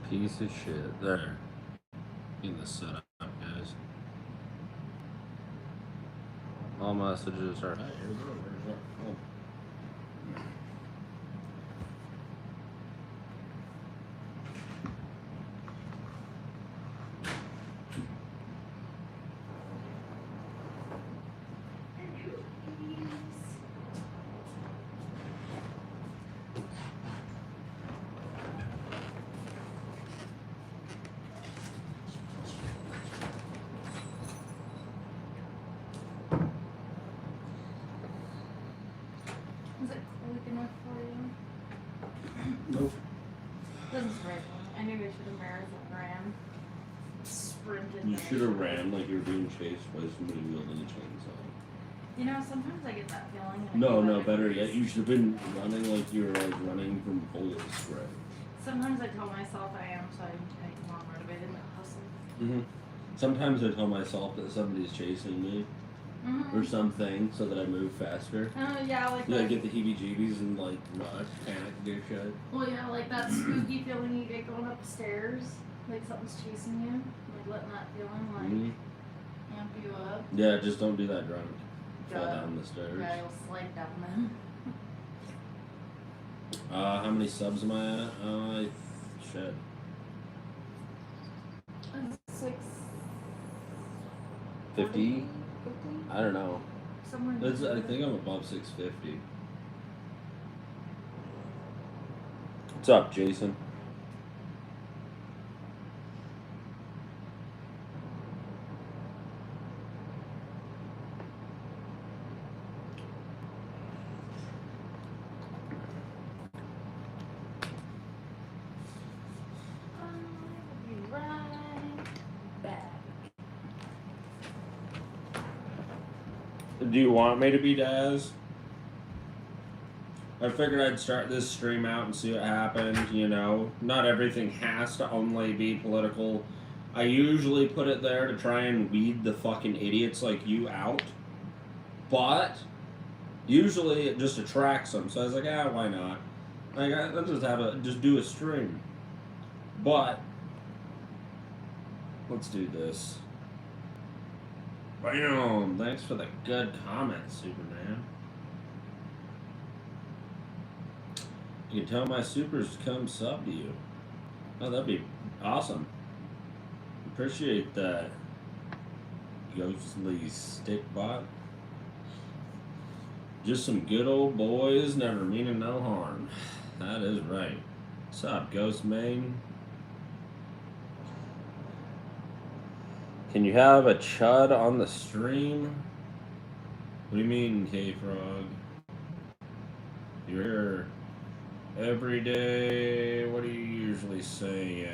Piece of shit. There. Getting this set up, guys. All messages are. Hey, here we go. Oh. Is it quick enough for you? Nope. Doesn't surprise me. I knew I should have ran. Sprinted. You should have ran like you were being chased by somebody wielding a chainsaw. You know, sometimes I get that feeling. No, better yet, you should have been running like you were like running from bullet spray. Sometimes I tell myself I am, so I'm more motivated to hustle. Mm-hmm. Sometimes I tell myself that somebody's chasing me or something so that I move faster. Yeah, like I get the heebie-jeebies and like rush, panic, and get shut. Well, yeah, like that spooky feeling you get going up the stairs, like something's chasing you, like letting that feeling like amp you up. Yeah, just don't do that drunk. Fall down the stairs. Yeah, you'll slide down them. How many subs am I at? Shit. 6. 50? I don't know. Somewhere. I think I'm above 650. What's up, Jason? Do you want me to be Daz? I figured I'd start this stream out and see what happened, you know. Not everything has to only be political. I usually put it there to try and weed the fucking idiots like you out. But usually it just attracts them. So I was like, why not? Like, I'll just do a stream. But let's do this. Bam! Thanks for the good comment, Superman. You can tell my supers come sub to you. Oh, that'd be awesome. Appreciate that, Ghostly Stickbot. Just some good old boys, never meaning no harm. That is right. What's up, Ghost Main? Can you have a chud on the stream? What do you mean, K-Frog? You're here every day. What are you usually saying?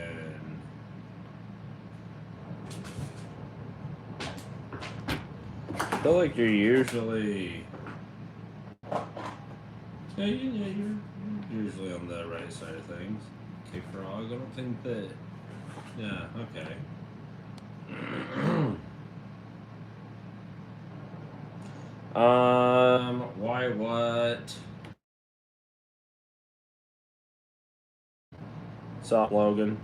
I feel like you're usually... Yeah, you're usually on the right side of things. K-Frog, I don't think that... Yeah, okay. Why what? What's up, Logan?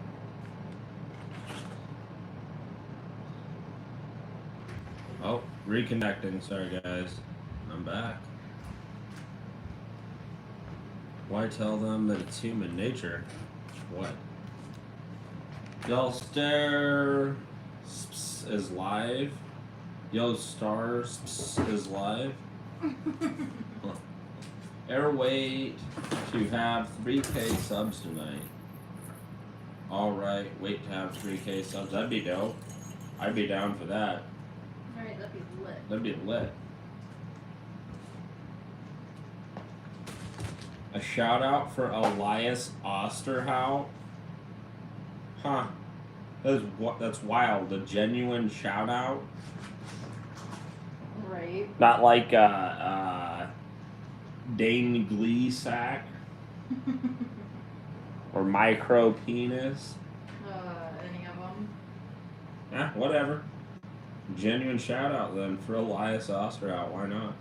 Oh, reconnecting. Sorry, guys. I'm back. Why tell them that it's human nature? What? Y'all stare is live. Yo Stars is live. Air wait to have 3K subs tonight. Alright, wait to have 3K subs. That'd be dope. I'd be down for that. Alright, that'd be lit. That'd be lit. A shout out for Elias Osterhout. Huh. That's wild. A genuine shout out. Right. Not like Dane Gleesack or Micro Penis. Any of them? Yeah, whatever. Genuine shout out then for Elias Osterhout. Why not?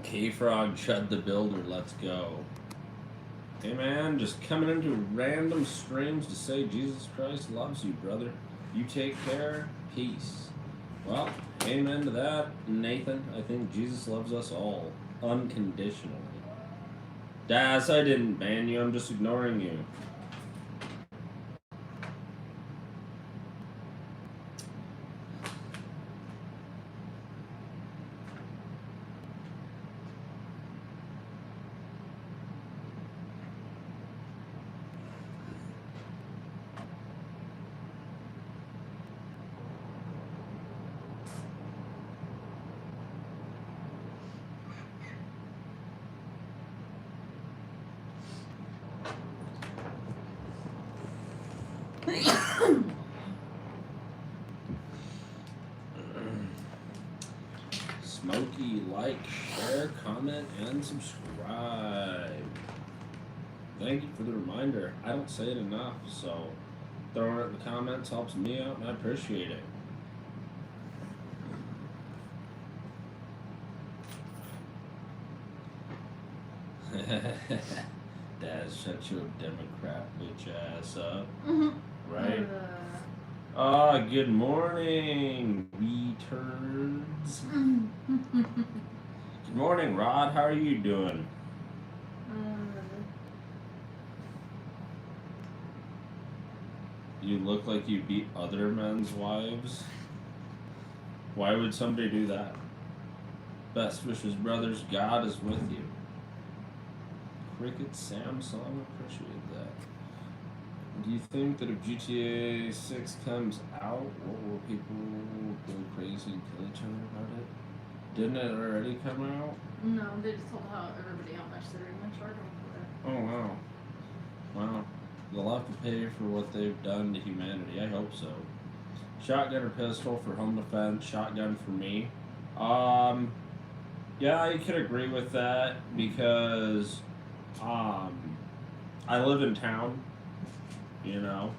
K-Frog Chud the Builder. Let's go. Hey man, just coming into random streams to say Jesus Christ loves you, brother. You take care. Peace. Well, amen to that, Nathan. I think Jesus loves us all. Unconditionally. Daz, I didn't ban you, I'm just ignoring you. Smokey, like, share, comment, and subscribe. Thank you for the reminder. I don't say it enough, so throwing it in the comments helps me out, and I appreciate it. Dad, shut your Democrat bitch ass up. Right? Good morning, returds. Good morning, Rod. How are you doing? You look like you beat other men's wives. Why would somebody do that? Best wishes, brothers. God is with you. Cricket Samsung, appreciate that. Do you think that if GTA 6 comes out, what will people go crazy and kill each other about it? Didn't it already come out? No, they just told everybody how much they're going to charge them for it. Oh, wow. Wow. They'll have to pay for what they've done to humanity. I hope so. Shotgun or pistol for home defense. Shotgun for me. Yeah, I could agree with that because I live in town, you know,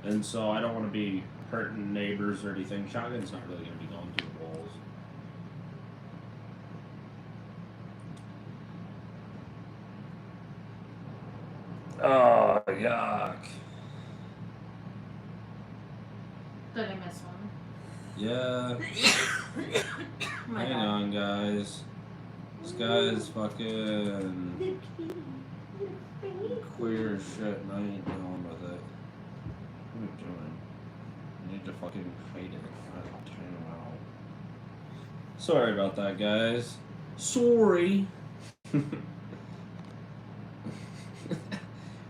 and so I don't want to be hurting neighbors or anything. Shotgun's not really going to be going through the walls. Oh, yuck. Did I miss one? Yeah. Hang on, guys. This guy is fucking queer as shit, and I ain't dealing with it. What are you doing? I need to fucking fight it. Time out. Sorry about that, guys. Sorry.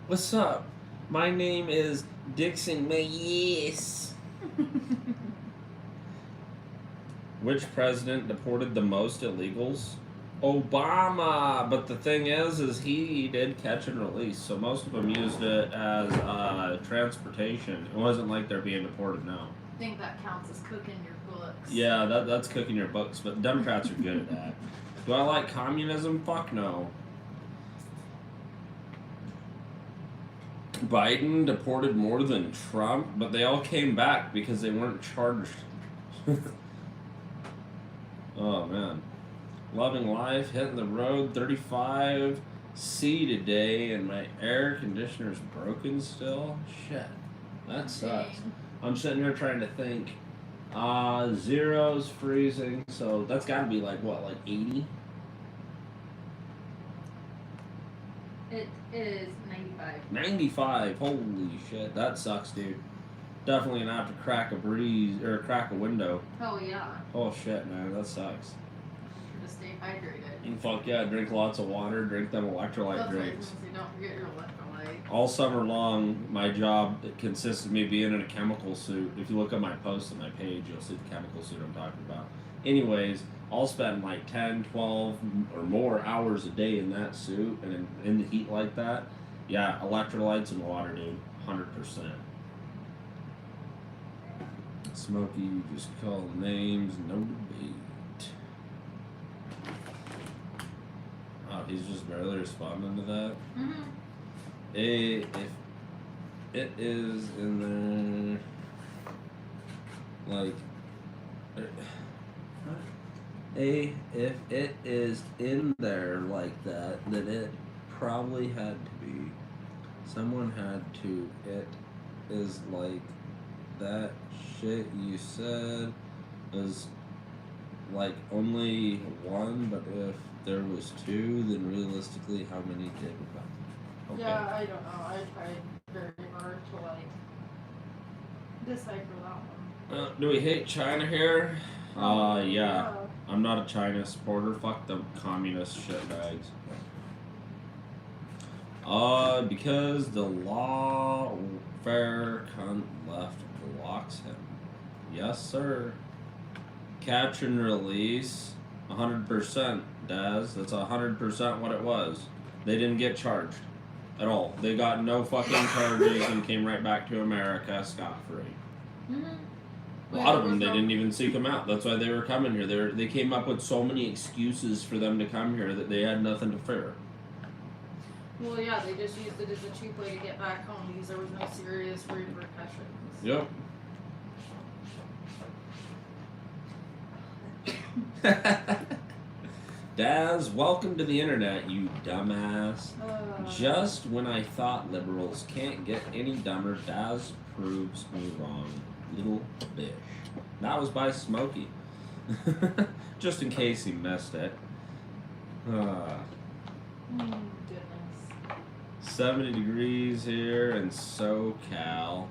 What's up? My name is Dixon Mayes. Which president deported the most illegals? Obama. But the thing is he did catch and release, so most of them used it as transportation. It wasn't like they're being deported now. I think that counts as cooking your books. Yeah, that's cooking your books, but Democrats are good at that. Do I like communism? Fuck no. Biden deported more than Trump, but they all came back because they weren't charged. Oh man. Loving life, hitting the road, 35 C today, and my air conditioner's broken still. Shit. That sucks. I'm sitting here trying to think. Zero's freezing, so that's gotta be like what, like 80? It is 95. 95. Holy shit. That sucks, dude. Definitely gonna have to crack a crack a window. Oh yeah. Oh shit, man. That sucks. To stay hydrated. And fuck yeah, drink lots of water, drink them electrolyte That's drinks. what don't forget your electrolyte. All summer long, my job consists of me being in a chemical suit. If you look at my post on my page, you'll see the chemical suit I'm talking about. Anyways, I'll spend like 10, 12, or more hours a day in that suit, and in the heat like that, yeah, electrolytes and water, dude, 100%. Smokey, you just call names, no debate. Oh, he's just barely responding to that. Mm-hmm. If it is in there, like, if it is in there like that, then it probably had to be. Someone had to. It is like that shit you said is like only one, but if there was two, then realistically, how many did we got? Okay. Yeah, I don't know. I tried very hard to like decipher that one. Do we hate China here? Yeah. I'm not a China supporter. Fuck the communist shitbags. Because the lawfare cunt left blocks him. Yes, sir. Capture and release, 100%, Daz. That's 100% what it was. They didn't get charged at all. They got no fucking charges and came right back to America scot-free. Mm-hmm. A lot of them, they didn't even seek them out. That's why they were coming here. They came up with so many excuses for them to come here that they had nothing to fear. Well, yeah, they just used it as a cheap way to get back home because there was no serious repercussions. Yep. Daz, welcome to the internet, you dumbass. Just when I thought liberals can't get any dumber, Daz proves me wrong. Little bitch. That was by Smokey. Just in case he missed it. Goodness. 70 degrees here in SoCal.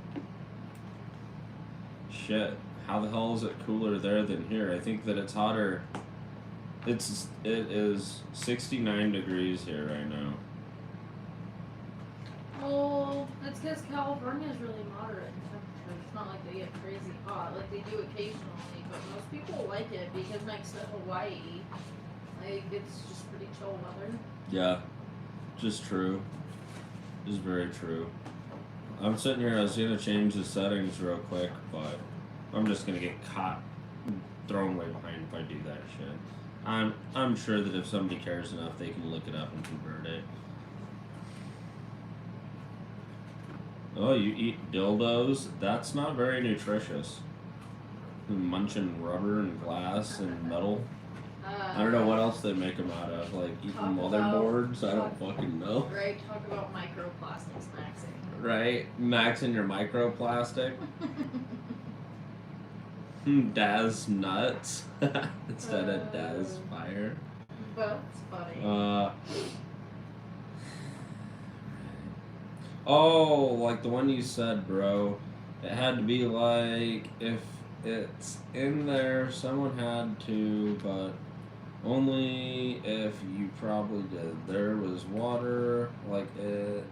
Shit. How the hell is it cooler there than here? I think that it's hotter. It is 69 degrees here right now. Well, it's because California is really moderate in temperature. It's not like they get crazy hot. Like they do occasionally, but most people like it because next to Hawaii, like it's just pretty chill weather. Yeah, just true. Just very true. I'm sitting here. I was gonna change the settings real quick, but I'm just gonna get caught, thrown way behind if I do that shit. I'm sure that if somebody cares enough, they can look it up and convert it. Oh, you eat dildos? That's not very nutritious. Munching rubber and glass and metal. I don't know what else they make them out of, like eating motherboards. I don't fucking know. Right, talk about microplastics maxing. Right, maxing your microplastic. Daz nuts instead of Daz fire. That's funny. Oh, like the one you said, bro. It had to be like if it's in there, someone had to, but only if you probably did. There was water, like it,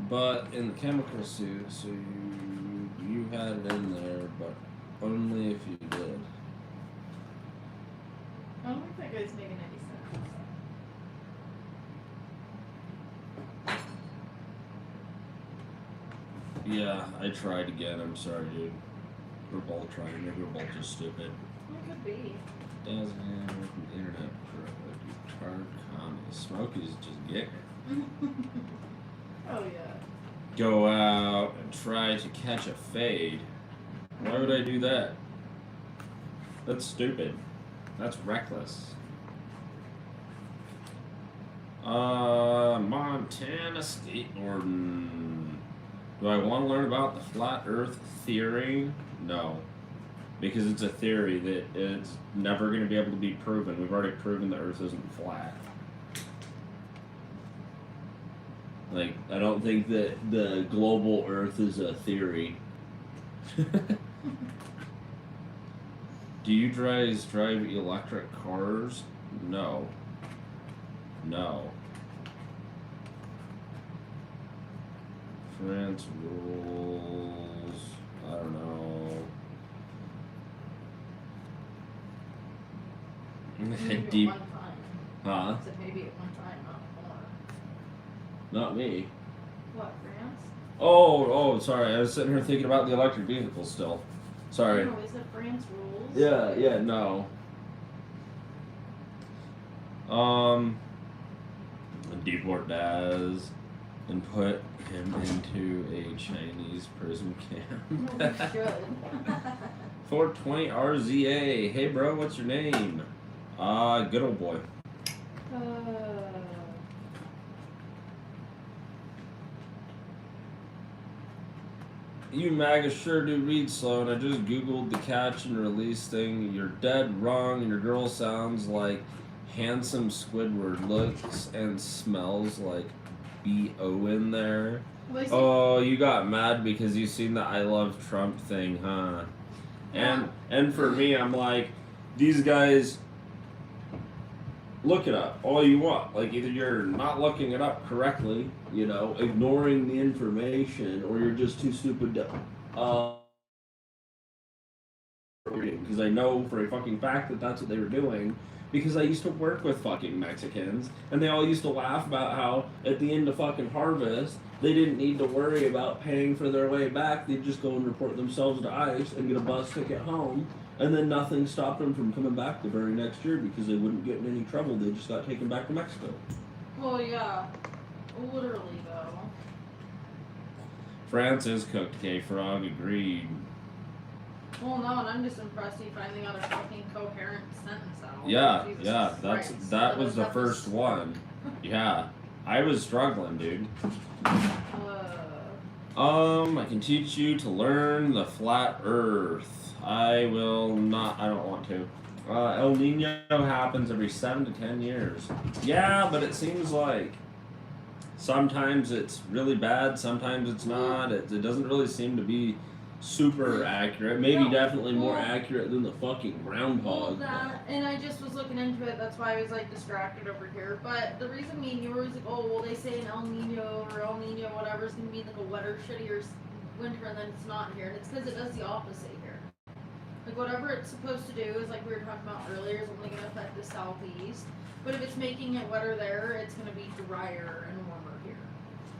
but in the chemical suit, so you had it in there, but only if you did. I don't think that guy's making any sense. Yeah, I tried again. I'm sorry, dude. We're both trying. Maybe we're both just stupid. It could be. Doesn't have an internet pro. You tard commie. Smokey's just getting it. Oh yeah. Go out and try to catch a fade. Why would I do that? That's stupid. That's reckless. Montana skateboarding. Do I want to learn about the flat earth theory? No. Because it's a theory that it's never going to be able to be proven. We've already proven the earth isn't flat. Like, I don't think that the global earth is a theory. Do you guys drive electric cars? No. No. France rules. I don't know. Maybe Deep. at one time. Huh? I said maybe at one time, not more. Not me. What, France? Oh, sorry. I was sitting here thinking about the electric vehicles still. Sorry. No, is it France rules? Yeah, no. Deport Daz and put him into a Chinese prison camp. No, we should. 420 RZA. Hey, bro, what's your name? Good old boy. You MAGA sure do read slow, and I just googled the catch and release thing. You're dead wrong, and your girl sounds like handsome Squidward, looks and smells like B.O. in there. Oh, you got mad because you seen the I love Trump thing, huh? And for me, I'm like, these guys, look it up all you want. Like, either you're not looking it up correctly, you know, ignoring the information, or you're just too stupid to because I know for a fucking fact that that's what they were doing, because I used to work with fucking Mexicans, and they all used to laugh about how at the end of fucking harvest they didn't need to worry about paying for their way back. They'd just go and report themselves to ICE and get a bus ticket home, and then nothing stopped them from coming back the very next year because they wouldn't get in any trouble. They just got taken back to Mexico. Well, yeah, literally though. Francis cooked K-Frog, agreed. Well, no, and I'm just impressed he finally got a fucking coherent sentence out. Yeah, Jesus yeah, Christ. that was the first one. Yeah, I was struggling, dude. I can teach you to learn the flat Earth. I will not. I don't want to. El Nino happens every 7 to 10 years. Yeah, but it seems like sometimes it's really bad, sometimes it's not. It doesn't really seem to be super accurate. Maybe No, definitely more well, accurate than the fucking groundhog. That, and I just was looking into it. That's why I was like distracted over here. But the reason me and you were always like, oh, well, they say an El Nino or El Nino whatever is gonna be like a wetter, shittier winter, and then it's not here. And it's because it does the opposite here. Like whatever it's supposed to do is like we were talking about earlier is only gonna affect the southeast. But if it's making it wetter there, it's gonna be drier and warmer here.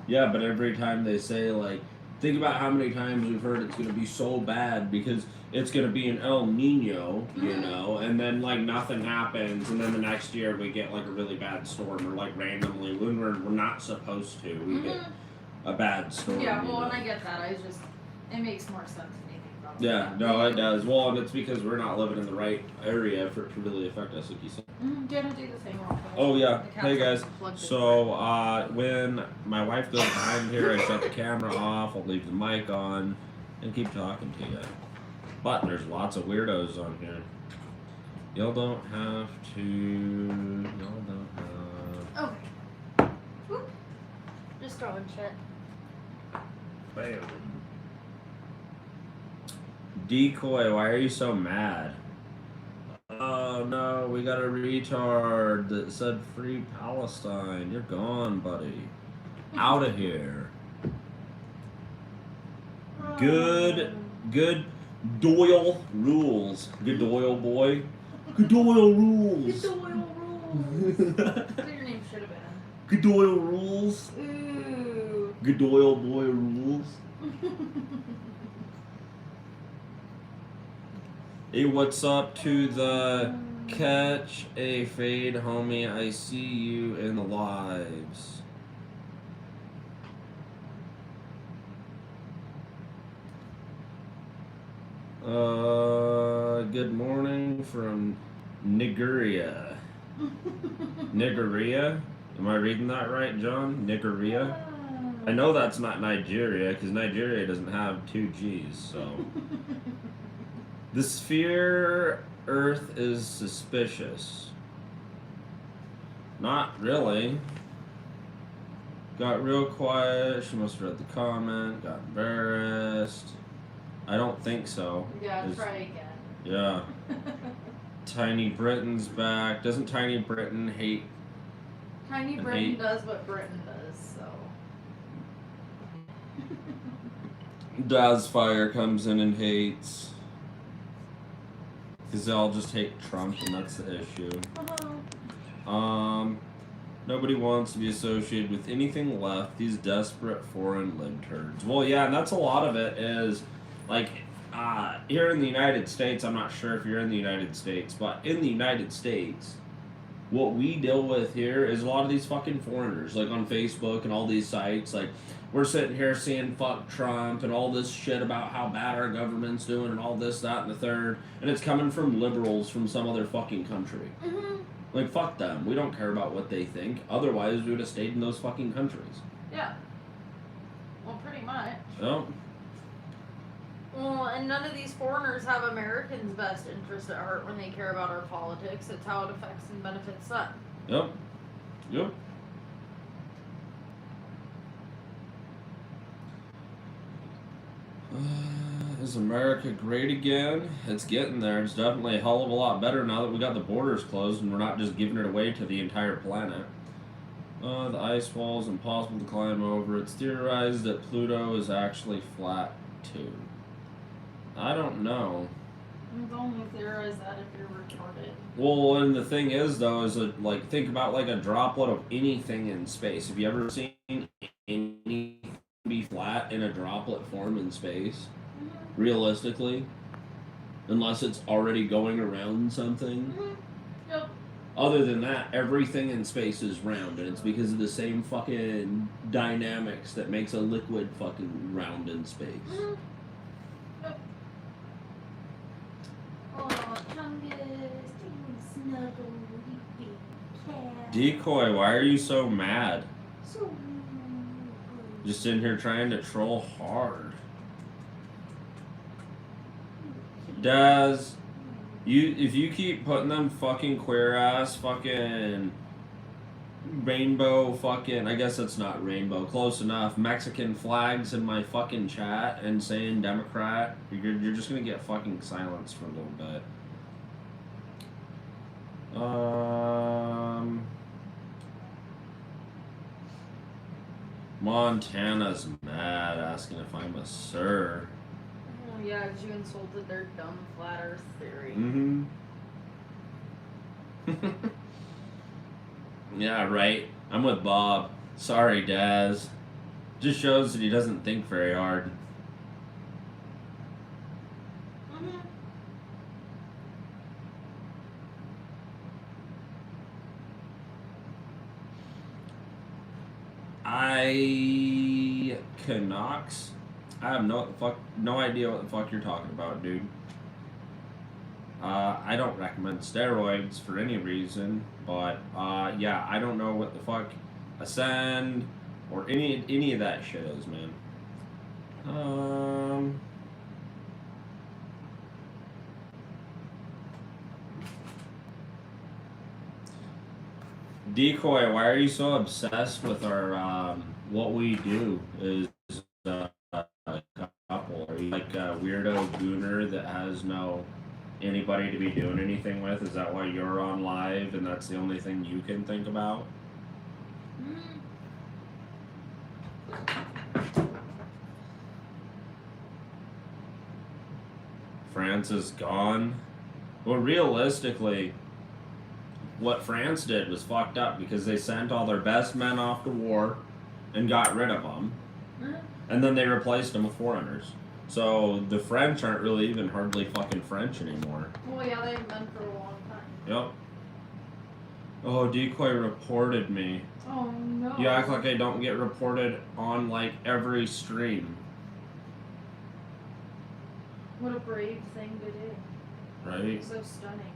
Yeah, but every time they say, like, think about how many times we've heard it's going to be so bad because it's going to be an El Nino, you know, and then, like, nothing happens, and then the next year we get, like, a really bad storm, or, like, randomly, when we're not supposed to, we get a bad storm. Yeah, you well, know? and I get that. It makes more sense than anything about Yeah, that. no, it does. Well, and it's because we're not living in the right area for it to really affect us, like you said. Gonna do the thing real quick. Oh, yeah. The cat's Hey, guys. plugged in. So, when my wife goes behind here, I shut the camera off, I'll leave the mic on, and keep talking to you. But there's lots of weirdos on here. Y'all don't have to. Y'all don't have. Okay. Whoop. Just throwing shit. Bam. Decoy, why are you so mad? Oh no, we got a retard that said free Palestine. You're gone, buddy. Out of here. Good Doyle rules. Good Doyle boy. Good Doyle rules. Good Doyle rules. That's what your name should have been. Good Doyle rules. Ooh. Good Doyle boy rules. Hey, what's up to the catch a fade, homie? I see you in the lives. Good morning from Nigeria. Nigeria? Am I reading that right, John? Nigeria? I know that's not Nigeria, because Nigeria doesn't have 2 G's, so. The sphere Earth is suspicious. Not really. Got real quiet. She must have read the comment. Got embarrassed. I don't think so. Yeah, try again. Yeah. Tiny Britain's back. Doesn't Tiny Britain hate? Tiny Britain does what Britain does, so. Dazfire comes in and hates. Because they all just hate Trump, and that's the issue. Nobody wants to be associated with anything left. These desperate foreign libtards. Well, yeah, and that's a lot of it is, like, here in the United States, I'm not sure if you're in the United States, but in the United States, what we deal with here is a lot of these fucking foreigners, like on Facebook and all these sites, like, we're sitting here seeing fuck Trump and all this shit about how bad our government's doing and all this, that, and the third, and it's coming from liberals from some other fucking country. Like, fuck them. We don't care about what they think. Otherwise, we would have stayed in those fucking countries. Yeah. Well, pretty much. So, Well, and none of these foreigners have Americans' best interest at heart when they care about our politics. It's how it affects and benefits them. Yep. Yep. Is America great again? It's getting there. It's definitely a hell of a lot better now that we got the borders closed and we're not just giving it away to the entire planet. The ice wall is impossible to climb over. It's theorized that Pluto is actually flat too. I don't know. It's only theorize that if you're retarded. Well, and the thing is, though, is that, like, think about like a droplet of anything in space. Have you ever seen anything be flat in a droplet form in space? Mm-hmm. Realistically, unless it's already going around something. Mm-hmm. Yep. Other than that, everything in space is round, and it's because of the same fucking dynamics that makes a liquid fucking round in space. Mm-hmm. Yep. Oh, Chungus, snuggle, big cat. Decoy, why are you so mad? So Just in here trying to troll hard. Daz, if you keep putting them fucking queer ass fucking rainbow fucking, I guess it's not rainbow, close enough, Mexican flags in my fucking chat and saying Democrat, you're just gonna get fucking silenced for a little bit. Montana's mad, asking if I'm a sir. Oh, yeah, because you insulted their dumb flat earth theory. Mm-hmm. Yeah, right. I'm with Bob. Sorry, Daz. Just shows that he doesn't think very hard. Mm-hmm. Canucks? I have no idea what the fuck you're talking about, dude. I don't recommend steroids for any reason, but yeah, I don't know what the fuck Ascend or any of that shit is, man. Decoy, why are you so obsessed with our what we do is a couple? Are you like a weirdo gooner that has no anybody to be doing anything with? Is that why you're on live and that's the only thing you can think about? France is gone. Well, realistically, what France did was fucked up because they sent all their best men off to war and got rid of them, and then they replaced them with foreigners. So the French aren't really even hardly fucking French anymore. Well, yeah, they've been for a long time. Yep. Oh, Decoy reported me. Oh no. You act like I don't get reported on like every stream. What a brave thing to do. Right? So stunning.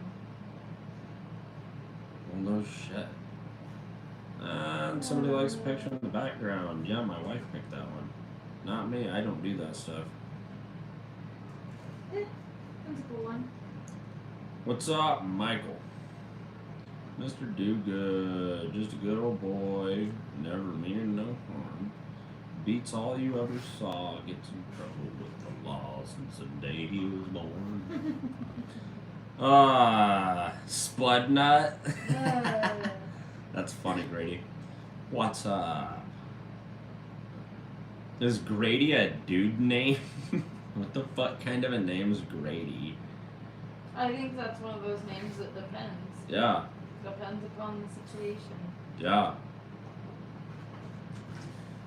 Well, no shit. And somebody likes a picture in the background. Yeah, my wife picked that one. Not me. I don't do that stuff. That's a cool one. What's up, Michael? Mr. Do-Good. Just a good old boy. Never meaning no harm. Beats all you ever saw. Gets in trouble with the law since the day he was born. Spudnut. That's funny, Grady. What's up? Is Grady a dude name? What the fuck kind of a name is Grady? I think that's one of those names that depends. Yeah. Depends upon the situation. Yeah.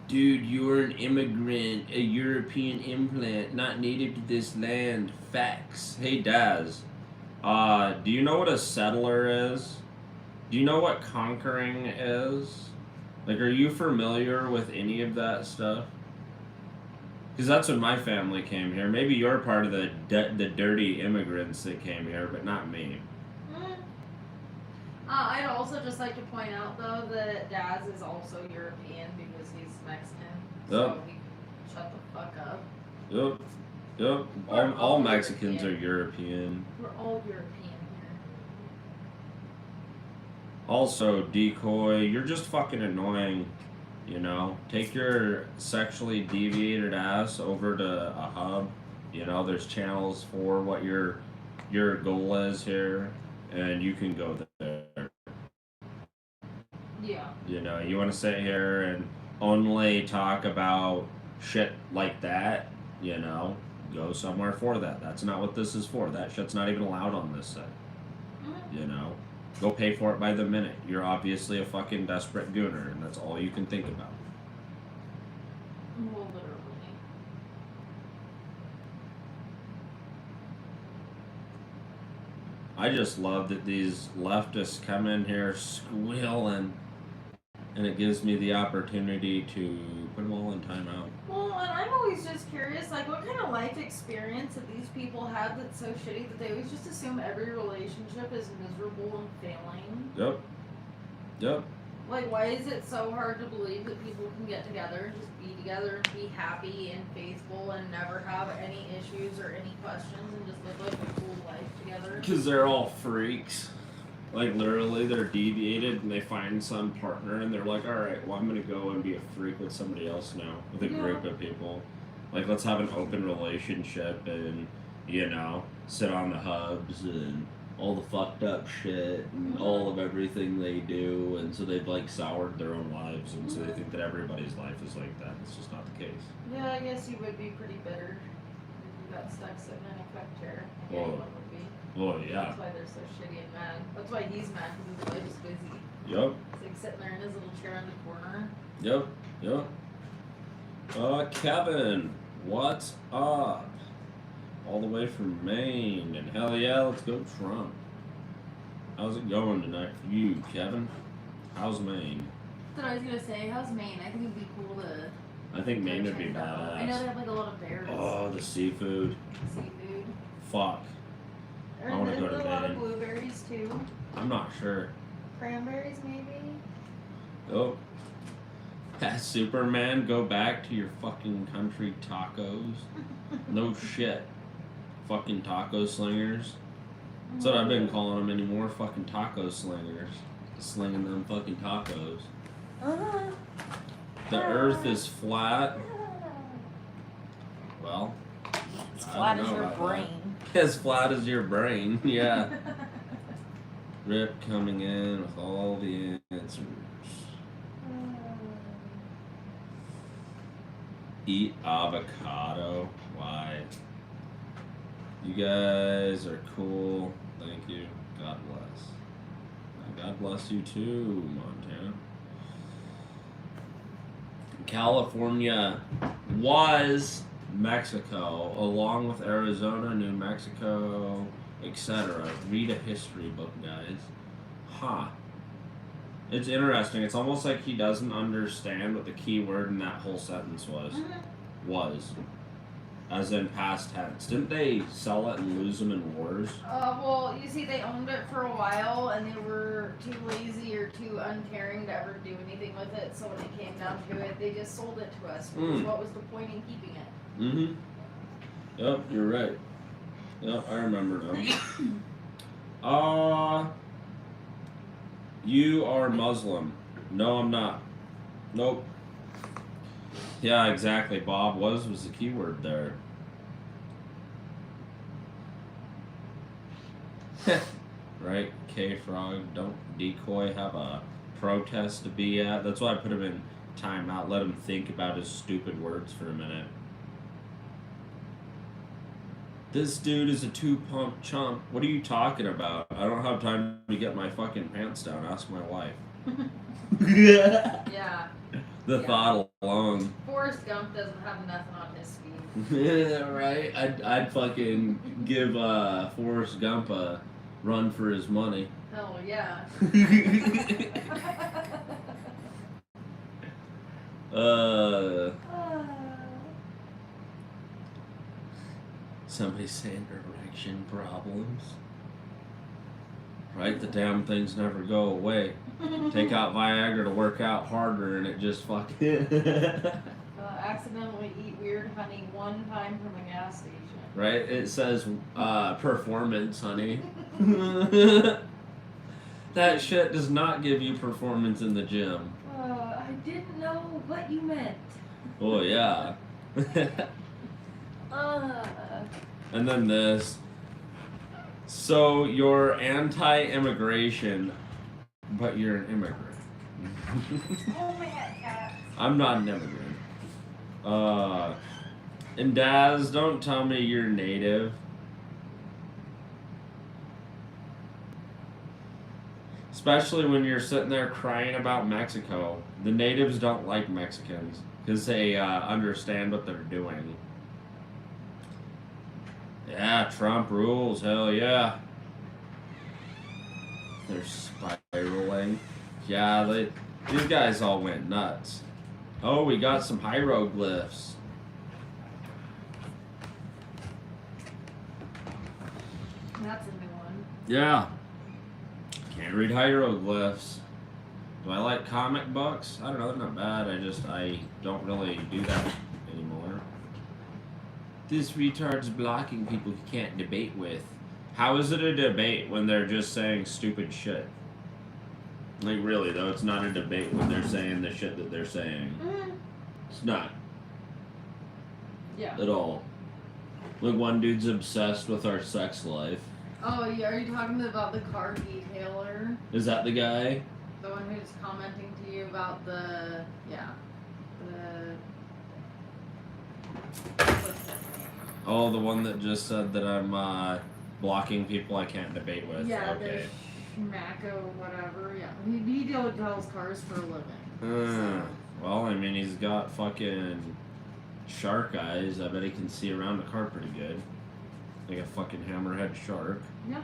Dude, you're an immigrant, a European implant, not native to this land. Facts. Hey, Daz. Do you know what a settler is? Do you know what conquering is? Like, are you familiar with any of that stuff? Because that's when my family came here. Maybe you're part of the dirty immigrants that came here, but not me. I'd also just like to point out, though, that Daz is also European because he's Mexican. So Yep. he shut the fuck up. Yep. Yep. We're All all Mexicans European. are European. We're all European here. Also, Decoy, you're just fucking annoying. You know, take your sexually deviated ass over to a hub. You know, there's channels for what your goal is here, and you can go there. Yeah. You know, you want to sit here and only talk about shit like that. You know, go somewhere for that. That's not what this is for. That shit's not even allowed on this site. Mm-hmm. You know, go pay for it by the minute. You're obviously a fucking desperate gooner, and that's all you can think about. Well, literally. I just love that these leftists come in here squealing, and it gives me the opportunity to put them all in timeout. Well, and I'm always just curious, like, what kind of life experience that these people have that's so shitty that they always just assume every relationship is miserable and failing? Yep. Yep. Like, why is it so hard to believe that people can get together and just be together and be happy and faithful and never have any issues or any questions and just live like a cool life together? Because they're all freaks. Like, literally, they're deviated and they find some partner and they're like, alright, well, I'm going to go and be a freak with somebody else now, with a group of people. Like, let's have an open relationship and, you know, sit on the hubs and all the fucked up shit and all of everything they do. And so they've, like, soured their own lives. And so they think that everybody's life is like that. It's just not the case. Yeah, I guess you would be pretty bitter if you got stuck sitting in a quick chair. Yeah, Well, anyone would be. Oh, yeah. That's why they're so shitty and mad. That's why he's mad, because his life is busy. Yep. He's like sitting there in his little chair in the corner. Yep. Yep. Kevin, what's up? All the way from Maine, and hell yeah, let's go Trump. How's it going tonight for you, Kevin? How's Maine? That's what I was gonna say. How's Maine? I think it'd be cool to. I think Maine would be check it out. I know badass. they have like a lot of bears. Oh, the seafood. Seafood. Fuck. I wanna go to a lot of Maine. blueberries too. I'm not sure. Cranberries maybe. Oh. Superman, go back to your fucking country tacos. No shit. Fucking taco slingers. That's what I've been calling them anymore. Fucking taco slingers. Slinging them fucking tacos. The earth is flat. Well, As I flat don't as know your about brain. that. As flat as your brain, yeah. Rip coming in with all the answers. Eat avocado. Why? You guys are cool. Thank you. God bless. And God bless you too, Montana. California was Mexico, along with Arizona, New Mexico, etc. Read a history book, guys. Huh. It's interesting. It's almost like he doesn't understand what the key word in that whole sentence was. Was. As in past tense. Didn't they sell it and lose them in wars? Well, you see, they owned it for a while, and they were too lazy or too uncaring to ever do anything with it. So when it came down to it, they just sold it to us. Because what was the point in keeping it? Mm-hmm. Yep, you're right. Yep, I remember now. You are Muslim. No, I'm not. Nope. Yeah, exactly. Bob was the keyword there. Right? K-Frog, don't Decoy have a protest to be at? That's why I put him in timeout. Let him think about his stupid words for a minute. This dude is a two-pump chump. What are you talking about? I don't have time to get my fucking pants down. Ask my wife. Yeah. The thought alone. Forrest Gump doesn't have nothing on his speed. Yeah, right? I'd fucking give Forrest Gump a run for his money. Hell yeah. Somebody's saying erection problems. Right? The damn things never go away. Take out Viagra to work out harder and it just fucking... Accidentally eat weird ordered honey one time from a gas station. Right? It says performance, honey. That shit does not give you performance in the gym. I didn't know what you meant. Oh, yeah. And then this. So you're anti-immigration, but you're an immigrant. Oh my god, cat. I'm not an immigrant. And Daz, don't tell me you're native. Especially when you're sitting there crying about Mexico. The natives don't like Mexicans because they understand what they're doing. Yeah, Trump rules, hell yeah. They're spiraling. Yeah, these guys all went nuts. Oh, we got some hieroglyphs. That's a new one. Yeah. Can't read hieroglyphs. Do I like comic books? I don't know, they're not bad. I don't really do that anymore. This retard's blocking people he can't debate with. How is it a debate when they're just saying stupid shit? Like, really, though, it's not a debate when they're saying the shit that they're saying. It's not. Yeah. At all. Like, one dude's obsessed with our sex life. Oh, yeah, are you talking about the car detailer? Is that the guy? The one who's commenting to you about the, Oh, the one that just said that I'm blocking people I can't debate with. yeah, Okay. the Schmacko whatever, yeah. He deals cars for a living. Well, I mean, he's got fucking shark eyes. I bet he can see around the car pretty good. Like a fucking hammerhead shark. Yeah.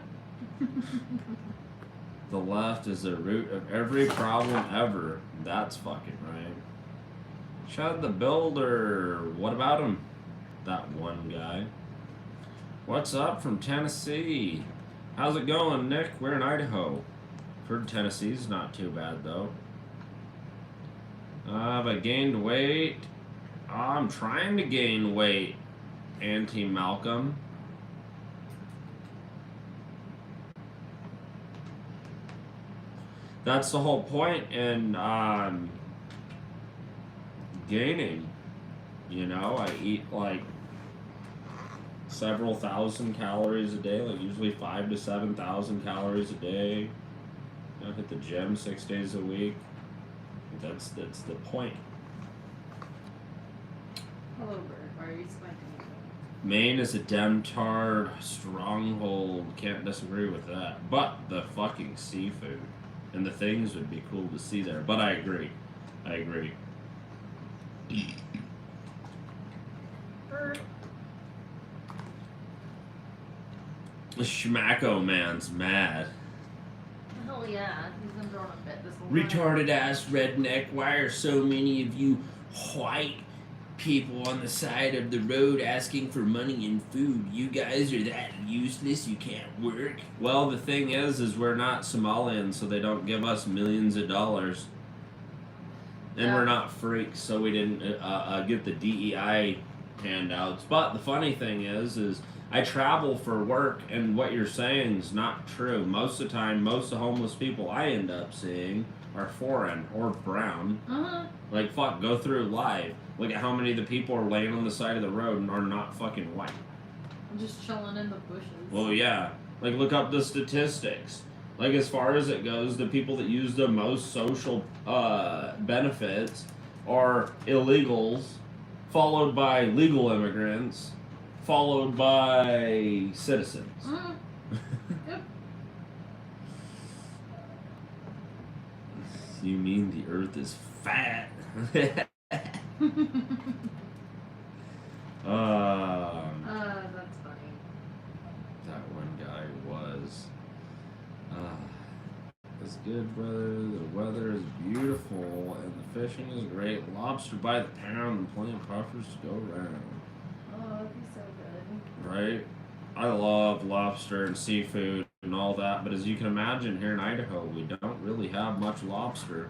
The left is the root of every problem ever. That's fucking right. Chad the Builder. What about him? That one guy. What's up from Tennessee? How's it going, Nick? We're in Idaho. Heard Tennessee's not too bad, though. I gained weight. I'm trying to gain weight, Auntie Malcolm. That's the whole point in gaining. You know, I eat like several thousand calories a day, like usually 5,000 to 7,000 calories a day. I hit the gym 6 days a week. That's the point. Hello, Bird. Why are you spiking? Maine is a Demtard stronghold. Can't disagree with that. But the fucking seafood and the things would be cool to see there. But I agree. Bird. The Schmacko man's mad. Hell yeah. He's been throwing a fit this whole Retarded ass redneck, why are so many of you white people on the side of the road asking for money and food? You guys are that useless, you can't work. Well, the thing is we're not Somalians, so they don't give us millions of dollars. And Yeah. we're not freaks, so we didn't get the DEI handouts. But the funny thing is I travel for work, and what you're saying is not true. Most of the time, most of the homeless people I end up seeing are foreign or brown. Like, fuck, go through live. Look at how many of the people are laying on the side of the road and are not fucking white. I'm just chilling in the bushes. Well, yeah. Like, look up the statistics. Like, as far as it goes, the people that use the most social benefits are illegals, followed by legal immigrants, followed by citizens. Yep. You mean the earth is fat? That's funny. That one guy was. It's good, brother. The weather is beautiful and the fishing is great. Lobster by the pound and plenty of puffers to go around. Oh, that'd be so good. Right? I love lobster and seafood and all that, but as you can imagine, here in Idaho, we don't really have much lobster.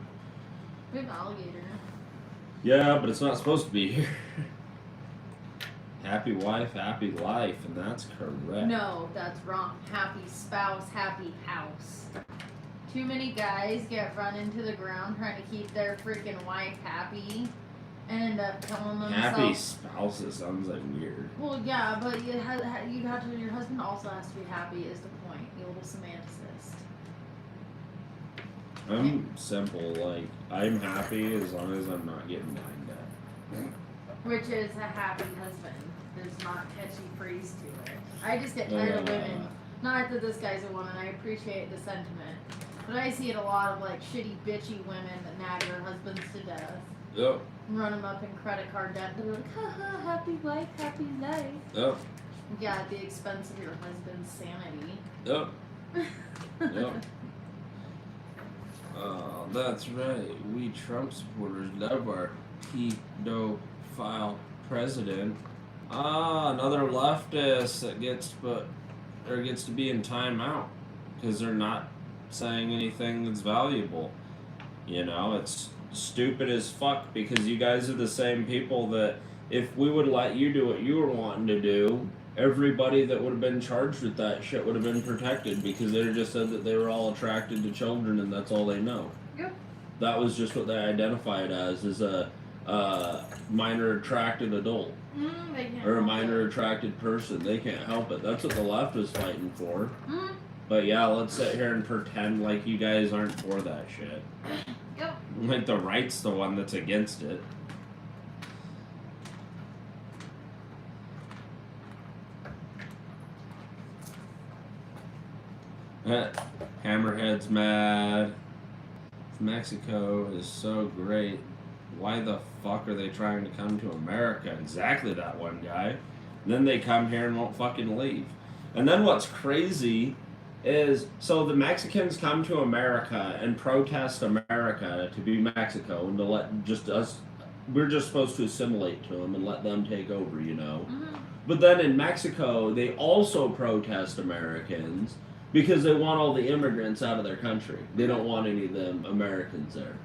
We have alligator. Yeah, but it's not supposed to be here. Happy wife, happy life, and that's correct. No, that's wrong. Happy spouse, happy house. Too many guys get run into the ground trying to keep their freaking wife happy and end up killing themselves. Happy spouses sounds like weird. Well, yeah, but you have to. Your husband also has to be happy. Is the point? You little semanticist. I'm simple. Like I'm happy as long as I'm not getting lined up. Which is a happy husband. There's not catchy phrase to it. I just get tired of women. Not that this guy's a woman. I appreciate the sentiment, but I see it a lot of like shitty, bitchy women that nag their husbands to death. Yep. Run them up in credit card debt. They're like, haha, happy wife, happy life. Yep. Yeah, at the expense of your husband's sanity. Yep. Yep. Oh, that's right. We Trump supporters love our pedophile president. Ah, another leftist that gets to be in timeout because they're not saying anything that's valuable. You know, it's stupid as fuck because you guys are the same people that if we would let you do what you were wanting to do, everybody that would have been charged with that shit would have been protected because they just said that they were all attracted to children and that's all they know. Yep. That was just what they identified as a minor attracted adult They can't or a help minor it. attracted person. They can't help it. That's what the left was fighting for. Mm, But yeah, let's sit here and pretend like you guys aren't for that shit. yep. Like the right's the one that's against it. Hammerhead's mad. Mexico is so great. Why the fuck are they trying to come to America? Exactly that one guy. And then they come here and won't fucking leave. And then what's crazy is so the Mexicans come to America and protest America to be Mexico and to let just us. We're just supposed to assimilate to them and let them take over, you know. Mm-hmm. But then in Mexico, they also protest Americans because they want all the immigrants out of their country. They don't want any of them Americans there.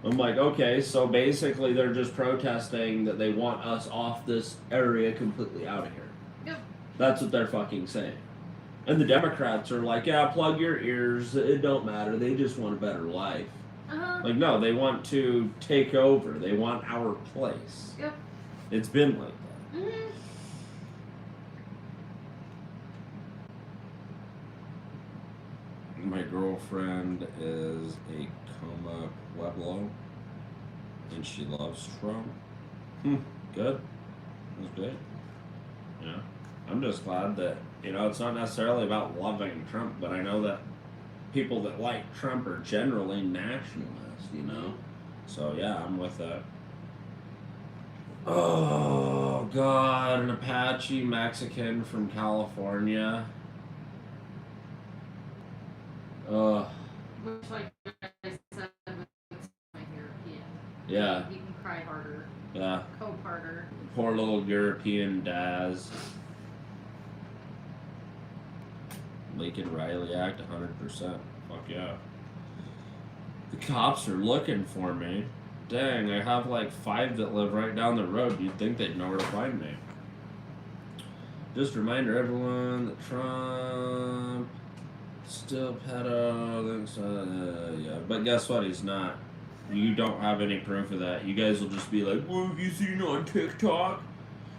I'm like, okay, so basically they're just protesting that they want us off this area completely out of here. Yep. That's what they're fucking saying. And the Democrats are like, yeah, plug your ears. It don't matter. They just want a better life. Uh-huh. Like, no, they want to take over. They want our place. Yep. It's been like that. Mm-hmm. My girlfriend is a coma Pueblo, and she loves Trump. Good. That's good. Yeah. I'm just glad that, it's not necessarily about loving Trump, but I know that people that like Trump are generally nationalists, So, yeah, I'm with that. Oh, God, an Apache Mexican from California. Which, like I said, makes my European. Yeah. You can cry harder. Yeah. Cope harder. Poor little European Daz. Lincoln Riley Act 100%. Fuck yeah. The cops are looking for me. Dang, I have like 5 that live right down the road. You'd think they'd know where to find me. Just a reminder, everyone, that Trump still pedo. Thinks, yeah, but guess what? He's not. You don't have any proof of that. You guys will just be like, "Well, have you seen on TikTok?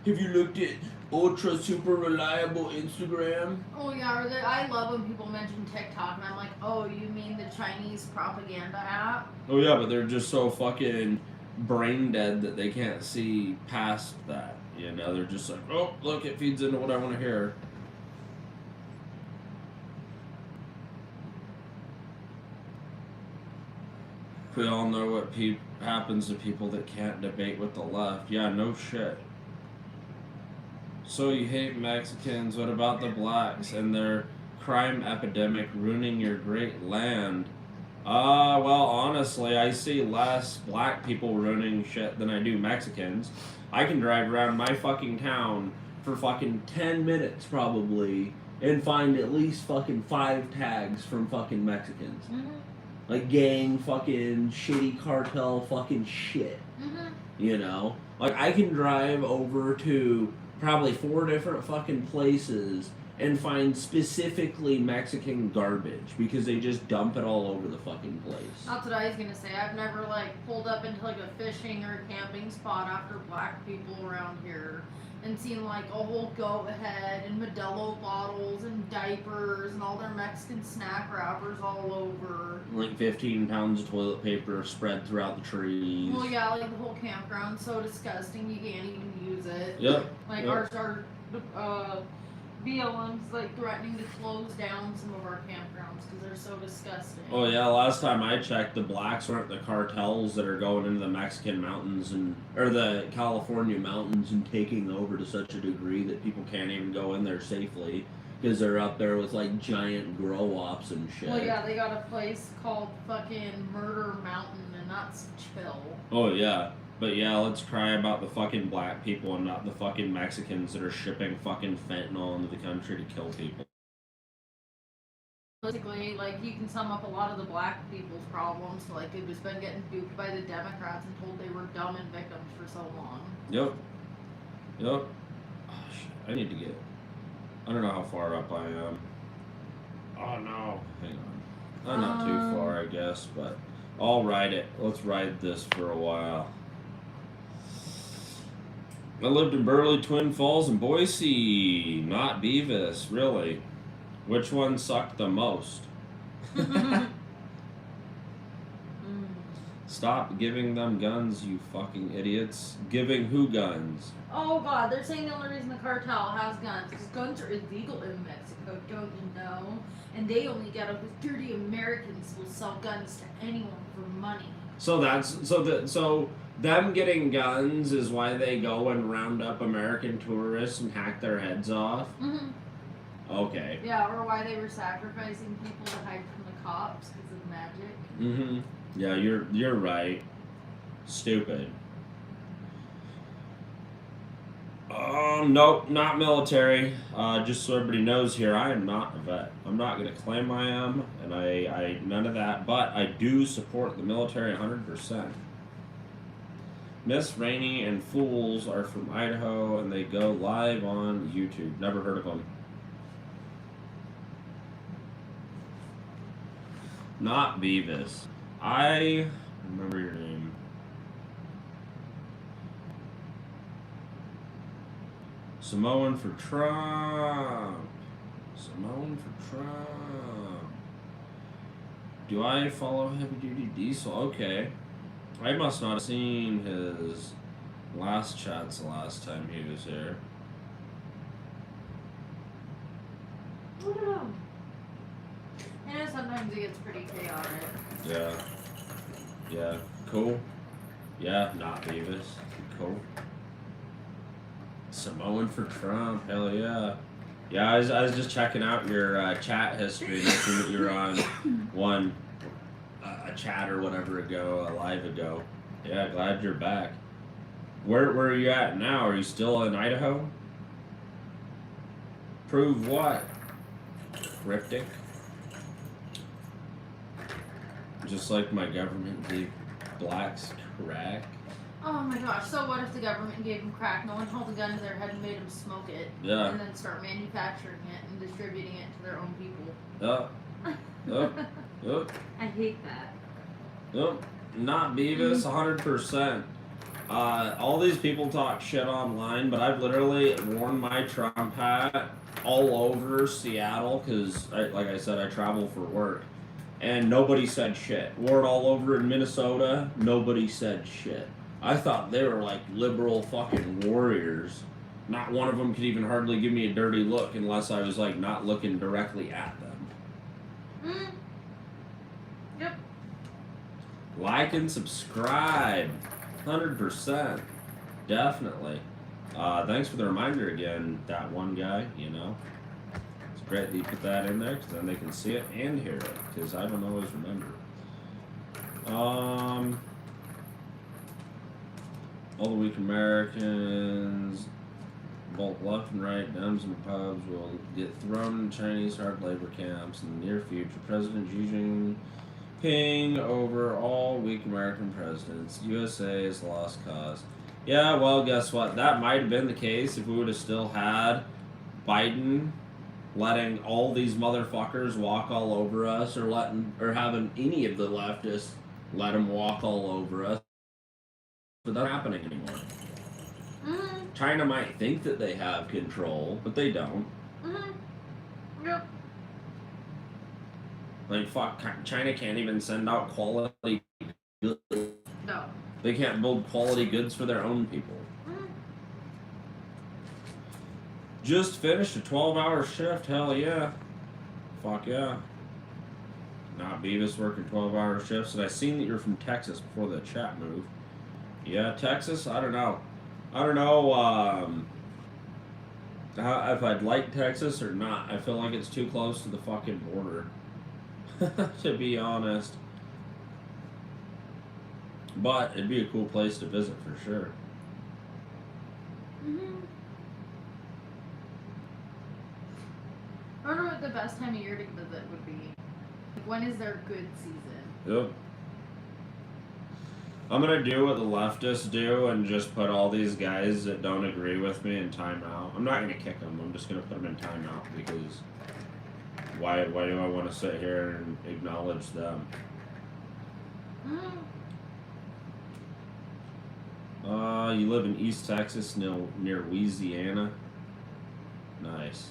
Have you looked at ultra super reliable Instagram?" Oh yeah, I love when people mention TikTok, and I'm like, oh, you mean the Chinese propaganda app? Oh yeah, but they're just so fucking brain dead that they can't see past that. They're just like, oh, look, it feeds into what I want to hear. We all know what happens to people that can't debate with the left. Yeah, no shit. So you hate Mexicans, what about the blacks and their crime epidemic ruining your great land? Well, honestly, I see less black people ruining shit than I do Mexicans. I can drive around my fucking town for fucking 10 minutes probably and find at least fucking 5 tags from fucking Mexicans. Mm-hmm. Like gang fucking shitty cartel fucking shit. Mm-hmm. Like I can drive over to probably 4 different fucking places and find specifically Mexican garbage because they just dump it all over the fucking place. That's what I was gonna say. I've never like pulled up into like a fishing or a camping spot after black people around here and seen like a whole goat head and Modelo bottles and diapers and all their Mexican snack wrappers all over. Like 15 pounds of toilet paper spread throughout the trees. Well, yeah, like the whole campground's so disgusting you can't even use it. Yep. Like yep. our BLM's like threatening to close down some of our campgrounds because they're so disgusting. Oh yeah, last time I checked, the blacks aren't the cartels that are going into the Mexican mountains or the California mountains and taking over to such a degree that people can't even go in there safely because they're up there with like giant grow ops and shit. Well, yeah, they got a place called fucking Murder Mountain, and that's chill. Oh yeah. But yeah, let's cry about the fucking black people and not the fucking Mexicans that are shipping fucking fentanyl into the country to kill people. Basically, like, you can sum up a lot of the black people's problems. Like, they've just been getting duped by the Democrats and told they were dumb and victims for so long. Yep. Yep. Oh, shit. I need to get... I don't know how far up I am. Oh, no. Hang on. I'm not too far, I guess, but I'll ride it. Let's ride this for a while. I lived in Burley, Twin Falls, and Boise. Not Beavis, really. Which one sucked the most? Stop giving them guns, you fucking idiots. Giving who guns? Oh god, they're saying the only reason the cartel has guns is guns are illegal in Mexico, don't you know? And they only get up with dirty Americans will sell guns to anyone for money. So so them getting guns is why they go and round up American tourists and hack their heads off? Mm-hmm. Okay. Yeah, or why they were sacrificing people to hide from the cops because of magic. Mm-hmm. Yeah, you're right. Stupid. Nope, not military. Just so everybody knows here, I am not a vet. I'm not gonna claim I am, and I none of that, but I do support the military 100%. Miss Rainey and Fools are from Idaho, and they go live on YouTube. Never heard of them. Not Beavis. I remember your name. Samoan for Trump. Samoan for Trump. Do I follow Heavy Duty Diesel? Okay. I must not have seen his last chats the last time he was here. I don't know. I know sometimes it gets pretty chaotic. Yeah. Yeah. Cool. Yeah, not Beavis. Cool. Samoan for Trump. Hell yeah. Yeah, I was just checking out your chat history and seeing that you were on a chat or whatever ago, a live ago. Yeah, glad you're back. Where are you at now? Are you still in Idaho? Prove what? Cryptic. Just like my government gave blacks crack. Oh my gosh, so what if the government gave them crack, no one held a gun to their head and made them smoke it, Yeah. and then start manufacturing it and distributing it to their own people? Yup. I hate that. Nope, not Beavis, 100%. All these people talk shit online, but I've literally worn my Trump hat all over Seattle because, like I said, I travel for work. And nobody said shit. Wore it all over in Minnesota, nobody said shit. I thought they were like liberal fucking warriors. Not one of them could even hardly give me a dirty look unless I was like not looking directly at them. Yep. Like and subscribe. 100%. Definitely. Thanks for the reminder again, that one guy, you know. It's great that you put that in there because then they can see it and hear it because I don't always remember. All the weak Americans, both left and right, Dems and pubs, will get thrown in Chinese hard labor camps in the near future. President Xi Jinping over all weak American presidents. USA is a lost cause. Yeah, well, guess what? That might have been the case if we would have still had Biden letting all these motherfuckers walk all over us, or having any of the leftists let them walk all over us. But that's not happening anymore. Mm-hmm. China might think that they have control, but they don't. Mm-hmm. Yep. Like, fuck, China can't even send out quality goods. No. They can't build quality goods for their own people. Mm-hmm. Just finished a 12-hour shift, hell yeah. Fuck yeah. Not Beavis working 12-hour shifts. And I seen that you're from Texas before the chat move. Yeah, Texas? I don't know. If I'd like Texas or not. I feel like it's too close to the fucking border. To be honest. But it'd be a cool place to visit for sure. Mm-hmm. I wonder what the best time of year to visit would be. Like, when is their good season? Yep. I'm gonna do what the leftists do and just put all these guys that don't agree with me in timeout. I'm not gonna kick them. I'm just gonna put them in timeout because why do I want to sit here and acknowledge them? You live in East Texas, near Louisiana. Nice.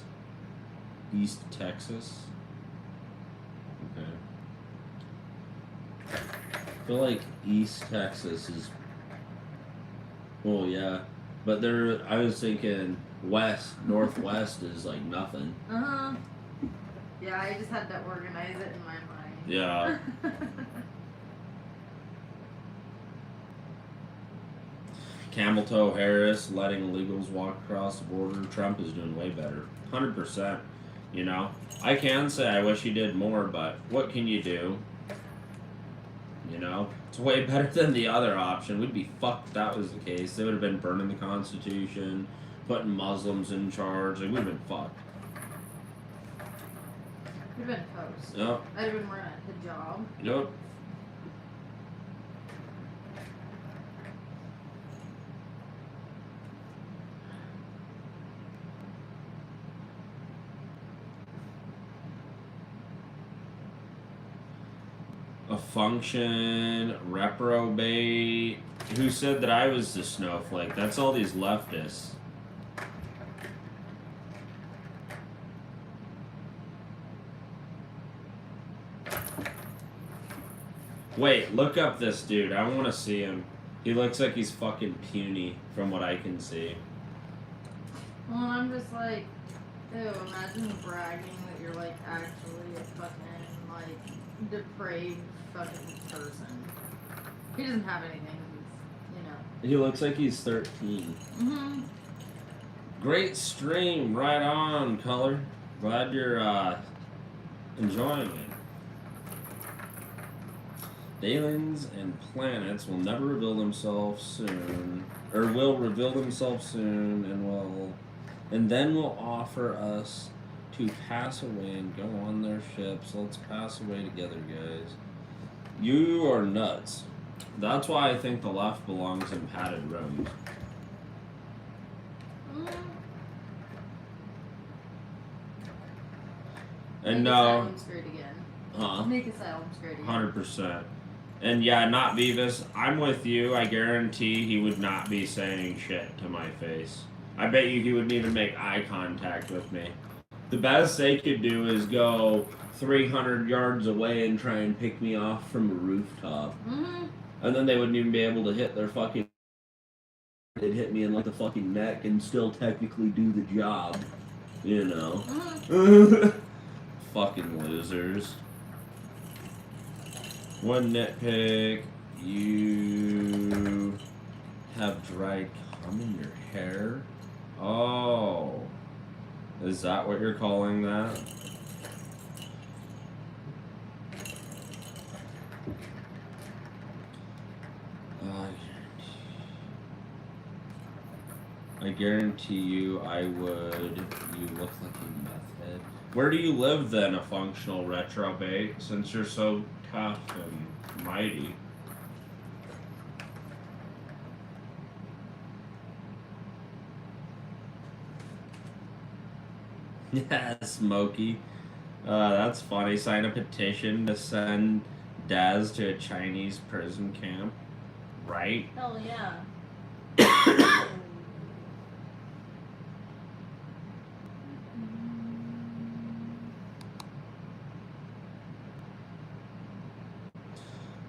East Texas. Okay. I feel like East Texas is. Well, yeah, but I was thinking Northwest is like nothing. Uh-huh. Yeah, I just had to organize it in my mind. Yeah. Camel Toe Harris letting illegals walk across the border. Trump is doing way better. 100%. You know? I can say I wish he did more, but what can you do? You know? It's way better than the other option. We'd be fucked if that was the case. They would have been burning the Constitution, putting Muslims in charge. Like, we'd have been fucked. We'd have been toast. Yep. I'd have been wearing a hijab. Yep. A function reprobate. Who said that I was the snowflake? That's all these leftists. Wait, look up this dude. I want to see him. He looks like he's fucking puny from what I can see. Well, I'm just like, ew, imagine bragging that you're like actually a fucking like depraved fucking person. He doesn't have anything, you know. He looks like he's 13. Mm-hmm. Great stream, right on, Color. Glad you're enjoying it. Aliens and planets will never reveal themselves soon, or will reveal themselves soon, and then will offer us to pass away and go on their ships. Let's pass away together, guys. You are nuts. That's why I think the left belongs in padded rooms. And no. Make asylums great again. Huh? Make asylums great again. 100%. And yeah, not Beavis. I'm with you. I guarantee he would not be saying shit to my face. I bet you he wouldn't even make eye contact with me. The best they could do is go 300 yards away and try and pick me off from a rooftop. Mm-hmm. And then they wouldn't even be able to hit their fucking... They'd hit me in like the fucking neck and still technically do the job. You know? Mm-hmm. Fucking losers. One nitpick. You have dried cum in your hair? Oh. Is that what you're calling that? I guarantee you I would. You look like a meth head. Where do you live then, a functional retrobate, since you're so tough and mighty? Yeah, Smokey. That's funny. Sign a petition to send Daz to a Chinese prison camp. Right? Hell yeah.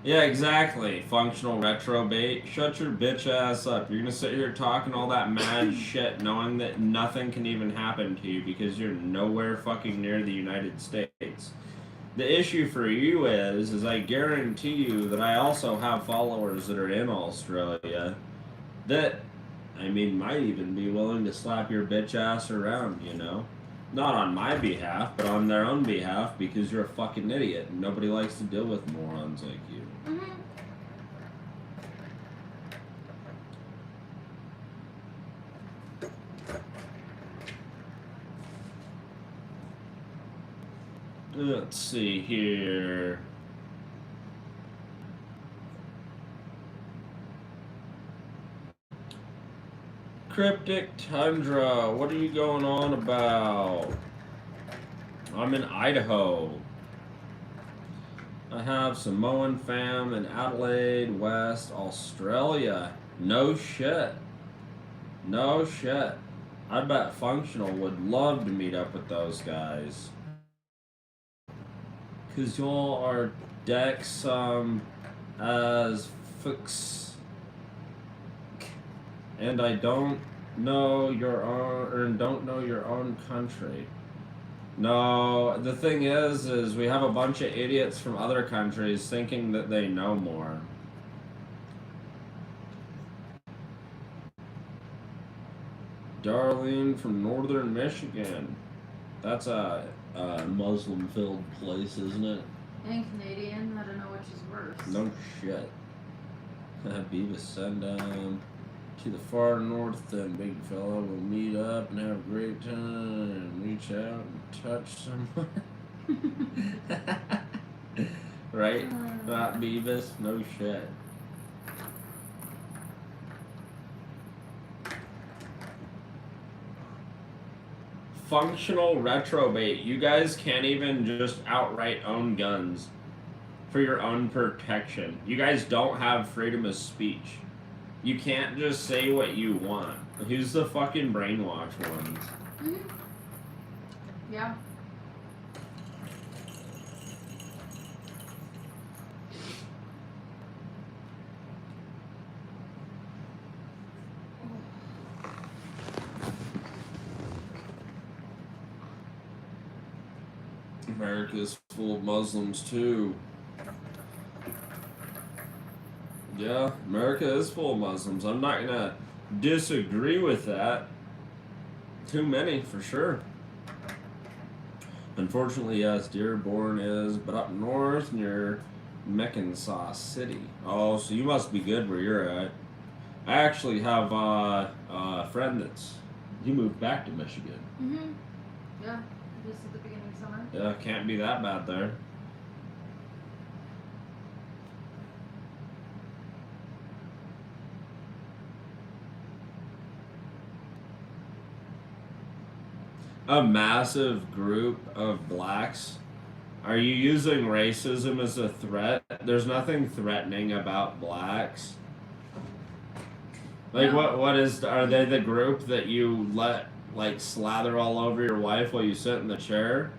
Yeah, exactly. Functional retrobate. Shut your bitch ass up. You're gonna sit here talking all that mad shit knowing that nothing can even happen to you because you're nowhere fucking near the United States. The issue for you is I guarantee you that I also have followers that are in Australia that, I mean, might even be willing to slap your bitch ass around, you know? Not on my behalf, but on their own behalf because you're a fucking idiot and nobody likes to deal with morons like you. Mm-hmm. Let's see here. Cryptic Tundra, what are you going on about? I'm in Idaho. I have Samoan fam in Adelaide, West Australia. No shit. No shit. I bet Functional would love to meet up with those guys. Cause y'all are Dex as fucks. And I don't know your own, or don't know your own country. No, the thing is we have a bunch of idiots from other countries thinking that they know more. Darlene from northern Michigan. That's a Muslim-filled place, isn't it? And Canadian, I don't know which is worse. No shit. Beavis, send to the far north, then big fella. We'll meet up and have a great time. Reach out and touch someone. Right? Not Beavis? No shit. Functional retrobate. You guys can't even just outright own guns for your own protection. You guys don't have freedom of speech. You can't just say what you want. Who's the fucking brainwashed ones? Mm-hmm. Yeah. America's full of Muslims too. Yeah, America is full of Muslims. I'm not gonna disagree with that. Too many, for sure. Unfortunately, yes, Dearborn is, but up north near Meckensaw City. Oh, so you must be good where you're at. I actually have a friend he moved back to Michigan. Mm-hmm. Yeah, just at the beginning of summer. Yeah, can't be that bad there. A massive group of blacks. Are you using racism as a threat? There's nothing threatening about blacks. Like No. what is are they the group that you let like slather all over your wife while you sit in the chair?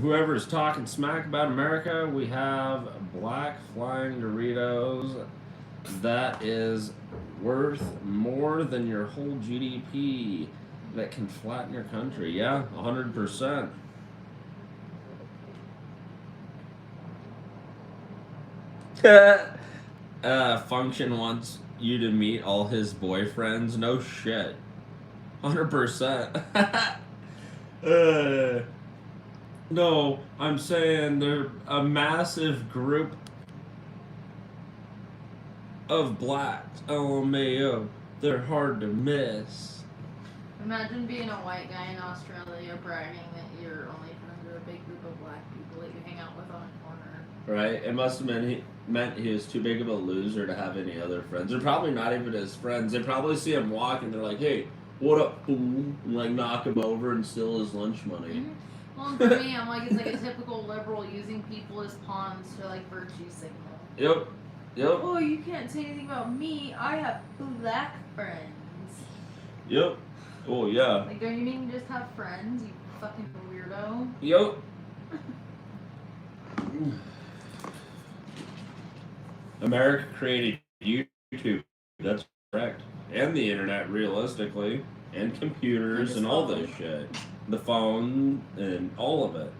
Whoever's talking smack about America, we have black flying Doritos that is worth more than your whole GDP that can flatten your country. Yeah, 100%. Function wants you to meet all his boyfriends. No shit. 100%. No, I'm saying they're a massive group of blacks. LMAO. They're hard to miss. Imagine being a white guy in Australia bragging that your only friends are a big group of black people that you hang out with on a corner. Right? It must have meant he was too big of a loser to have any other friends. They're probably not even his friends. They probably see him walk and they're like, "Hey, what up, fool?" And like knock him over and steal his lunch money. Mhm. Well, and for me, I'm like, it's like a typical liberal using people as pawns to like virtue signal. Yep. Yep. Oh, you can't say anything about me. I have black friends. Yep. Oh yeah. Like, don't you mean you just have friends, you fucking weirdo? Yep. America created YouTube. That's correct. And the internet, realistically. And computers and all this shit. The phone and all of it.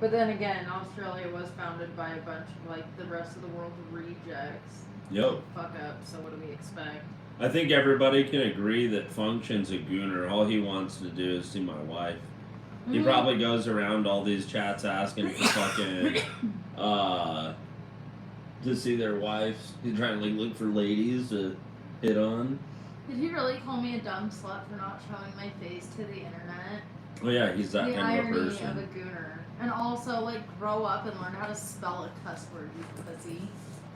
But then again, Australia was founded by a bunch of like the rest of the world's rejects. Yep. Fuck up. So what do we expect? I think everybody can agree that Function's a gooner. All he wants to do is see my wife. He probably goes around all these chats asking for fucking to see their wives. He's trying to like, look for ladies to hit on. Did he really call me a dumb slut for not showing my face to the internet? Oh yeah, he's that The kind of a irony person. of a gooner. And also, like, grow up and learn how to spell a cuss word, you pussy.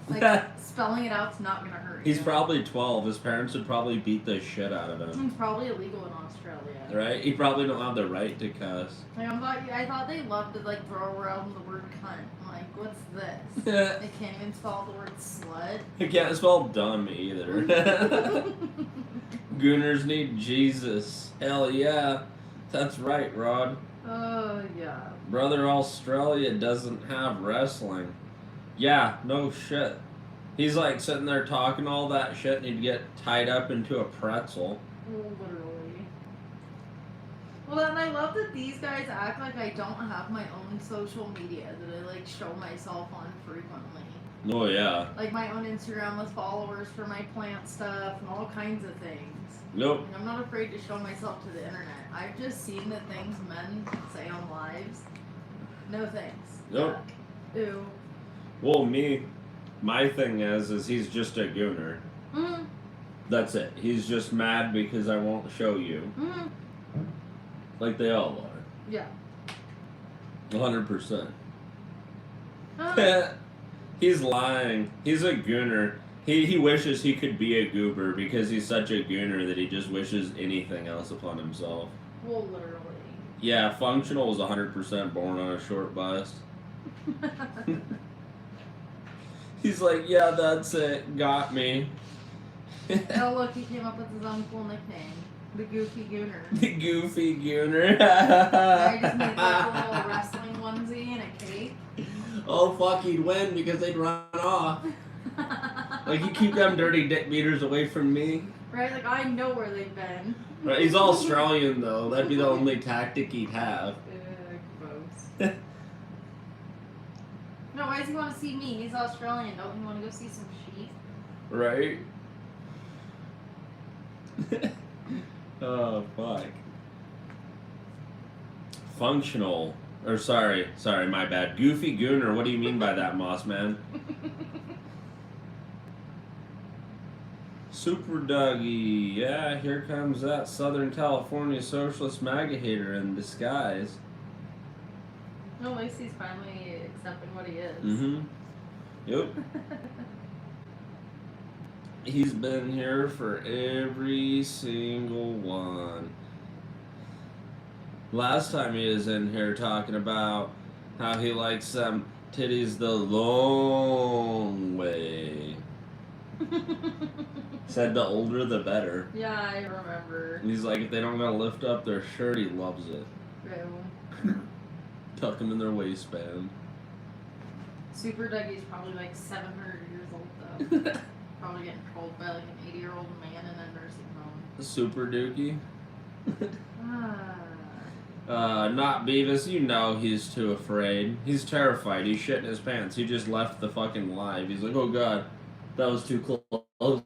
Like, spelling it out's not gonna hurt He's you. probably 12. His parents would probably beat the shit out of him. It's probably illegal in Australia. Right? He probably don't have the right to cuss. Like, I thought they loved to, like, throw around the word cunt. I'm like, what's this? Yeah. They can't even spell the word slut. He can't spell dumb either. Gooners need Jesus. Hell yeah. That's right, Rod. Oh, yeah. Brother Australia doesn't have wrestling. Yeah, no shit. He's like sitting there talking all that shit and he'd get tied up into a pretzel. Literally. Well, then I love that these guys act like I don't have my own social media that I like show myself on frequently. Oh yeah. Like my own Instagram with followers for my plant stuff and all kinds of things. Nope. And I'm not afraid to show myself to the internet. I've just seen the things men say on lives. No thanks. Nope. Ew. Well, my thing is he's just a gooner. Mm. That's it. He's just mad because I won't show you. Mm. Like they all are. Yeah. 100%. Oh. He's lying. He's a gooner. He wishes he could be a goober because he's such a gooner that he just wishes anything else upon himself. Well, literally. Yeah, Functional was 100% born on a short bust. He's like, yeah, that's it. Got me. Oh, look, he came up with his own cool nickname. The Goofy Gooner. The Goofy Gooner. I just made like a little wrestling onesie and a cape. Oh, fuck, he'd win because they'd run off. Like, you keep them dirty dick beaters away from me. Right? Like, I know where they've been. Right, he's Australian, though. That'd be the only tactic he'd have. Gross. No, why does he want to see me? He's Australian. Don't he want to go see some sheep? Right? Oh, fuck. Functional. Or, sorry, my bad. Goofy Gooner, what do you mean by that, Moss Man? Super Dougie, yeah, here comes that Southern California socialist MAGA hater in disguise. No, at least he's finally accepting what he is. Mm-hmm. Yep. He's been here for every single one. Last time he was in here talking about how he likes some titties the long way. Said the older the better. Yeah, I remember. And he's like, if they don't gotta lift up their shirt, he loves it. True. Tuck them in their waistband. Super Dougie's probably like 700 years old though. Probably getting controlled by like an 80-year-old man in a nursing home. Super Dookie. Ah. Not Beavis, you know he's too afraid. He's terrified. He's shitting his pants. He just left the fucking live. He's like, oh god, that was too close.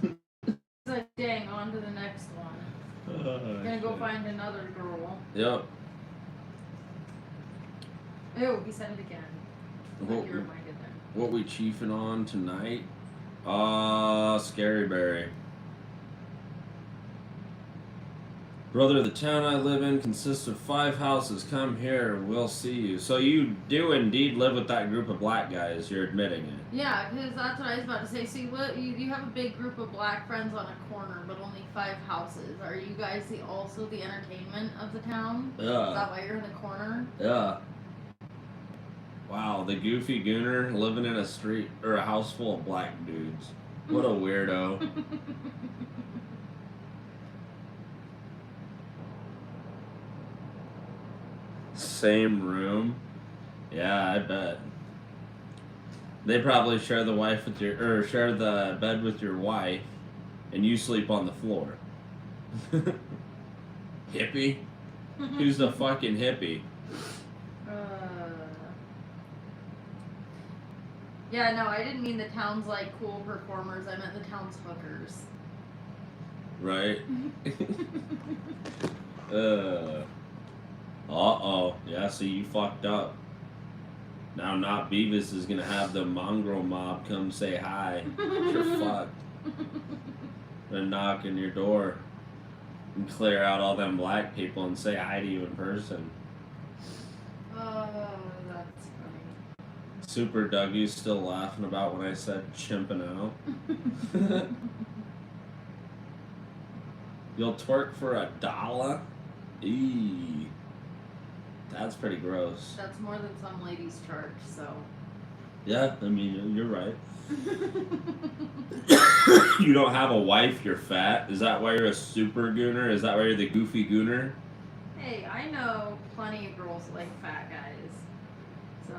He's like, dang, on to the next one. Gonna go find another girl. Yep. Ew, he said it again. What, You're reminded there. what we chiefing on tonight? Scary Berry. Brother, the town I live in consists of 5 houses. Come here, we'll see you. So you do indeed live with that group of black guys. You're admitting it. Yeah, because that's what I was about to say. See, what you have a big group of black friends on a corner, but only 5 houses. Are you guys also the entertainment of the town? Is that why you're in the corner? Yeah. Wow, the goofy gooner living in a street or a house full of black dudes. What a weirdo. Same room. Yeah, I bet. They probably share the share the bed with your wife, and you sleep on the floor. Hippie? Who's the fucking hippie? Yeah, no, I didn't mean the town's like cool performers. I meant the town's hookers. Right. Uh-oh. Yeah, see, you fucked up. Now not Beavis is gonna have the mongrel mob come say hi. You're fucked. And knock on your door and clear out all them black people and say hi to you in person. Oh, that's funny. Super Dougie's still laughing about when I said chimping out. You'll twerk for $1? Eee. That's pretty gross. That's more than some ladies charge, so. Yeah, I mean, you're right. You don't have a wife, you're fat. Is that why you're a super gooner? Is that why you're the goofy gooner? Hey, I know plenty of girls like fat guys. So,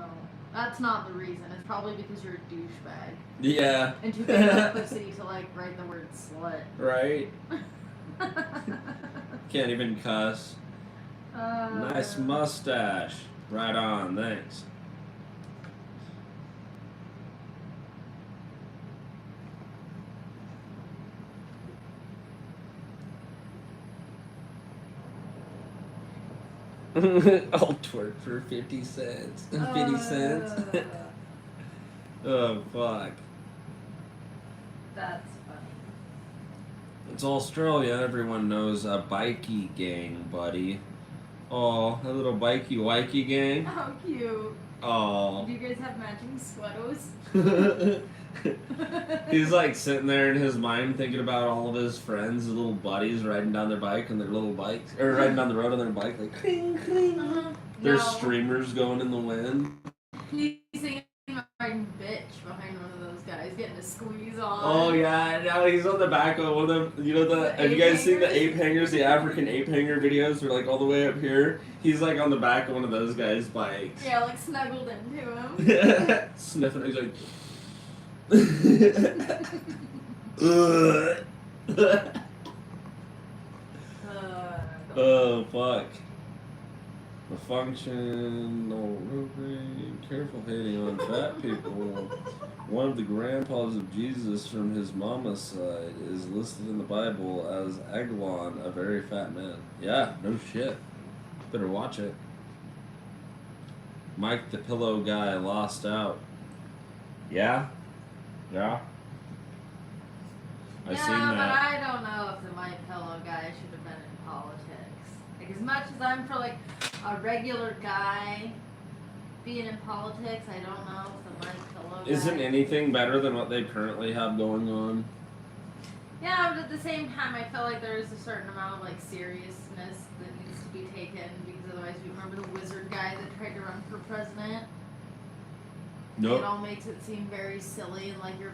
that's not the reason. It's probably because you're a douchebag. Yeah. And too big of a pussy to, like, write the word slut. Right? Can't even cuss. Nice mustache. Right on, thanks. I'll twerk for 50 cents. 50 cents. Oh, fuck. That's funny. It's Australia. Everyone knows a bikey gang, buddy. Oh, a little bikey wikey gang. How cute. Oh. Do you guys have matching sweaters? He's like sitting there in his mind thinking about all of his friends, his little buddies riding down their bike on their little bikes, or riding down the road on their bike, like cling, cling. There's streamers going in the wind. He's singing riding bitch behind one of those guys, getting a squeeze on. Oh yeah, now he's on the back of one of them. You know have you guys seen the ape hangers, the African ape hanger videos? They're like all the way up here. He's like on the back of one of those guys' bikes. Yeah, like snuggled into him. Sniffing. He's like. Oh fuck. The functional rubric, careful hating on fat people. One of the grandpas of Jesus from his mama's side is listed in the Bible as Eglon, a very fat man. Yeah, no shit. Better watch it. Mike the Pillow Guy lost out. Yeah? Yeah? I seen that. But I don't know if the My Pillow guy should have been in politics. Like, as much as I'm for, like, a regular guy being in politics, I don't know if the My Pillow guy... Isn't anything better than what they currently have going on? Yeah, but at the same time, I feel like there is a certain amount of, like, seriousness that needs to be taken, because otherwise, you remember the wizard guy that tried to run for president? Nope. It all makes it seem very silly and like you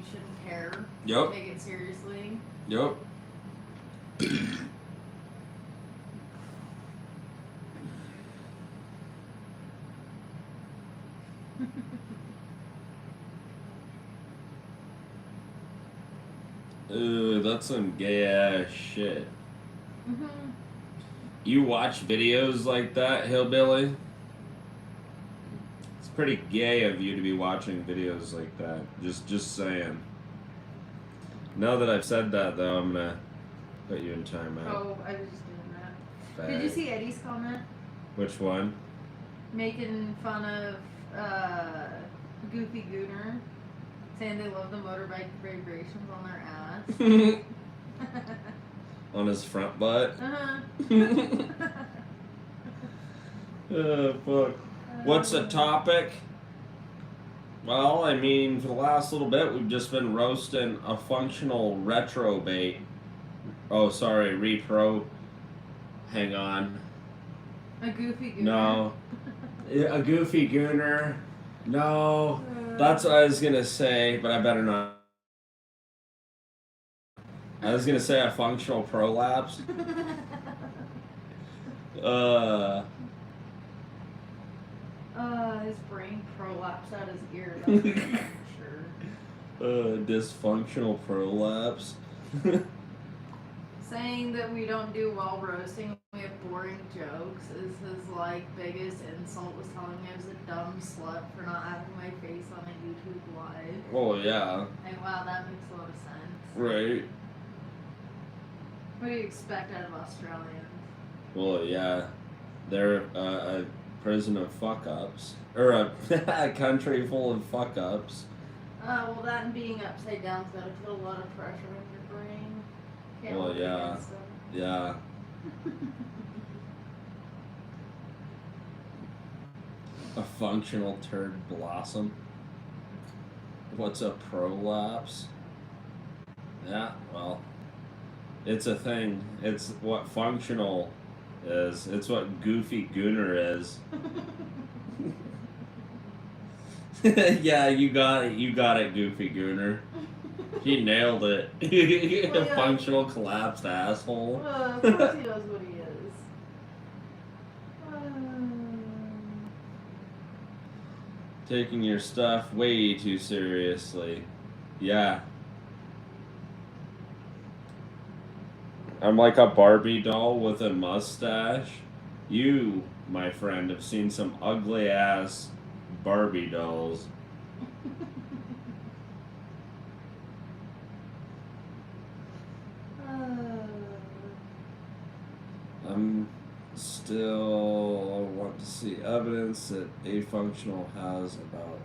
shouldn't care. Yep. Take it seriously. Yep. Ooh, that's some gay ass shit. Mhm. You watch videos like that, hillbilly? It's pretty gay of you to be watching videos like that. Just saying. Now that I've said that, though, I'm gonna put you in timeout. Oh, I was just doing that. Did you see Eddie's comment? Which one? Making fun of Goofy Gooner, saying they love the motorbike vibrations on their ass. on his front butt. Uh-huh. Fuck. What's the topic? Well, I mean, for the last little bit, we've just been roasting a functional retrobate. Oh, sorry, repro. Hang on. A goofy gooner. No. A goofy gooner. No. That's what I was gonna say, but I better not. I was gonna say a functional prolapse. His brain prolapsed out his ear. That's for sure. Dysfunctional prolapse. Saying that we don't do well roasting, we have boring jokes is his like biggest insult. Was telling me I was a dumb slut for not having my face on a YouTube live. Oh yeah. Like wow, that makes a lot of sense. Right. What do you expect out of Australians? Well, yeah. They're a prison of fuck ups, or a country full of fuck ups. Well, that and being upside down's gotta put a lot of pressure on your brain. Can't Well, work yeah. against them. Yeah. A functional turd blossom. What's a prolapse? Yeah, well, it's a thing. It's what functional is. It's what goofy gooner is. Yeah, you got it. You got it, goofy gooner. He nailed it. Well, yeah. Functional collapsed asshole. Of course he knows what he is. Taking your stuff way too seriously. Yeah. I'm like a Barbie doll with a mustache. You, my friend, have seen some ugly ass Barbie dolls. I'm still want to see evidence that afunctional has about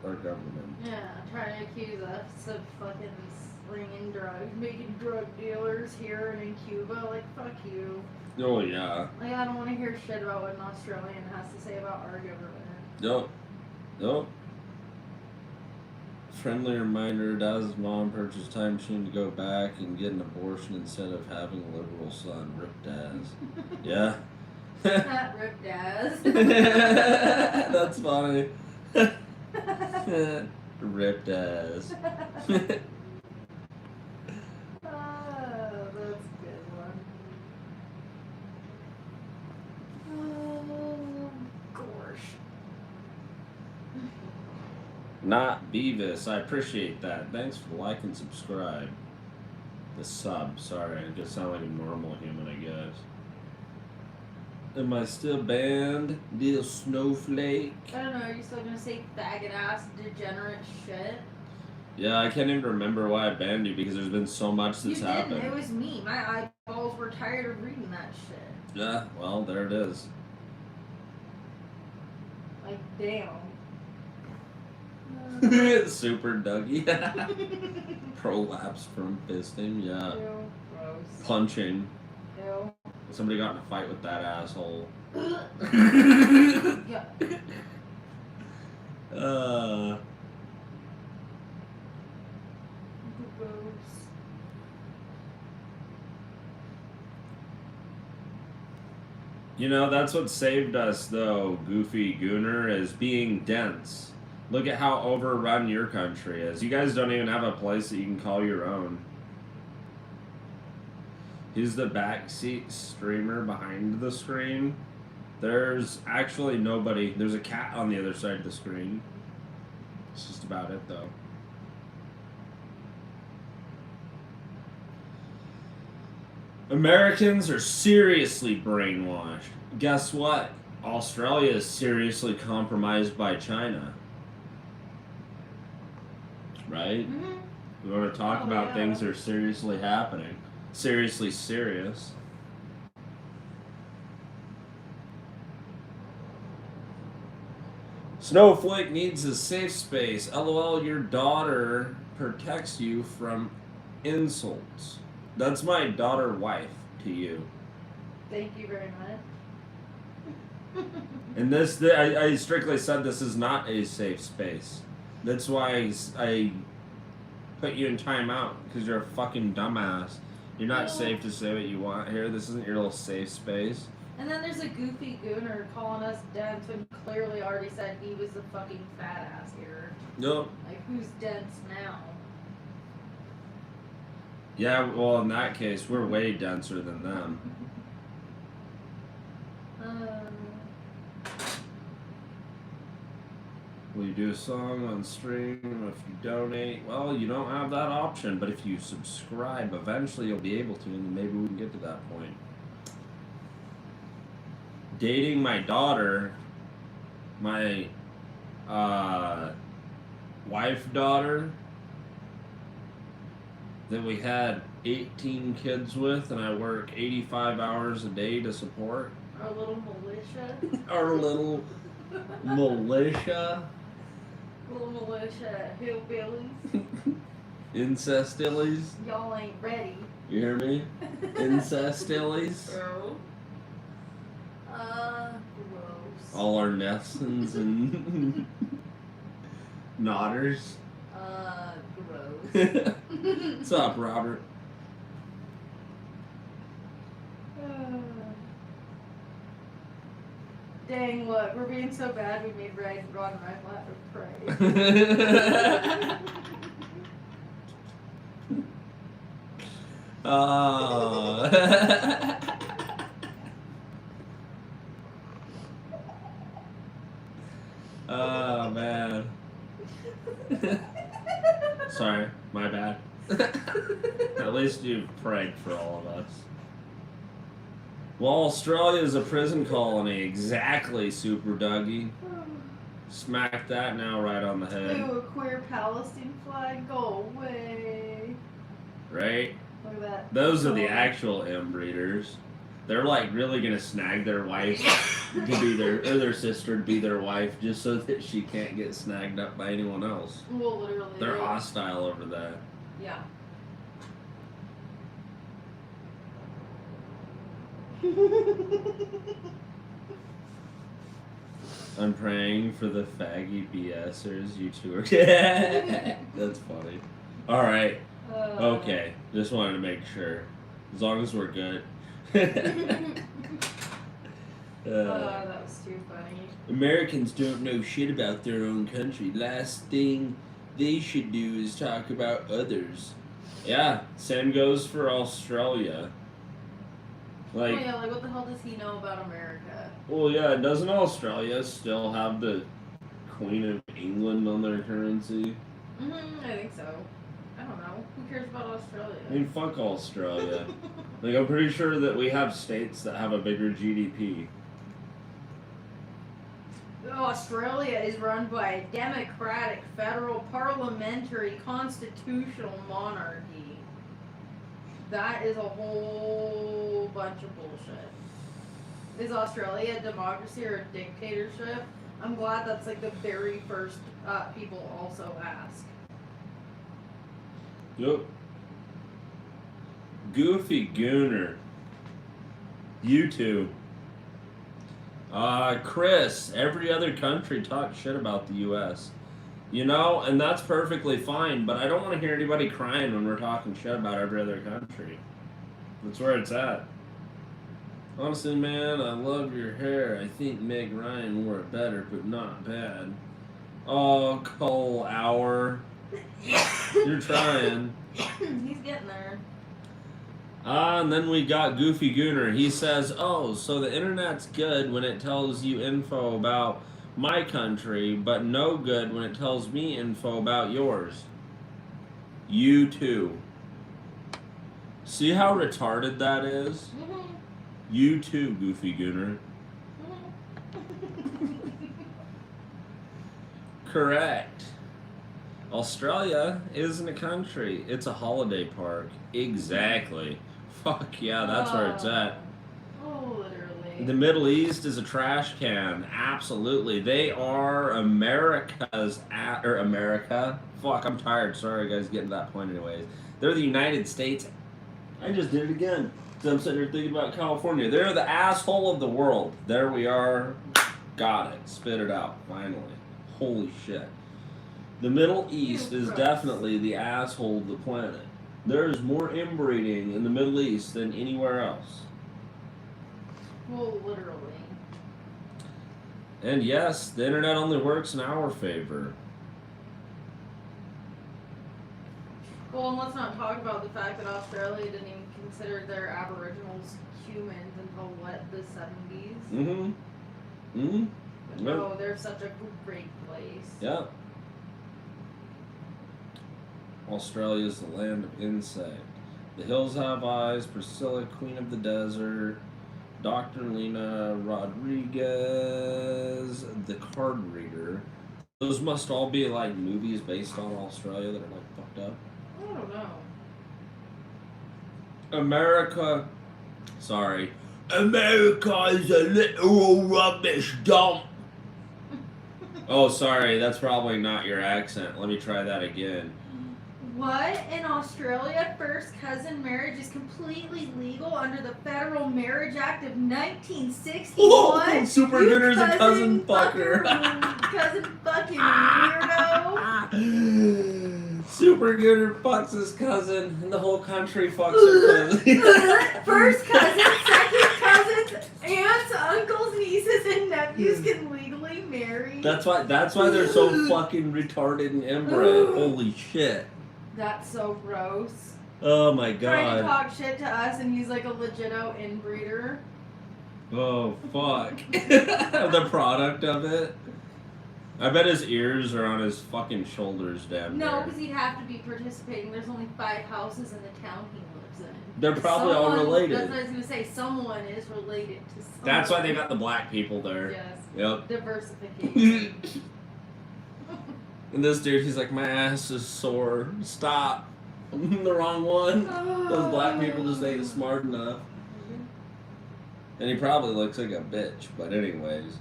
our government. Yeah, trying to accuse us of fucking slinging drugs, making drug dealers here and in Cuba. Like, fuck you. Oh yeah. Like, I don't want to hear shit about what an Australian has to say about our government. Nope. Nope. Friendly reminder, Daz's mom purchased a time machine to go back and get an abortion instead of having a liberal son. Rip Daz. Yeah. Not Rip Daz. That's funny. Rip Daz. Oh, that's a good one. Oh, gosh. Not Beavis. I appreciate that. Thanks for the like and subscribe. The sub. Sorry, I just sound like a normal human, I guess. Am I still banned? Little snowflake. I don't know, are you still gonna say faggot ass degenerate shit? Yeah, I can't even remember why I banned you because there's been so much that's You happened. didn't, it was me. My eyeballs were tired of reading that shit. Yeah, well, there it is. Like, damn. Super Dougie. Prolapse from fisting, yeah. Ew, gross. Punching. Ew. Somebody got in a fight with that asshole. Yeah. Gross. You know, that's what saved us, though, Goofy Gooner, is being dense. Look at how overrun your country is. You guys don't even have a place that you can call your own. He's the backseat streamer behind the screen. There's actually nobody. There's a cat on the other side of the screen. It's just about it, though. Americans are seriously brainwashed. Guess what? Australia is seriously compromised by China. Right? Mm-hmm. We want to talk about things that are seriously happening. Seriously serious. Snowflake needs a safe space. LOL, your daughter protects you from insults. That's my daughter wife to you. Thank you very much. And I strictly said this is not a safe space. That's why I put you in timeout, because you're a fucking dumbass. You're not safe to say what you want here. This isn't your little safe space. And then there's a goofy gooner calling us dense when clearly already said he was the fucking fat ass here. Nope. Like, who's dense now? Yeah, well, in that case, we're way denser than them. Will you do a song on stream if you donate? Well, you don't have that option, but if you subscribe, eventually you'll be able to, and maybe we can get to that point. Dating my daughter, my wife daughter, that we had 18 kids with, and I work 85 hours a day to support. Our little militia. Our little militia. Little militia hillbillies. Incestillies. Y'all ain't ready. You hear me? Incestillies. Bro. Gross. All our Nessons and Nodders. Gross. What's up, Robert? Dang, look, we're being so bad we made Ron and I flat with pray. Oh. Oh, man. Sorry, my bad. At least you prayed for all of us. Well, Australia is a prison colony. Exactly, Super Dougie. Smack that now right on the head. Ew, a queer Palestine flag, go away. Right? Look at that. Those are the actual inbreeders. They're like really gonna snag their wife to be their sister to be their wife just so that she can't get snagged up by anyone else. Well, literally. They're hostile over that. Yeah. I'm praying for the faggy BSers. You two are. That's funny. All right. Okay. Just wanted to make sure. As long as we're good. That was too funny. Americans don't know shit about their own country. Last thing they should do is talk about others. Yeah, same goes for Australia. Like, oh yeah, like what the hell does he know about America? well, yeah, doesn't Australia still have the Queen of England on their currency? I think so. I don't know. Who cares about Australia? I mean, fuck Australia. Like, I'm pretty sure that we have states that have a bigger GDP. Australia is run by a democratic, federal, parliamentary, constitutional monarchy. That is a whole bunch of bullshit. Is Australia a democracy or a dictatorship? I'm glad that's like the very first people also ask. Yep. Goofy Gooner. You two. Chris, every other country talks shit about the U.S. You know, and that's perfectly fine, but I don't want to hear anybody crying when we're talking shit about every other country. That's where it's at. Honestly, man, I love your hair. I think Meg Ryan wore it better, but not bad. Oh, Cole Hour. You're trying. He's getting there. And then we got Goofy Gooner. He says, oh, so the internet's good when it tells you info about my country, but no good when it tells me info about yours. You too. See how retarded that is? You too, Goofy Gooner. Correct. Australia isn't a country. It's a holiday park. Exactly. Fuck yeah, that's where it's at. Oh, literally. The Middle East is a trash can. Absolutely. They are America's or America. Fuck, I'm tired. Sorry guys, getting to that point anyways. They're the United States I just did it again. So I'm sitting here thinking about California. They're the asshole of the world. There we are. Got it. Spit it out. Finally. Holy shit. The Middle East is gross. definitely the asshole of the planet. There is more inbreeding in the Middle East than anywhere else. Well, literally. And yes, the internet only works in our favor. Well, and let's not talk about the fact that Australia didn't even consider their Aboriginals humans until what, the 70s? Mm-hmm. Mm-hmm. But no, they're such a great place. Yep. Australia is the land of insect. The hills have eyes. Priscilla, Queen of the Desert. Dr. Lena Rodriguez, the Card Reader. Those must all be like movies based on Australia that are like fucked up. I don't know. America. Sorry. America is a literal rubbish dump. Oh, sorry. That's probably not your accent. Let me try that again. What? In Australia, first cousin marriage is completely legal under the Federal Marriage Act of 1961. Oh, Super You Gooder's a cousin fucker. Cousin fucking weirdo. Super Gooder fucks his cousin, and the whole country fucks her cousin. First cousins, second cousins, aunts, uncles, nieces, and nephews can legally marry. That's why they're so fucking retarded and inbred. Holy shit. That's so gross. Oh my Trying to god. talk shit to us and he's like a legito inbreeder. Oh fuck. The product of it. I bet his ears are on his fucking shoulders down No, there. because he'd have to be participating. There's only 5 houses in the town he lives in. They're probably all related. That's what I was going to say. Someone is related to someone. That's why they got the black people there. Yes. Yep. Diversification. And this dude, he's like, my ass is sore. Stop. I'm the wrong one. Those black people just ain't smart enough. And he probably looks like a bitch, but anyways.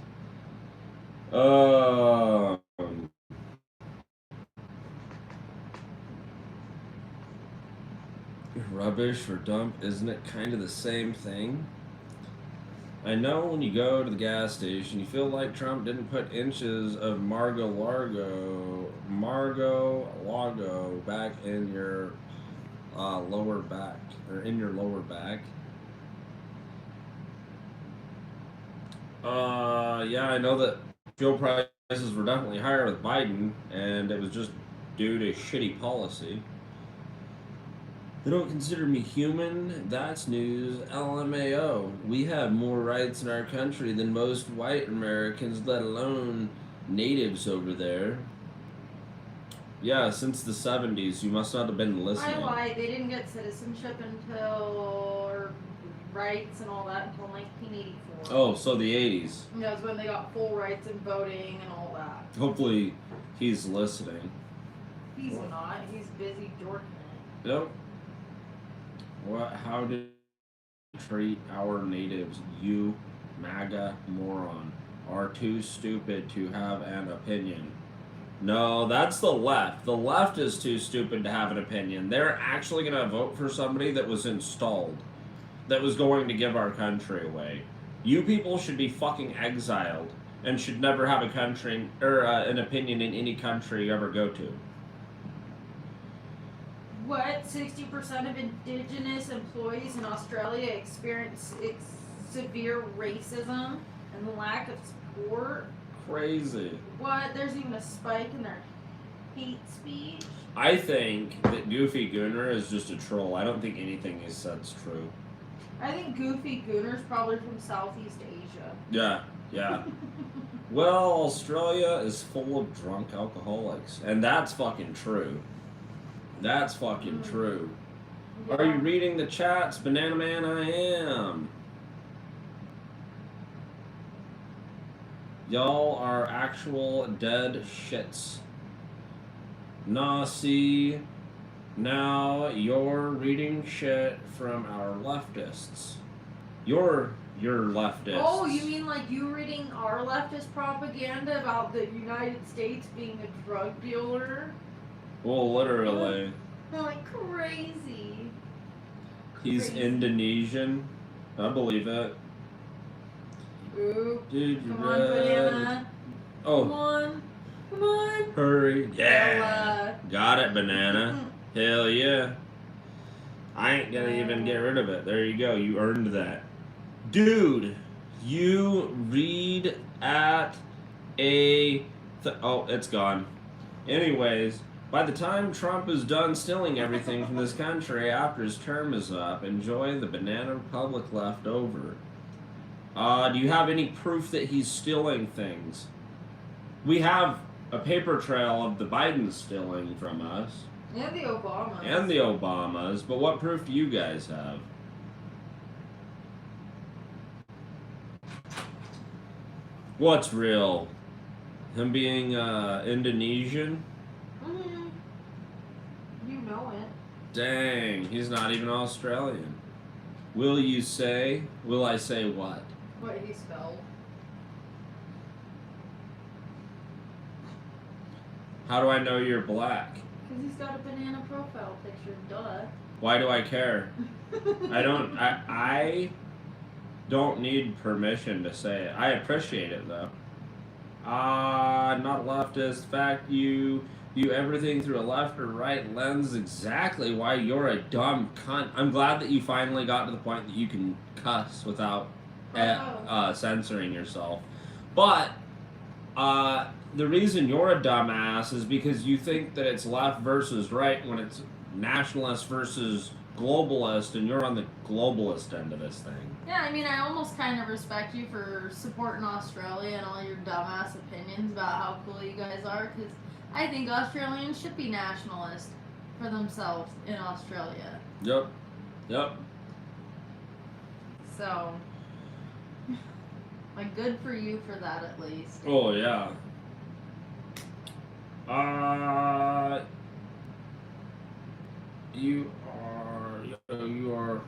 Rubbish or dump, isn't it kind of the same thing? I know when you go to the gas station, you feel like Trump didn't put inches of Mar-a-Lago back in your lower back, or in your lower back. Yeah, I know that fuel prices were definitely higher with Biden, and it was just due to shitty policy. They don't consider me human. That's news. LMAO. We have more rights in our country than most white Americans, let alone natives over there. Yeah, since the 70s. You must not have been listening. I lied. They didn't get citizenship until, or rights and all that until 1984. Oh, so the 80s. That's when they got full rights in voting and all that. Hopefully he's listening. He's not. He's busy jorting it. Yep. How did you treat our natives, you MAGA moron, are too stupid to have an opinion? No, that's the left. The left is too stupid to have an opinion. They're actually going to vote for somebody that was installed, that was going to give our country away. You people should be fucking exiled and should never have a country or an opinion in any country you ever go to. What? 60% of Indigenous employees in Australia experience severe racism and lack of support? Crazy. What? There's even a spike in their hate speech? I think that Goofy Gooner is just a troll. I don't think anything he said's true. I think Goofy Gooner's probably from Southeast Asia. Yeah. Well, Australia is full of drunk alcoholics. And that's fucking true. That's fucking true. Yeah. Are you reading the chats? Banana Man, I am. Y'all are actual dead shits. Nah, see. Now you're reading shit from our leftists. You're leftists. Oh, you mean like you reading our leftist propaganda about the United States being a drug dealer? Well, literally. They're like crazy. He's Crazy. Indonesian. I believe it. Ooh. Dude, Come on, banana. Come Oh, on. Come on. hurry. Yeah. Bella. Got it, banana. Hell yeah. I ain't gonna even get rid of it. There you go. You earned that. Dude, you read at a. Oh, it's gone. Anyways, by the time Trump is done stealing everything from this country after his term is up, enjoy the banana republic left over. Do you have any proof that he's stealing things? We have a paper trail of the Bidens stealing from us. And the Obamas. And the Obamas, but what proof do you guys have? What's real? Him being Indonesian? Mm-hmm. You know it. Dang, he's not even Australian. Will I say what? What he spelled. How do I know you're black? Because he's got a banana profile picture, duh. Why do I care? I don't need permission to say it. I appreciate it though. Not leftist. Fact you view everything through a left or right lens. Exactly why you're a dumb cunt. I'm glad that you finally got to the point that you can cuss without censoring yourself. But the reason you're a dumbass is because you think that it's left versus right when it's nationalist versus globalist, and you're on the globalist end of this thing. Yeah, I mean, I almost kind of respect you for supporting Australia and all your dumbass opinions about how cool you guys are, because I think Australians should be nationalist for themselves in Australia. Yep. So, like, good for you for that at least. Oh yeah. You are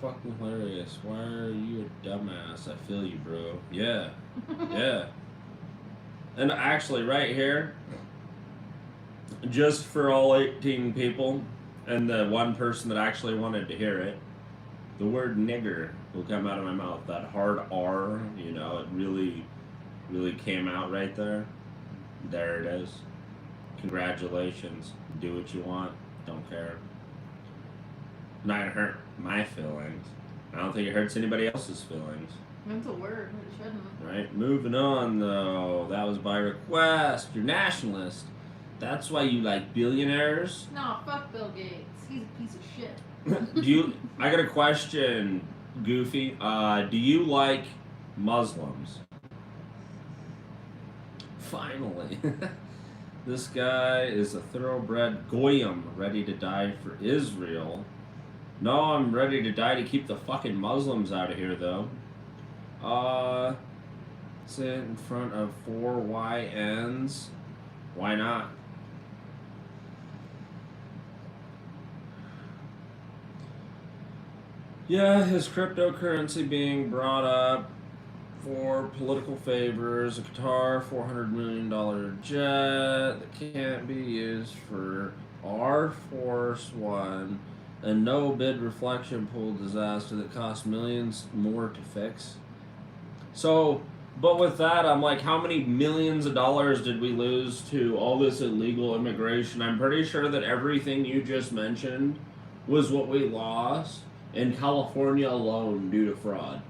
fucking hilarious. Why are you a dumbass? I feel you, bro. Yeah. Yeah. And actually, right here, just for all 18 people, and the one person that actually wanted to hear it, the word nigger will come out of my mouth. That hard R, it really came out right there. There it is. Congratulations. Do what you want. Don't care. Not gonna hurt my feelings. I don't think it hurts anybody else's feelings. It's a word. It shouldn't. Right? Moving on, though. That was by request. You're nationalist. That's why you like billionaires? No, fuck Bill Gates. He's a piece of shit. I got a question, Goofy. Do you like Muslims? Finally. This guy is a thoroughbred goyim ready to die for Israel. No, I'm ready to die to keep the fucking Muslims out of here, though. Sit in front of 4 YNs. Why not? Yeah, his cryptocurrency being brought up for political favors, a Qatar $400 million jet that can't be used for Air Force One, a no-bid reflection pool disaster that cost millions more to fix. So, but with that, I'm like, how many millions of dollars did we lose to all this illegal immigration? I'm pretty sure that everything you just mentioned was what we lost in California alone due to fraud.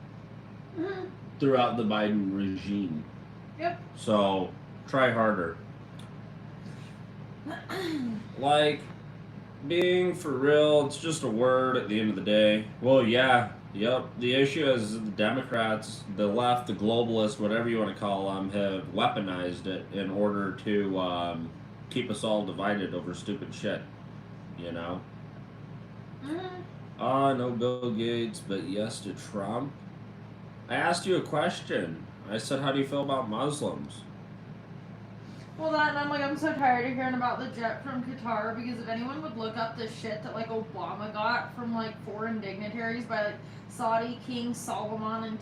Mm-hmm. Throughout the Biden regime. Yep. So, try harder. Like, being for real, it's just a word at the end of the day. Well, yeah, yep. The issue is the Democrats, the left, the globalists, whatever you want to call them, have weaponized it in order to keep us all divided over stupid shit. No Bill Gates, but yes to Trump. I asked you a question. I said, how do you feel about Muslims? Well, that, and I'm so tired of hearing about the jet from Qatar, because if anyone would look up the shit that, Obama got from, foreign dignitaries by, Saudi King Solomon in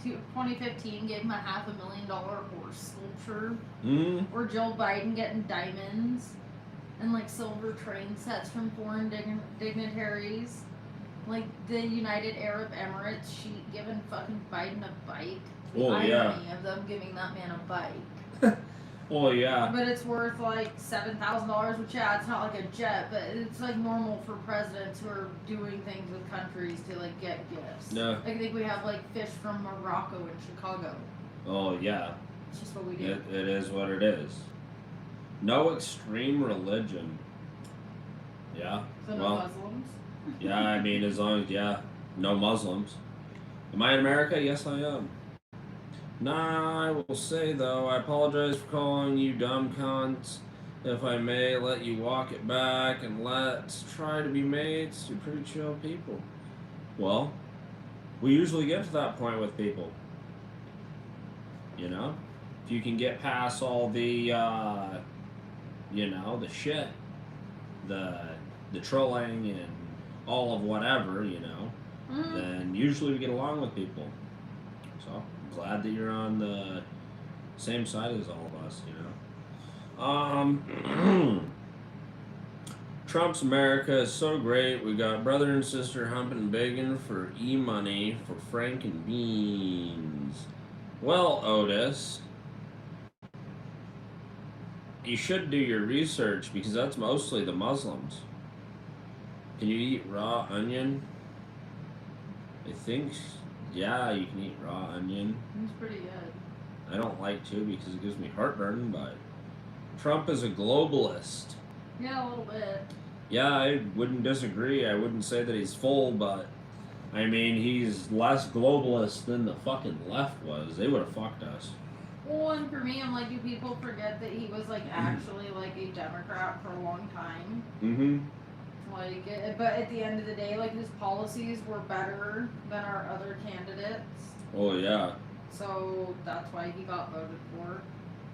2015 gave him a $500,000 horse sculpture. Mm-hmm. Or Joe Biden getting diamonds and, silver train sets from foreign dignitaries. Like the United Arab Emirates, she giving fucking Biden a bike. The Oh, yeah. irony of them giving that man a bike. Well, yeah. But it's worth like $7,000, which yeah, it's not like a jet, but it's like normal for presidents who are doing things with countries to like get gifts. Yeah. I think we have like fish from Morocco and Chicago. Oh, yeah. It's just what we do. It is what it is. No extreme religion. Yeah. So no Well, Muslims. yeah, I mean, as long as, yeah, no Muslims. Am I in America? Yes, I am. Nah, I will say, though, I apologize for calling you dumb cunts. If I may, let you walk it back, and let's try to be mates. You're pretty chill people. Well, we usually get to that point with people. You know? If you can get past all the, the shit, the trolling and all of whatever, then usually we get along with people. So I'm glad that you're on the same side as all of us, Trump's America is so great. We got brother and sister humping bacon for e-money for Frank and beans. Well, Otis, you should do your research because that's mostly the Muslims. Can you eat raw onion? I think, yeah, you can eat raw onion. It's pretty good. I don't like to because it gives me heartburn, but Trump is a globalist. Yeah, a little bit. Yeah, I wouldn't disagree. I wouldn't say that he's full, but I mean, he's less globalist than the fucking left was. They would have fucked us. Well, and for me, I'm like, do people forget that he was like actually like a Democrat for a long time? Mm-hmm. Like, but at the end of the day, like his policies were better than our other candidates. Oh, yeah. So that's why he got voted for.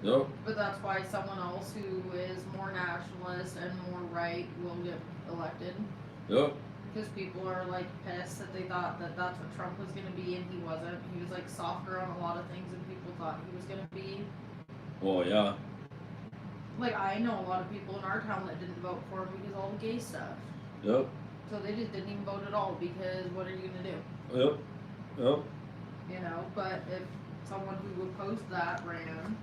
Yep. But that's why someone else who is more nationalist and more right will get elected. Yep. Because people are like pissed that they thought that that's what Trump was gonna be, and he wasn't. He was like softer on a lot of things than people thought he was gonna be. Oh, yeah. Like I know a lot of people in our town that didn't vote for him because of all the gay stuff. Yep. So they just didn't even vote at all because what are you gonna do? Yep. Yep. You know, but if someone who opposed that ran,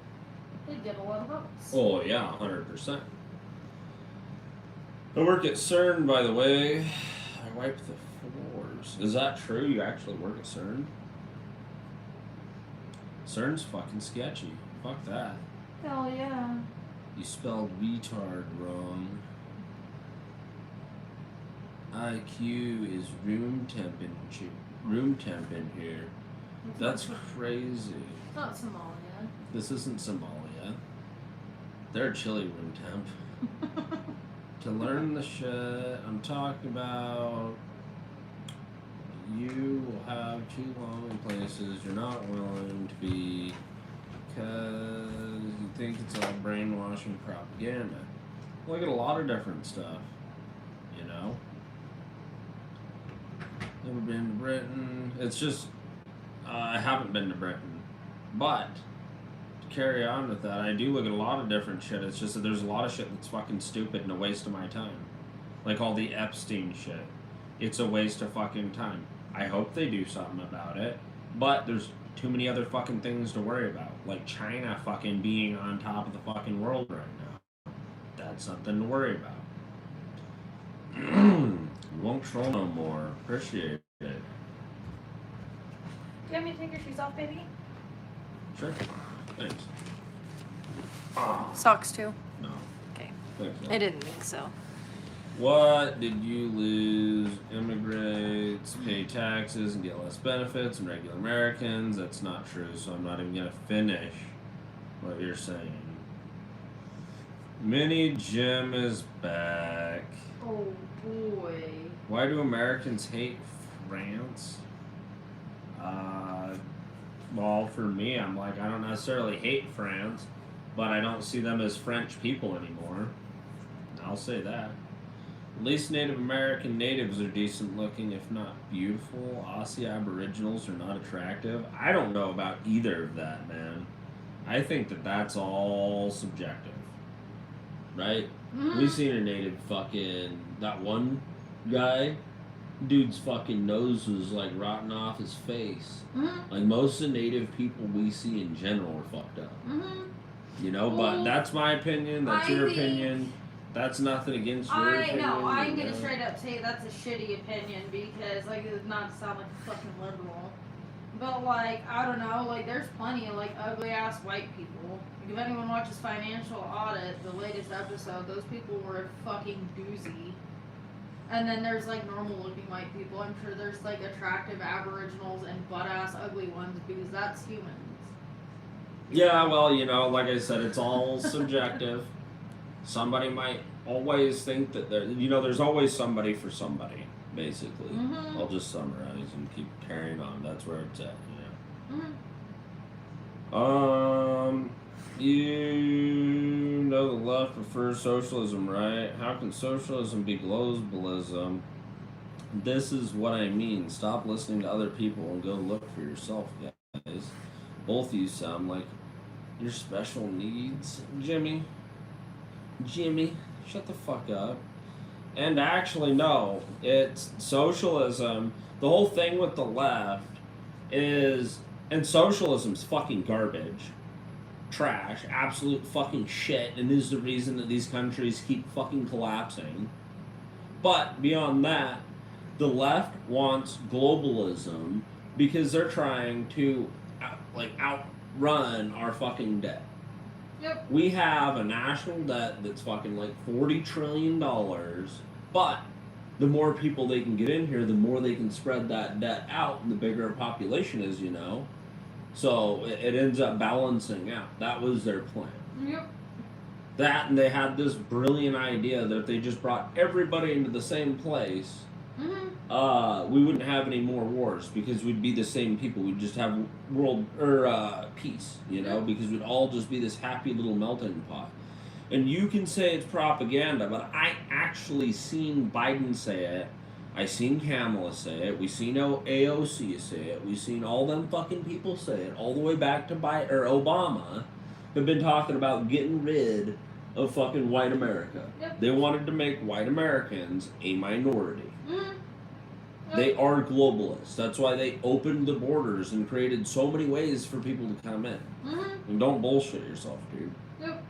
they'd get a lot of votes. Oh, yeah, 100%. I work at CERN, by the way. I wipe the floors. Is that true? You actually work at CERN? CERN's fucking sketchy. Fuck that. Hell yeah. You spelled retard wrong. IQ is room temp in here. That's crazy. It's not Somalia. This isn't Somalia. They're chilly room temp. To learn the shit I'm talking about, you will have too long in places you're not willing to be because you think it's all brainwashing propaganda. Look at a lot of different stuff, Never been to Britain. It's just, I haven't been to Britain. But, to carry on with that, I do look at a lot of different shit. It's just that there's a lot of shit that's fucking stupid and a waste of my time. Like all the Epstein shit. It's a waste of fucking time. I hope they do something about it. But there's too many other fucking things to worry about. Like China fucking being on top of the fucking world right now. That's something to worry about. Won't troll no more. Appreciate it. Do you want me to take your shoes off, baby? Sure. Thanks. Socks too. No. Okay. Thanks. I didn't think so. What did you lose? Immigrants pay taxes and get less benefits than regular Americans. That's not true, so I'm not even going to finish what you're saying. Mini Jim is back. Oh boy. Why do Americans hate France? Well, for me, I'm like, I don't necessarily hate France, but I don't see them as French people anymore. I'll say that. At least Native American natives are decent looking, if not beautiful. Aussie Aboriginals are not attractive. I don't know about either of that, man. I think that that's all subjective. Right? Mm-hmm. We've seen a native fucking... That one guy dude's fucking nose was like rotting off his face. Mm-hmm. Like most of the native people we see in general are fucked up. Mm-hmm. You know, Well, but that's my opinion. That's I your think- opinion. That's nothing against your opinion. I'm you gonna know? straight up say that's a shitty opinion because, like, it's not to sound like a fucking liberal, but like, I don't know, like, there's plenty of like ugly ass white people. Like, if anyone watches Financial Audit, the latest episode, those people were a fucking doozy. And then there's like normal looking white people. I'm sure there's like attractive aboriginals and butt ass ugly ones because that's humans. Yeah, well, you know, like I said, it's all subjective. Somebody might always think that there's always somebody for somebody, basically. Mm-hmm. I'll just summarize and keep carrying on. That's where it's at, you know. Mm-hmm. You know the left prefers socialism, right? How can socialism be globalism? This is what I mean. Stop listening to other people and go look for yourself, guys. Both of you sound like your special needs, Jimmy. Jimmy, shut the fuck up. And actually, no, it's socialism. The whole thing with the left is, and socialism's fucking garbage. Trash, absolute fucking shit, and is the reason that these countries keep fucking collapsing. But beyond that, the left wants globalism because they're trying to outrun our fucking debt. Yep. We have a national debt that's fucking like $40 trillion, but the more people they can get in here, the more they can spread that debt out, and the bigger our population is, you know. So it ends up balancing out. That was their plan. Yep. That, and they had this brilliant idea that if they just brought everybody into the same place, we wouldn't have any more wars because we'd be the same people. We'd just have world or peace, you know, because we'd all just be this happy little melting pot. And you can say it's propaganda, but I actually seen Biden say it. I seen Kamala say it. We seen AOC say it. We seen all them fucking people say it, all the way back to Obama. Have been talking about getting rid of fucking white America. Yep. They wanted to make white Americans a minority. Mm-hmm. Yep. They are globalists. That's why they opened the borders and created so many ways for people to come in. Mm-hmm. And don't bullshit yourself, dude. Yep.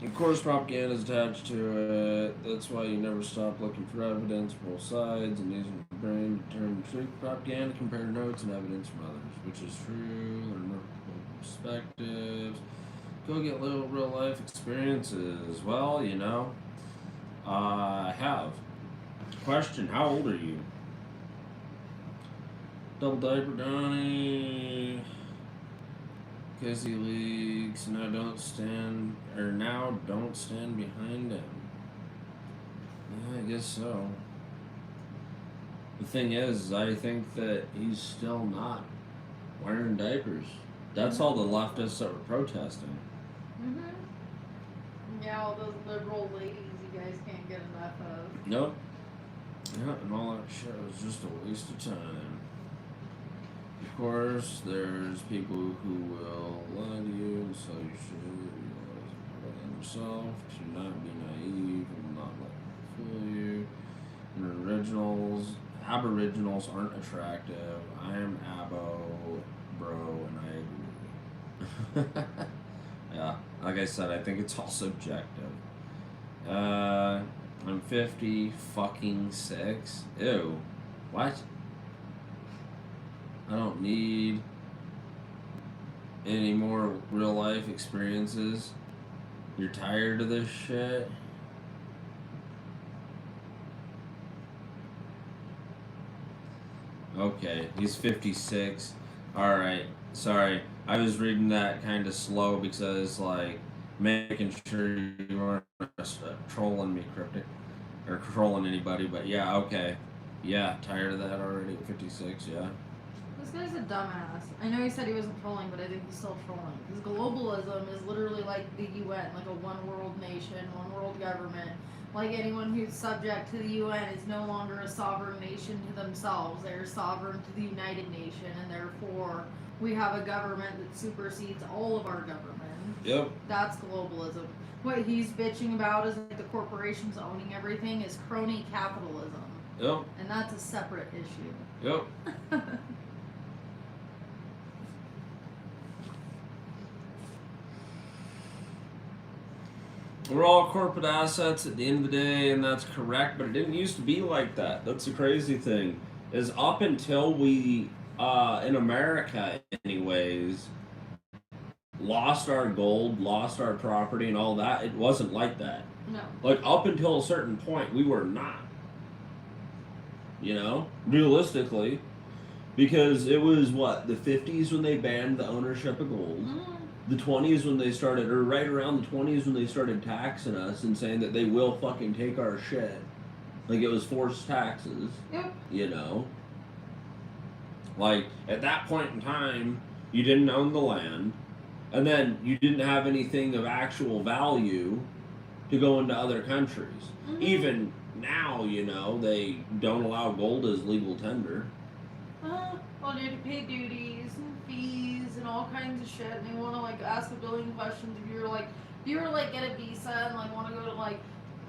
Of course, propaganda is attached to it. That's why you never stop looking for evidence from both sides and using your brain to determine truth. Propaganda compare notes and evidence from others, which is true. There are multiple perspectives. Go get little real life experiences. Well, you know, I have. Question: how old are you? Double diaper Donnie. Because he leaks, and don't stand behind him. Yeah, I guess so. The thing is, I think that he's still not wearing diapers. That's all the leftists that were protesting. Yeah, all those liberal ladies you guys can't get enough of. Nope. Yeah, and all that shit was just a waste of time. Of course, there's people who will lie to you and sell you shit. You realize yourself to not be naive and not let them fool you. And aboriginals aren't attractive. I am abo, bro, and I agree. Yeah, like I said, I think it's all subjective. I'm 50 fucking 6. Ew. What? I don't need any more real life experiences. You're tired of this shit? Okay, he's 56. Alright, sorry. I was reading that kind of slow because I was like making sure you weren't trolling me, Cryptic. Or trolling anybody, but yeah, okay. Yeah, tired of that already at 56, yeah. This guy's a dumbass. I know he said he wasn't trolling, but I think he's still trolling. Because globalism is literally like the UN, like a one world nation, one world government. Like anyone who's subject to the UN is no longer a sovereign nation to themselves. They're sovereign to the United Nation, and therefore we have a government that supersedes all of our government. Yep. That's globalism. What he's bitching about is like the corporations owning everything is crony capitalism. Yep. And that's a separate issue. Yep. We're all corporate assets at the end of the day, and that's correct, but it didn't used to be like that. That's the crazy thing. Is up until we, in America anyways, lost our gold, lost our property and all that, it wasn't like that. No. Like, up until a certain point, we were not. You know? Realistically. Because it was, what, the 50s when they banned the ownership of gold. Mm. The 20s when they started, or right around the 20s when they started taxing us and saying that they will fucking take our shit. Like it was forced taxes. Yep. You know? Like, at that point in time, you didn't own the land, and then you didn't have anything of actual value to go into other countries. Mm-hmm. Even now, you know, they don't allow gold as legal tender. Well, you have to pay duties and fees and all kinds of shit, and they want to like ask a billion questions. If you were like get a visa and like want to go to like,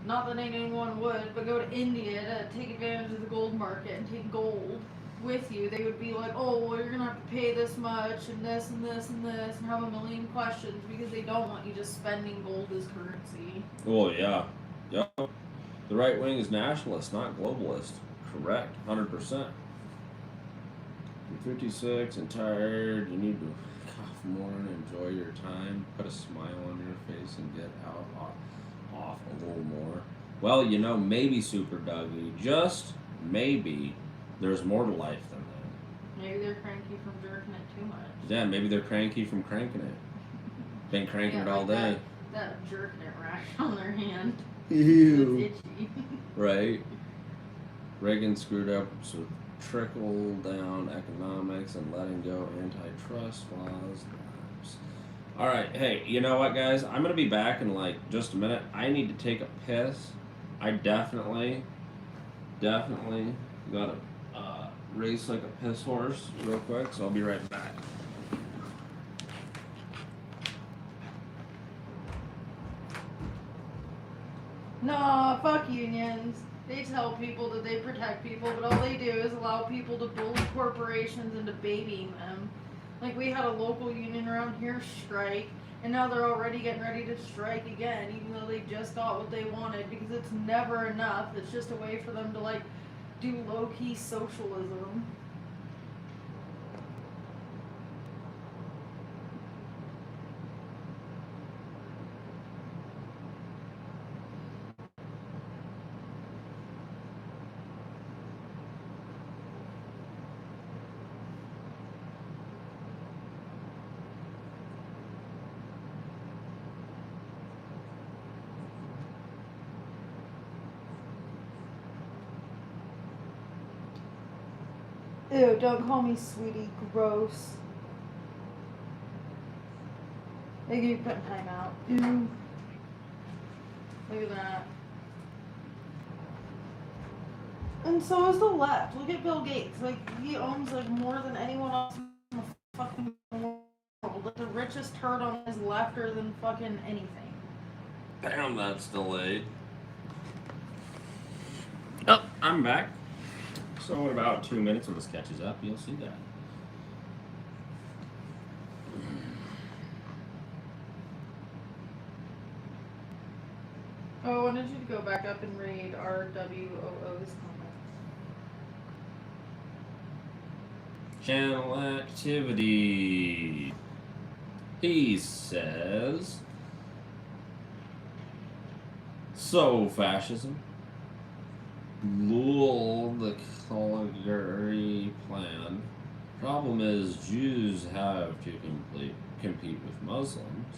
not that anyone would, but go to India to take advantage of the gold market and take gold with you, they would be like, oh, well, you're gonna have to pay this much and this and this and this, and have a million questions because they don't want you just spending gold as currency. Well, yeah. Yep. The right wing is nationalist, not globalist. Correct. 100%. You're 56 and tired. You need to cough more and enjoy your time. Put a smile on your face and get out off a little more. Well, you know, maybe Super Dougie, just maybe, there's more to life than that. Maybe they're cranky from jerking it too much. Yeah, maybe they're cranky from cranking it. Been cranking it all like day. That jerking it rash on their hand. Ew. It's itchy. Right. Reagan screwed up with trickle down economics and letting go antitrust laws. All right, hey, you know what, guys? I'm gonna be back in like just a minute. I need to take a piss. I definitely gotta race like a piss horse real quick. So I'll be right back. No, fuck unions. They tell people that they protect people, but all they do is allow people to bully corporations into babying them. Like, we had a local union around here strike, and now they're already getting ready to strike again, even though they just got what they wanted, because it's never enough. It's just a way for them to, like, do low-key socialism. Ew, don't call me sweetie. Gross. They give you putting time out. Ew. Look at that. And so is the left. Look at Bill Gates. Like, he owns, like, more than anyone else in the fucking world. Like, the richest turd on his lefter than fucking anything. Damn, that's delayed. Oh, I'm back. So in about 2 minutes when this catches up, you'll see that. Oh, I wanted you to go back up and read RWOO's comments. Channel activity. He says, so fascism. Lul the Caligari plan. Problem is, Jews have to compete with Muslims.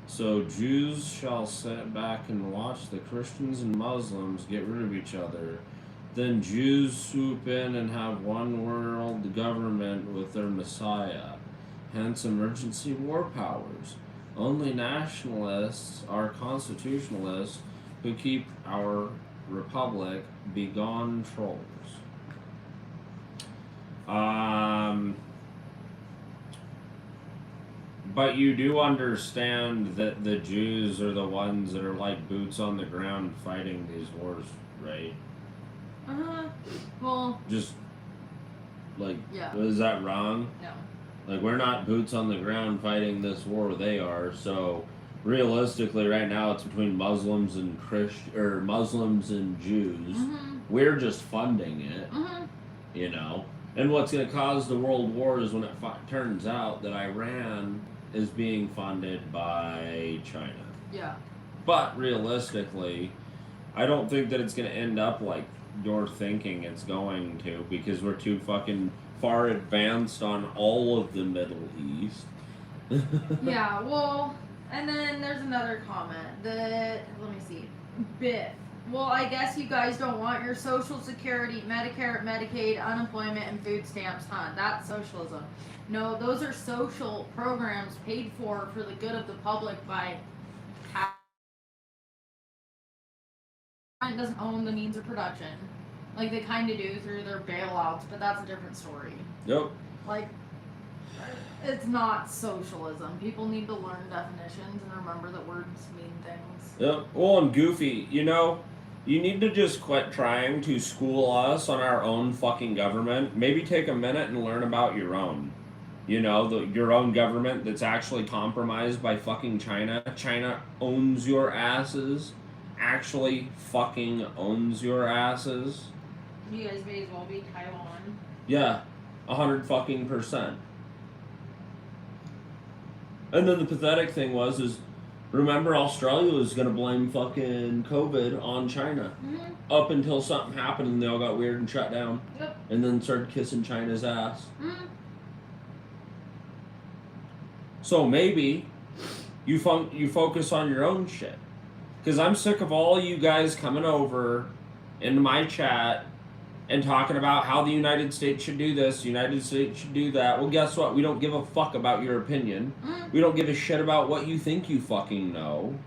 So Jews shall sit back and watch the Christians and Muslims get rid of each other Then Jews swoop in and have one world government with their messiah, hence emergency war powers. Only nationalists are constitutionalists who keep our republic. Begone trolls. But you do understand that the Jews are the ones that are like boots on the ground fighting these wars, right? Well, Just like, yeah. is that wrong? No. Like, we're not boots on the ground fighting this war, they are. So realistically, right now it's between Muslims and Muslims and Jews. We're just funding it, you know. And what's going to cause the world war is when it turns out that Iran is being funded by China. Yeah. But realistically, I don't think that it's going to end up like you're thinking it's going to, because we're too fucking far advanced on all of the Middle East. Yeah, well, and then there's another comment that, let me see, Biff. Well, I guess you guys don't want your Social Security, Medicare, Medicaid, unemployment, and food stamps, huh? That's socialism. No, those are social programs paid for the good of the public by doesn't own the means of production. Like, they kind of do through their bailouts, but that's a different story. Yep. Like, it's not socialism. People need to learn definitions and remember that words mean things. Yep. Well, and Goofy, you know, you need to just quit trying to school us on our own fucking government. Maybe take a minute and learn about your own. You know, your own government that's actually compromised by fucking China. China owns your asses. Actually fucking owns your asses. You guys may as well be Taiwan. Yeah, 100%. And then the pathetic thing is, remember Australia was gonna blame fucking COVID on China. Up until something happened and they all got weird and shut down. Yep. And then started kissing China's ass. So maybe you focus on your own shit. Because I'm sick of all you guys coming over into my chat and talking about how the United States should do this, the United States should do that. Well, guess what? We don't give a fuck about your opinion. We don't give a shit about what you think you fucking know.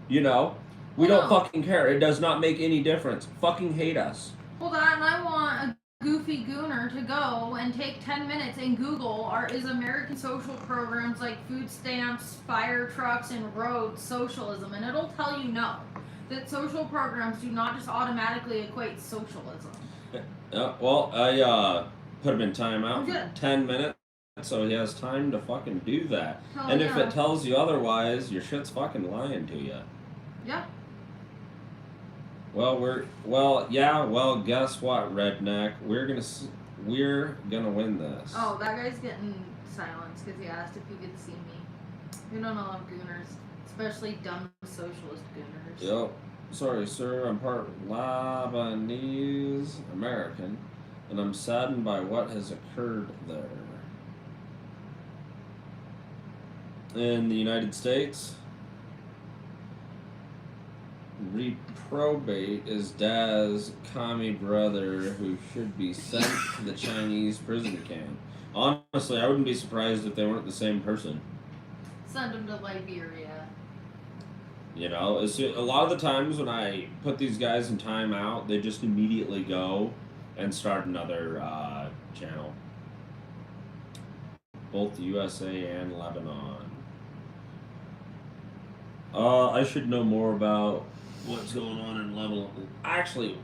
You know? We don't fucking care. It does not make any difference. Fucking hate us. Well, and I want a goofy gooner to go and take 10 minutes and Google is American social programs like food stamps, fire trucks, and roads socialism, and it'll tell you no. That social programs do not just automatically equate socialism. Well, I put him in timeout Good. for 10 minutes, so he has time to fucking do that. Hell And yeah. if it tells you otherwise, your shit's fucking lying to you. Yeah. Well, guess what, redneck? We're gonna win this. Oh, that guy's getting silenced because he asked if he could see me. We don't love gooners, especially dumb socialist gooners. Yep. Sorry, sir. I'm part Lebanese American, and I'm saddened by what has occurred there. In the United States, reprobate is Dad's commie brother who should be sent to the Chinese prison camp. Honestly, I wouldn't be surprised if they weren't the same person. Send him to Liberia. You know, a lot of the times when I put these guys in timeout, they just immediately go and start another channel. Both the USA and Lebanon. I should know more about what's going on in Lebanon. Actually,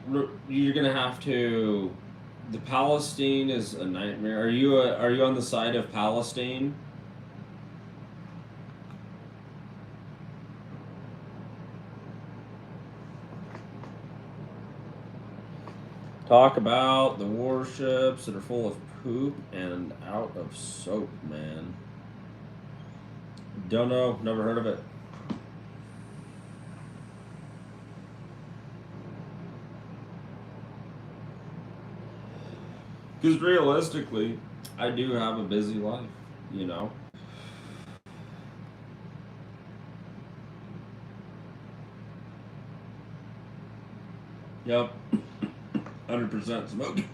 you're gonna have to. The Palestine is a nightmare. Are you on the side of Palestine? Talk about the warships that are full of poop and out of soap, man. Don't know, never heard of it. Because realistically, I do have a busy life, you know? Yep. 100% smoking.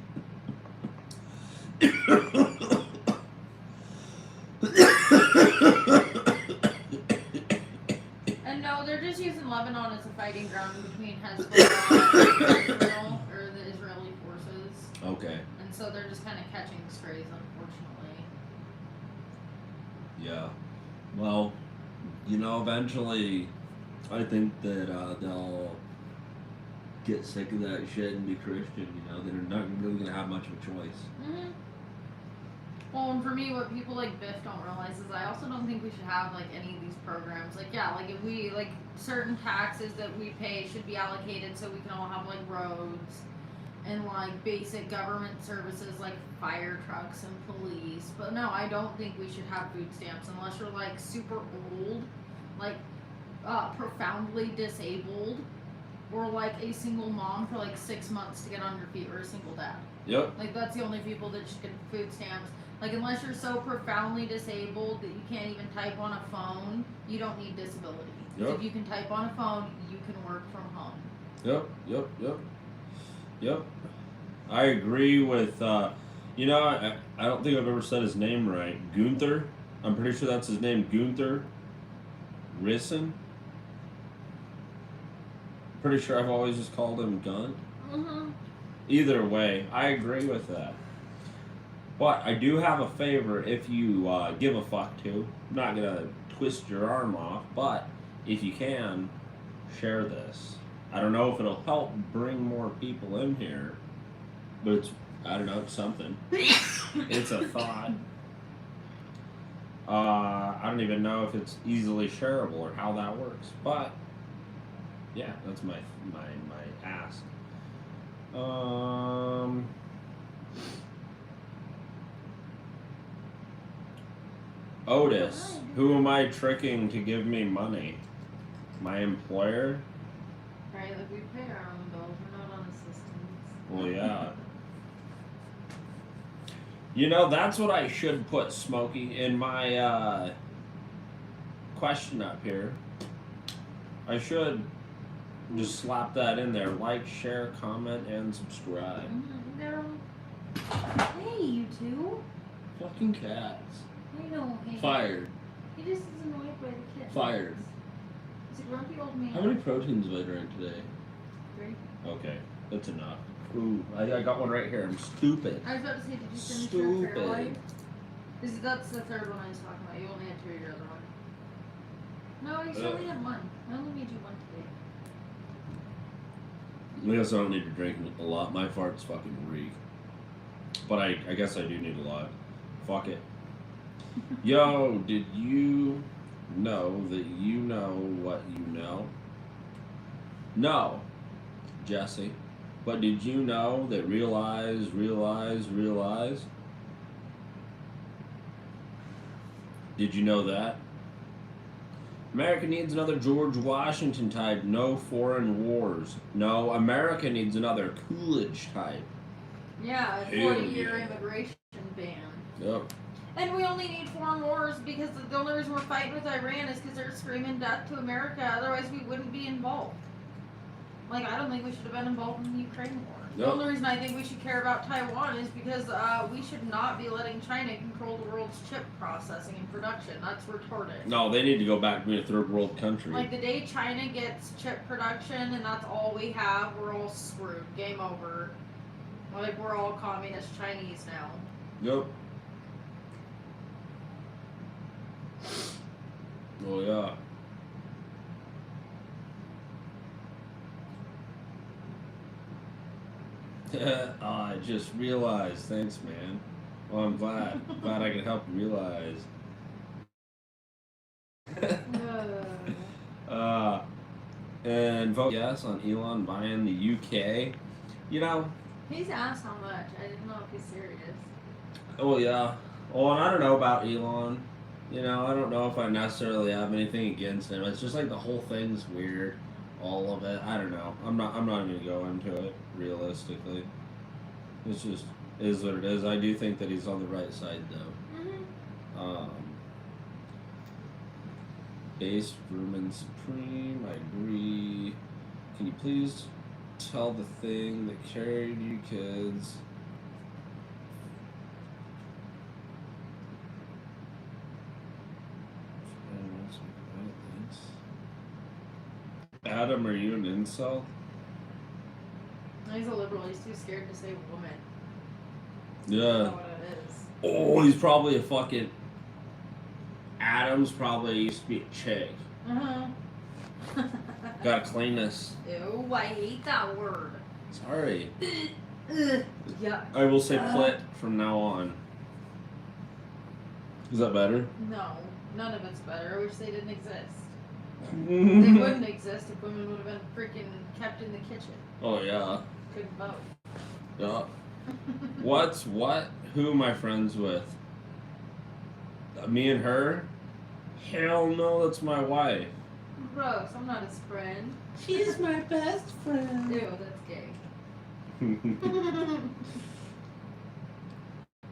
And no, they're just using Lebanon as a fighting ground between Hezbollah and Israel, or the Israeli forces. Okay. And so they're just kind of catching strays, unfortunately. Yeah. Well, eventually, I think that they'll get sick of that shit and be Christian. They're not really gonna have much of a choice. Mm-hmm. Well, and for me, what people like Biff don't realize is I also don't think we should have like any of these programs. Like, yeah, like if we like certain taxes that we pay should be allocated so we can all have like roads and like basic government services like fire trucks and police. But no, I don't think we should have food stamps unless you're like super old, like profoundly disabled, or like a single mom for like 6 months to get on your feet, or a single dad. Yep. Like that's the only people that should get food stamps. Like unless you're so profoundly disabled that you can't even type on a phone, you don't need disability. Yep. If you can type on a phone, you can work from home. Yep. I agree with, I don't think I've ever said his name right. Gunther. I'm pretty sure that's his name. Gunther Risson. Pretty sure I've always just called him Gun. Mm-hmm. Either way, I agree with that. But I do have a favor if you give a fuck to. I'm not going to twist your arm off, but if you can, share this. I don't know if it'll help bring more people in here, but it's something. It's a thought. I don't even know if it's easily shareable or how that works, but yeah, that's my ask. Otis, who am I tricking to give me money? My employer? Right, like we pay our own bills, we're not on assistance. Well, yeah. That's what I should put, Smokey, in my question up here. I should just slap that in there. Like, share, comment, and subscribe. Hey, you two. Fucking cats. I know. Hey. Fired. He just is annoyed by the kids. Fired. He's a grumpy old man. How many proteins have I drank today? 3. Okay, that's enough. Ooh, I got one right here. I'm stupid. I was about to say, did you finish your Fairlife? That's the third one I was talking about. You only had 2 of your other one. No, you only had 1. I only made you 1 today. I guess I don't need to drink a lot. My farts fucking reek. But I guess I do need a lot. Fuck it. Yo, did you know that you know what you know? No, Jesse. But did you know that realize? Did you know that? America needs another George Washington type. No foreign wars. No, America needs another Coolidge type. Yeah, a 40-year immigration ban. Yep. And we only need foreign wars because the only reason we're fighting with Iran is because they're screaming death to America. Otherwise, we wouldn't be involved. Like, I don't think we should have been involved in the Ukraine war. Yep. The only reason I think we should care about Taiwan is because we should not be letting China control the world's chip processing and production. That's retarded. No, they need to go back to being a third world country. Like, the day China gets chip production and that's all we have, we're all screwed. Game over. Like, we're all communist Chinese now. Yep. Oh, yeah. I just realized. Thanks, man. Well, I'm glad. Glad I could help you realize. And vote yes on Elon buying the UK. He's asked how much. I didn't know if he's serious. Oh, yeah. Oh, and I don't know about Elon. I don't know if I necessarily have anything against him. It's just like the whole thing's weird. All of it. I don't know. I'm not even gonna go into it realistically. It's just is what it is. I do think that he's on the right side though. Mm-hmm. Base Rumen Supreme. I agree. Can you please tell the thing that carried you kids. Adam, are you an incel? He's a liberal. He's too scared to say woman. Yeah. I don't know what it is. Oh, he's probably a fucking. Adam's probably used to be a chick. Gotta clean this. Ew, I hate that word. Sorry. Yeah. I will say plit from now on. Is that better? No, none of it's better. I wish they didn't exist. They wouldn't exist if women would have been freaking kept in the kitchen. Oh yeah. Couldn't vote. Yeah. What? Who am I friends with? Me and her? Hell no, that's my wife. Gross, I'm not his friend. She's my best friend. Ew, that's gay.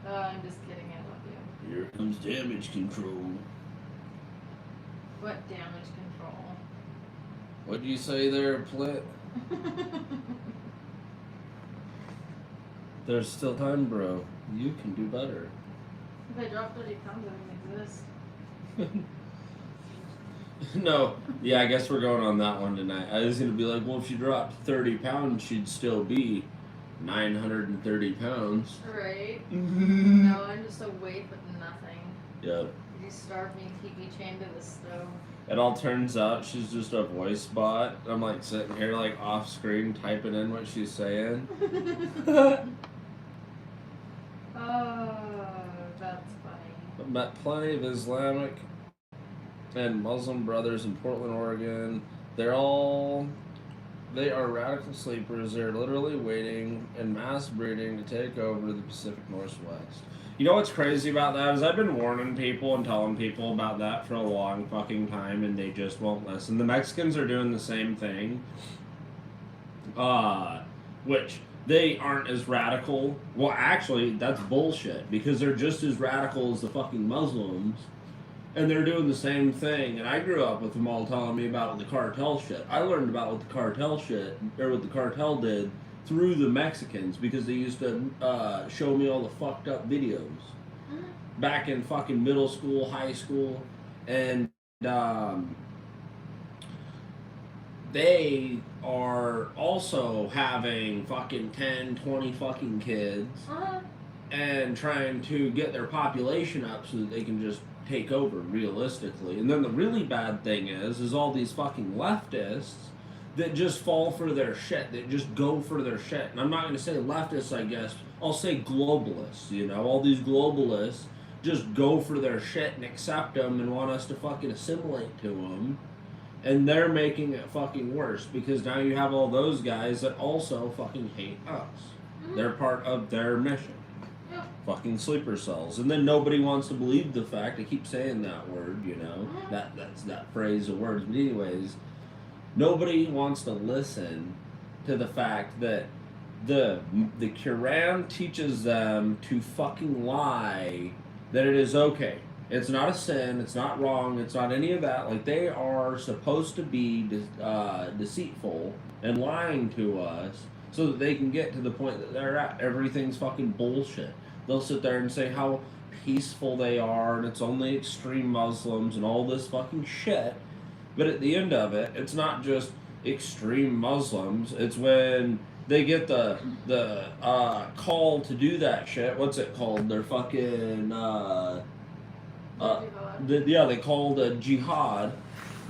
I'm just kidding, I love you. Here comes damage control. What damage control? What'd you say there, Plit? There's still time, bro. You can do better. If I drop 30 pounds, I don't exist. No. Yeah, I guess we're going on that one tonight. I was going to be like, well, if she dropped 30 pounds, she'd still be 930 pounds. Right? No, I'm just a weight with nothing. Yep. You starve me, keep me chained to the stove. It all turns out she's just a voice bot. I'm like sitting here like off screen typing in what she's saying. Oh, that's funny. Met plenty of Islamic and Muslim brothers in Portland, Oregon. They are radical sleepers. They're literally waiting and mass breeding to take over the Pacific Northwest. You know what's crazy about that is I've been warning people and telling people about that for a long fucking time, and they just won't listen. The Mexicans are doing the same thing, which they aren't as radical. Well, actually, that's bullshit, because they're just as radical as the fucking Muslims, and they're doing the same thing. And I grew up with them all telling me about the cartel shit. I learned about what the cartel did through the Mexicans, because they used to show me all the fucked up videos back in fucking middle school, high school, and they are also having fucking 10, 20 fucking kids and trying to get their population up so that they can just take over realistically. And then the really bad thing is all these fucking leftists that just fall for their shit, that just go for their shit. And I'm not going to say leftists, I guess. I'll say globalists, you know? All these globalists just go for their shit and accept them and want us to fucking assimilate to them. And they're making it fucking worse, because now you have all those guys that also fucking hate us. They're part of their mission. Yeah. Fucking sleeper cells. And then nobody wants to believe the fact, I keep saying that word, you know? That's that phrase of words. But anyways, nobody wants to listen to the fact that the Quran teaches them to fucking lie, that it is okay. It's not a sin, it's not wrong, it's not any of that. Like, they are supposed to be deceitful and lying to us so that they can get to the point that they're at. Everything's fucking bullshit. They'll sit there and say how peaceful they are, and it's only extreme Muslims and all this fucking shit. But at the end of it, it's not just extreme Muslims. It's when they get the call to do that shit. What's it called? They're fucking they called a jihad.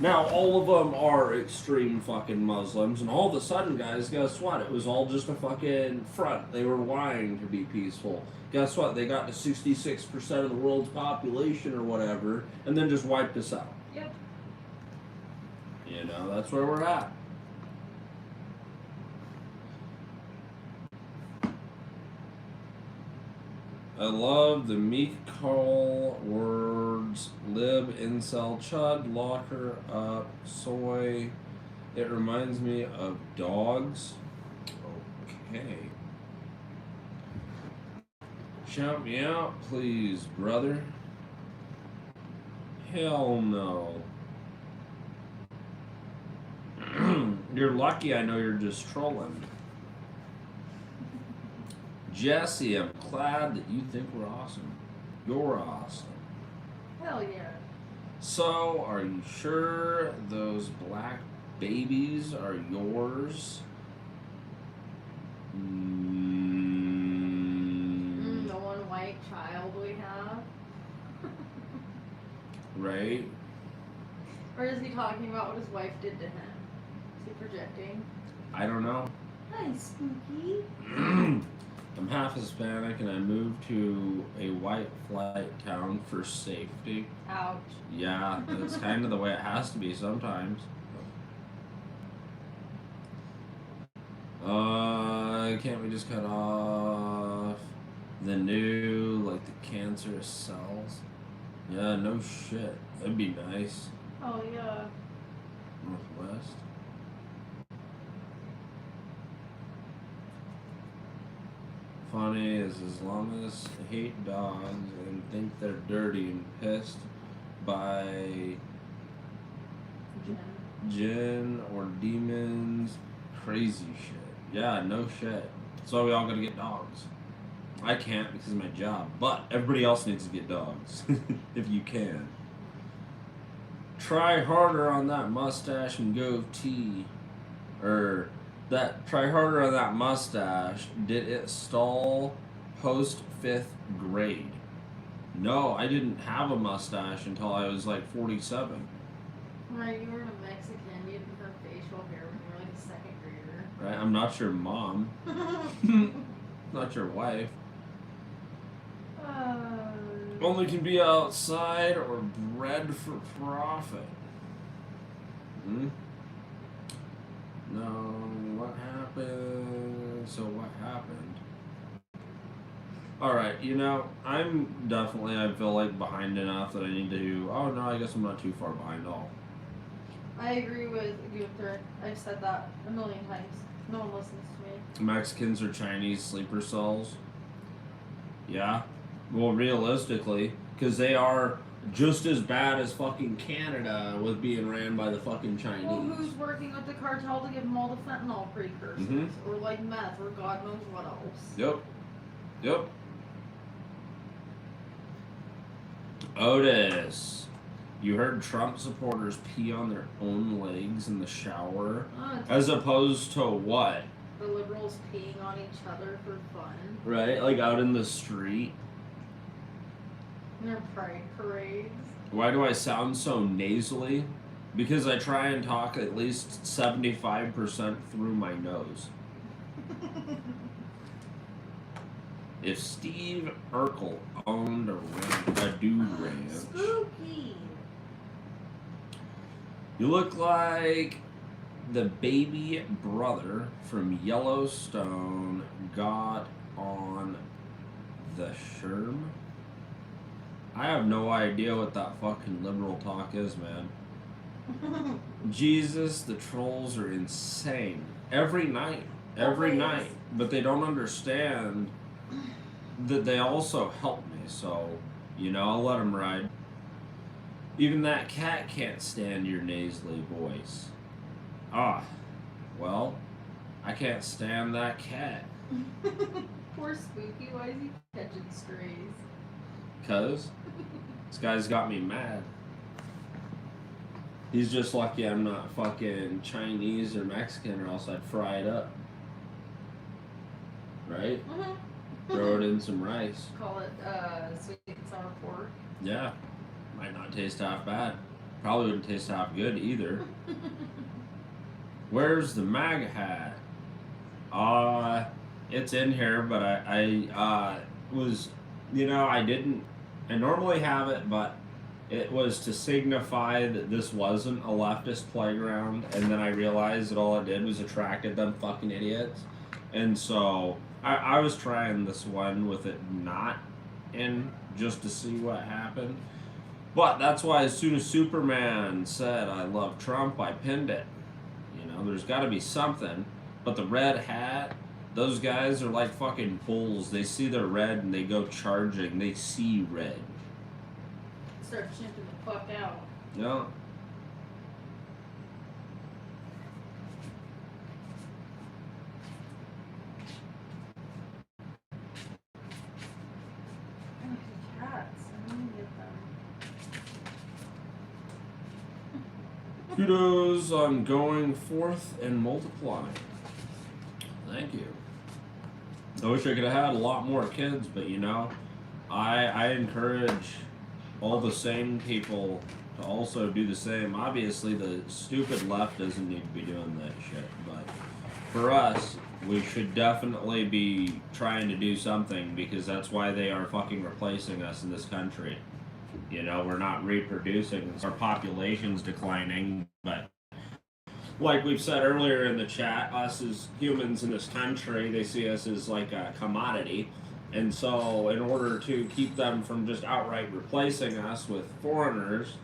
Now all of them are extreme fucking Muslims, and all of a sudden, guys, guess what? It was all just a fucking front. They were lying to be peaceful. Guess what? They got to 66% of the world's population or whatever, and then just wiped us out. Yep. You know, that's where we're at. I love the meek call words: lib, incel, chud, locker up, soy. It reminds me of dogs. Okay. Shout me out, please, brother. Hell no. You're lucky I know you're just trolling. Jesse, I'm glad that you think we're awesome. You're awesome. Hell yeah. So, are you sure those black babies are yours? The one white child we have. Right? Or is he talking about what his wife did to him? Is he projecting? I don't know. Hi, Spooky. I'm half Hispanic and I moved to a white flight town for safety. Ouch. Yeah, that's kind of the way it has to be sometimes. Can't we just cut off the new, like, the cancerous cells? Yeah, no shit. That'd be nice. Oh yeah. Northwest. Funny is as long as I hate dogs and think they're dirty and pissed by jinn or demons, crazy shit. Yeah, no shit. That's why we all gotta get dogs. I can't because of my job, but everybody else needs to get dogs if you can. Try harder on that mustache and goatee. Try harder on that mustache. Did it stall post 5th grade? No, I didn't have a mustache until I was like 47. Right, you were a Mexican. You didn't have facial hair when you were like a 2nd grader. Right? I'm not your mom. Not your wife. Only can be outside or bred for profit. Hmm? No, what happened? So what happened? Alright, I feel like behind enough that I need to, oh no, I guess I'm not too far behind at all. I agree with Gunther. I've said that a million times. No one listens to me. Mexicans are Chinese sleeper cells. Yeah. Well, realistically, because they are just as bad as fucking Canada with being ran by the fucking Chinese. Well, who's working with the cartel to give them all the fentanyl precursors? Mhm. Or like meth, or God knows what else. Yep. Otis, you heard Trump supporters pee on their own legs in the shower? As opposed to what? The liberals peeing on each other for fun. Right? Like out in the street? In their pride parades. Why do I sound so nasally? Because I try and talk at least 75% through my nose. If Steve Urkel owned a dude ranch, Spooky. you look like the baby brother from Yellowstone got on the Sherm. I have no idea what that fucking liberal talk is, man. Jesus, the trolls are insane. Every night. But they don't understand that they also help me, so, I'll let them ride. Even that cat can't stand your nasally voice. Well, I can't stand that cat. Poor Spooky, why is he catching strays? 'Cause this guy's got me mad. He's just lucky I'm not fucking Chinese or Mexican, or else I'd fry it up. Right? Throw it in some rice. Call it sweet and sour pork. Yeah. Might not taste half bad. Probably wouldn't taste half good either. Where's the MAGA hat? It's in here, but I was, I normally have it, but it was to signify that this wasn't a leftist playground, and then I realized that all it did was attracted them fucking idiots. And so I was trying this one with it not in, just to see what happened. But that's why as soon as Superman said I love Trump, I pinned it. There's got to be something. But the red hat, those guys are like fucking bulls. They see the red and they go charging. They see red. Start chimping the fuck out. Yeah. Kudos on going forth and multiplying. Thank you. I wish I could have had a lot more kids, but you know, I encourage all the sane people to also do the same. Obviously, the stupid left doesn't need to be doing that shit, but for us, we should definitely be trying to do something because that's why they are fucking replacing us in this country. You know, we're not reproducing. Our population's declining, but like we've said earlier in the chat, us as humans in this country, they see us as like a commodity. And so, in order to keep them from just outright replacing us with foreigners,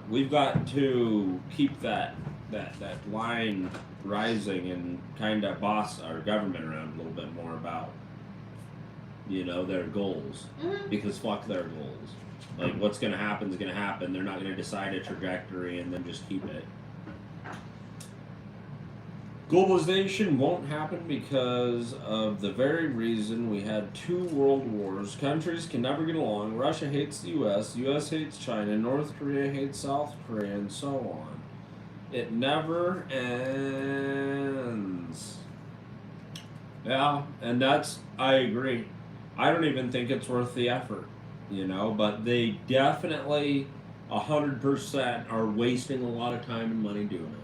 we've got to keep that line rising and kind of boss our government around a little bit more about, you know, their goals. Mm-hmm. Because fuck their goals. Like, what's going to happen is going to happen. They're not going to decide a trajectory and then just keep it. Globalization won't happen because of the very reason we had 2 world wars. Countries can never get along. Russia hates the US hates China, North Korea hates South Korea, and so on. It never ends. Yeah, and that's, I agree. I don't even think it's worth the effort, you know, but they definitely 100% are wasting a lot of time and money doing it.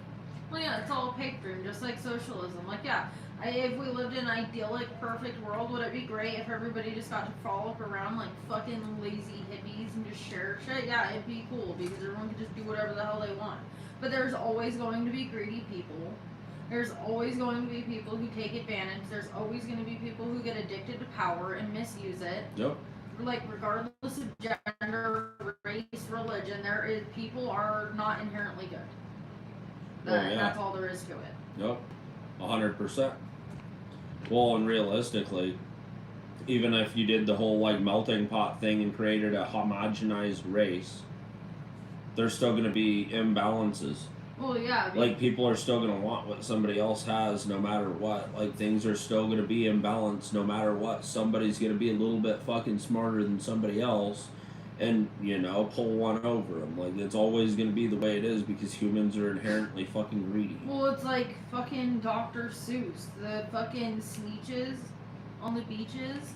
Well, yeah, it's all a pipe dream, just like socialism. Like, yeah, if we lived in an idyllic, perfect world, would it be great if everybody just got to follow up around like fucking lazy hippies and just share shit? Yeah, it'd be cool because everyone could just do whatever the hell they want. But there's always going to be greedy people. There's always going to be people who take advantage. There's always going to be people who get addicted to power and misuse it. Yep. Like, regardless of gender, race, religion, people are not inherently good. That's all there is to it. Yep, 100%. Well, and realistically, even if you did the whole like melting pot thing and created a homogenized race, there's still going to be imbalances. Well, yeah. Like, people are still going to want what somebody else has no matter what. Like, things are still going to be imbalanced no matter what. Somebody's going to be a little bit fucking smarter than somebody else and, you know, pull one over them. Like, it's always going to be the way it is because humans are inherently fucking greedy. Well, it's like fucking Dr. Seuss. The fucking Sneetches on the beaches.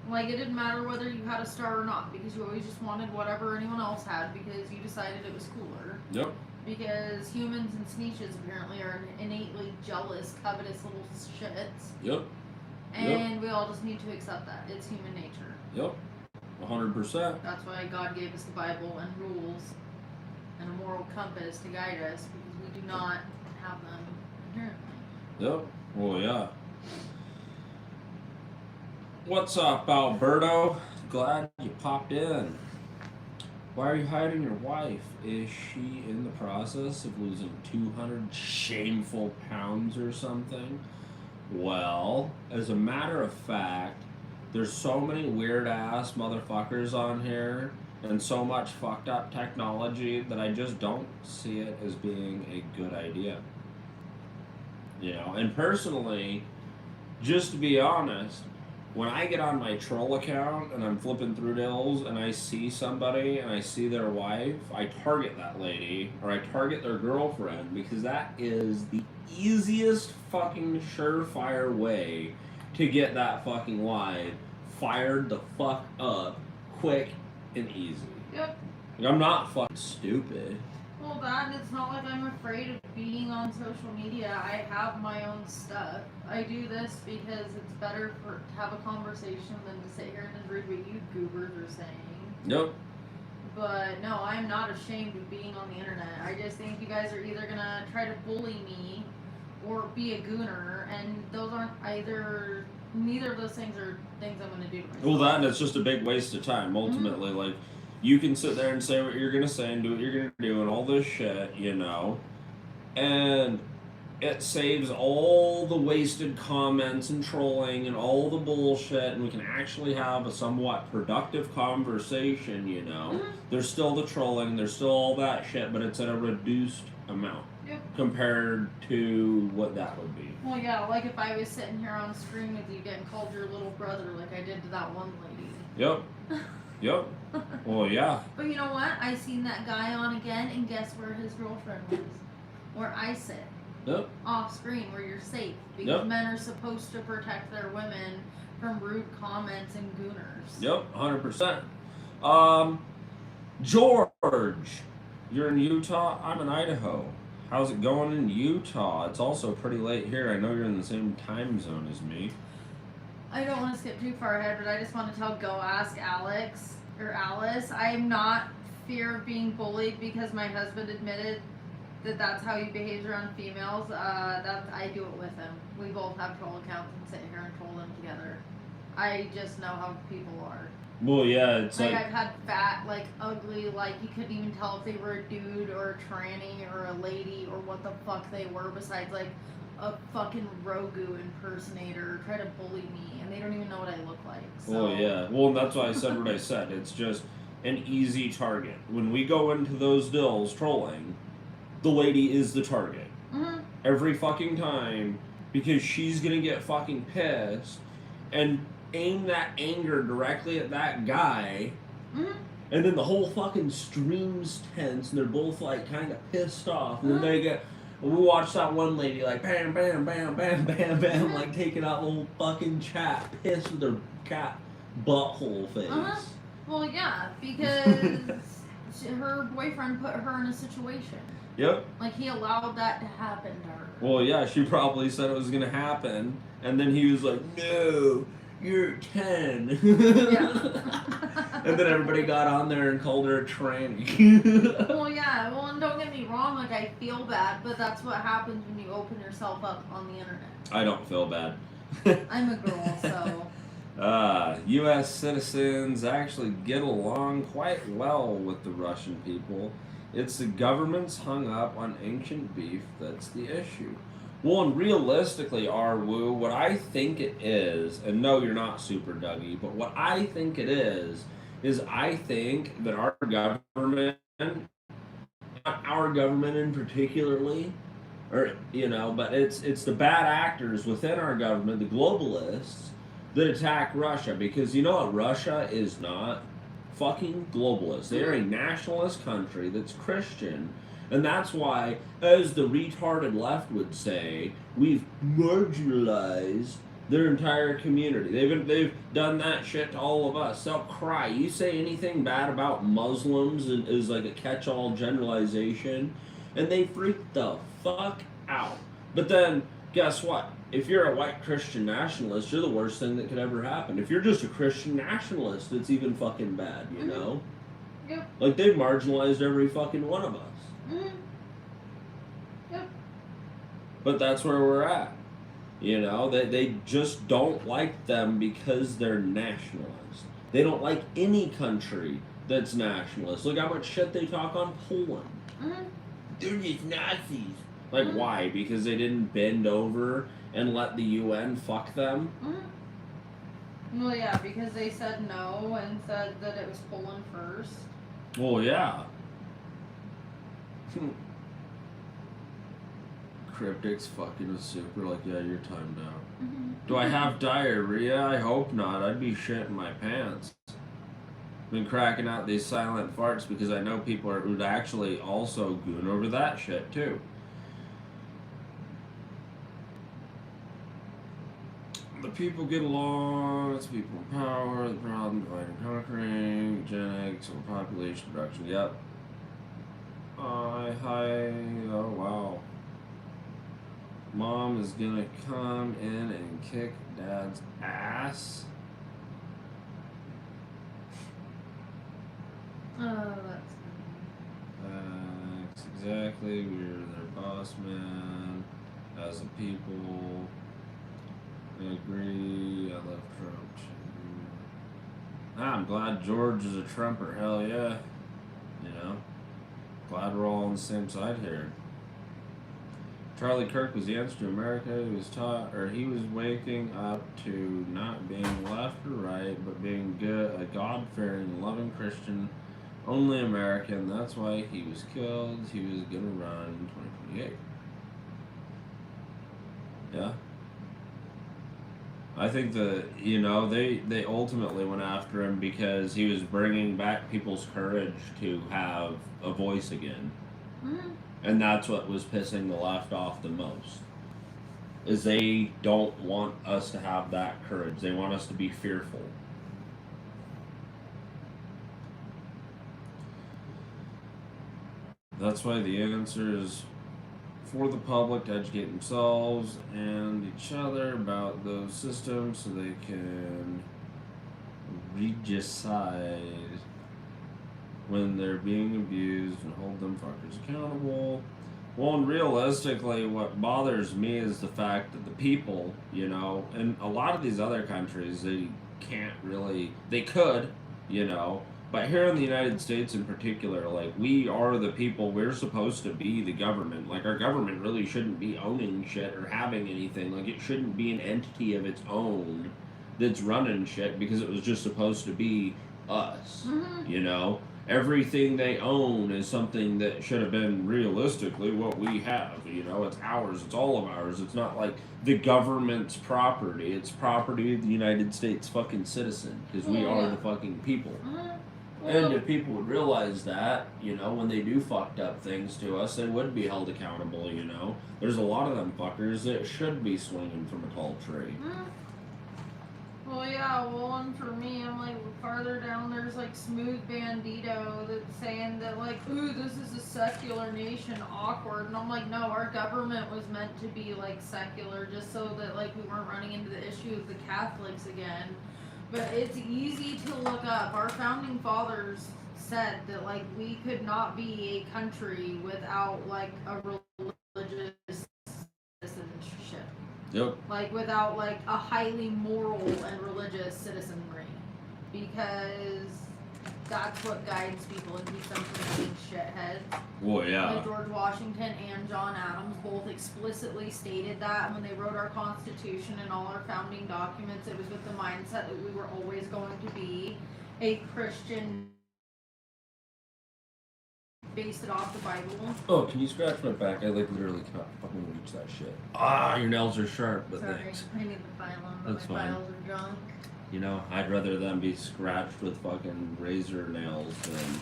Like, it didn't matter whether you had a star or not because you always just wanted whatever anyone else had because you decided it was cooler. Yep. Because humans and Sneetches apparently are innately jealous, covetous little shits. Yep. And we all just need to accept that. It's human nature. Yep. 100%. That's why God gave us the Bible and rules and a moral compass to guide us because we do not have them inherently. Yep. Well, yeah. What's up, Alberto? Glad you popped in. Why are you hiding your wife? Is she in the process of losing 200 shameful pounds or something? Well, as a matter of fact, there's so many weird-ass motherfuckers on here and so much fucked up technology that I just don't see it as being a good idea. You know, and personally, just to be honest, when I get on my troll account and I'm flipping through deals and I see somebody and I see their wife, I target that lady or I target their girlfriend because that is the easiest fucking surefire way to get that fucking live fired the fuck up quick and easy. Yep. Like, I'm not fucking stupid. Well, that, it's not like I'm afraid of being on social media. I have my own stuff. I do this because it's better to have a conversation than to sit here and just read what you goobers are saying. Yep. But no, I'm not ashamed of being on the internet. I just think you guys are either gonna try to bully me or be a gooner, and those aren't either. Neither of those things are things I'm gonna do to myself. Well, that and it's just a big waste of time. Ultimately, like, you can sit there and say what you're gonna say and do what you're gonna do and all this shit, you know, and it saves all the wasted comments and trolling and all the bullshit, and we can actually have a somewhat productive conversation, you know. There's still the trolling, there's still all that shit, but it's at a reduced amount compared to what that would be. Well, yeah, like if I was sitting here on screen with you getting called your little brother like I did to that one lady. Yep. Yep. Well, yeah. But you know what? I seen that guy on again, and guess where his girlfriend was? Where I sit. Yep. Off screen, where you're safe. Because Yep. men are supposed to protect their women from rude comments and gooners. Yep. 100%. George, you're in Utah. I'm in Idaho. How's it going in Utah? It's also pretty late here. I know you're in the same time zone as me. I don't want to skip too far ahead, but I just want to tell Go Ask Alex or Alice. I am not fear of being bullied because my husband admitted that that's how he behaves around females. That I do it with him. We both have troll accounts and sit here and troll them together. I just know how people are. Well, yeah, it's Like, like I've had fat, like ugly, like you couldn't even tell if they were a dude or a tranny or a lady or what the fuck they were besides like a fucking Rogu impersonator try to bully me and they don't even know what I look like. So. Well, yeah. Well, that's why I said what I said. It's just an easy target. When we go into those dills trolling, the lady is the target. Mm-hmm. Every fucking time. Because she's gonna get fucking pissed and aim that anger directly at that guy. Mm-hmm. And then the whole fucking stream's tense and they're both like kind of pissed off. And then they get... We watched that one lady like bam, bam, bam, bam, bam, bam, like taking out the whole fucking chat, pissed with her cat butthole face. Well, yeah, because her boyfriend put her in a situation. Yep. Like, he allowed that to happen to her. Well, yeah, she probably said it was gonna happen, and then he was like, "No, you're 10." And then everybody got on there and called her a tranny. Well, yeah. Well, and don't get me wrong. Like, I feel bad, but that's what happens when you open yourself up on the internet. I don't feel bad. I'm a girl, so. U.S. citizens actually get along quite well with the Russian people. It's the government's hung up on ancient beef that's the issue. Well, and realistically, Arwoo, what I think it is, and no, you're not Super Dougie, but what I think it is I think that our government, not our government in particularly, or you know, but it's the bad actors within our government, the globalists, that attack Russia, because you know what Russia is not? Fucking globalist. They are a nationalist country that's Christian, and that's why, as the retarded left would say, we've marginalized their entire community. They've done that shit to all of us. They'll cry. You say anything bad about Muslims is like a catch-all generalization, and they freak the fuck out. But then, guess what? If you're a white Christian nationalist, you're the worst thing that could ever happen. If you're just a Christian nationalist, it's even fucking bad, you know? Yep. Like, they've marginalized every fucking one of us. Mm-hmm. Yep. But that's where we're at. You know, they just don't like them because they're nationalist. They don't like any country that's nationalist. Look how much shit they talk on Poland. Mm-hmm. They're just Nazis. Like, why? Because they didn't bend over and let the UN fuck them? Mm-hmm. Well, yeah, because they said no and said that it was Poland first. Well, yeah. Cryptic's fucking with Super, like, yeah, you're timed out. Mm-hmm. Do I have diarrhea? I hope not. I'd be shitting my pants. Been cracking out these silent farts because I know people would actually also goon over that shit, too. The people get along, it's people in power, the problem, divide and conquering, eugenics, or population reduction, yep. Hi, oh wow. Mom is gonna come in and kick Dad's ass. Oh, that's Exactly, we're their boss man. As a people, I agree. I love Trump too. I'm glad George is a Trumper. Hell yeah. You know, glad we're all on the same side here. Charlie Kirk was the answer to America. He was taught, or he was waking up to not being left or right, but being good, a God-fearing, loving Christian, only American. That's why he was killed. He was gonna run in 2028. Yeah. I think that, they ultimately went after him because he was bringing back people's courage to have a voice again. Mm-hmm. And that's what was pissing the left off the most. Is they don't want us to have that courage. They want us to be fearful. That's why the answer is for the public to educate themselves and each other about those systems so they can regicide when they're being abused and hold them fuckers accountable. Well, and realistically, what bothers me is the fact that the people, in a lot of these other countries, they can't really, they could, but here in the United States in particular, like, we are the people, we're supposed to be the government. Like, our government really shouldn't be owning shit or having anything. Like, it shouldn't be an entity of its own that's running shit because it was just supposed to be us, Mm-hmm. Everything they own is something that should have been realistically what we have. It's ours. It's all of ours. It's not like the government's property. It's property of the United States fucking citizen because we are the fucking people. Mm-hmm. And if people would realize that, when they do fucked up things to us, they would be held accountable. There's a lot of them fuckers that should be swinging from a tall tree. Mm-hmm. Well, yeah, and for me, I'm like, farther down, there's like Smooth Bandito that's saying that, like, ooh, this is a secular nation, awkward. And I'm like, no, our government was meant to be, like, secular just so that, like, we weren't running into the issue of the Catholics again. But it's easy to look up. Our founding fathers said that, like, we could not be a country without, like, a religious citizenship. Yep. Like, without, like, a highly moral and religious citizenry. Because that's what guides people and keeps them from being shitheads. Well, yeah. Like, George Washington and John Adams both explicitly stated that when they wrote our Constitution and all our founding documents, it was with the mindset that we were always going to be a Christian, based it off the Bible. Oh, can you scratch my back? I literally can't fucking reach that shit. Your nails are sharp, but Sorry, thanks. I need the file on, but That's my fine. files are junk. I'd rather them be scratched with fucking razor nails than.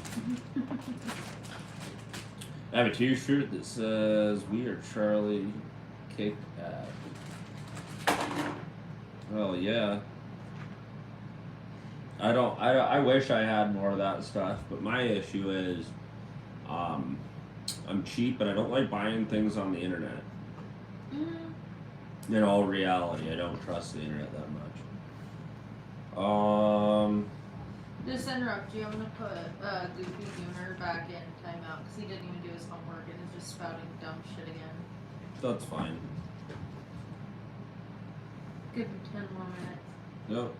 I have a t-shirt that says, "We are Charlie, kick ass." Well, yeah. I wish I had more of that stuff, but my issue is, I'm cheap and I don't like buying things on the internet. In all reality, I don't trust the internet that much. Just interrupt you. I'm gonna put Goofy Gooner back in timeout because he didn't even do his homework and is just spouting dumb shit again. That's fine. Give him 10 more minutes. Yep.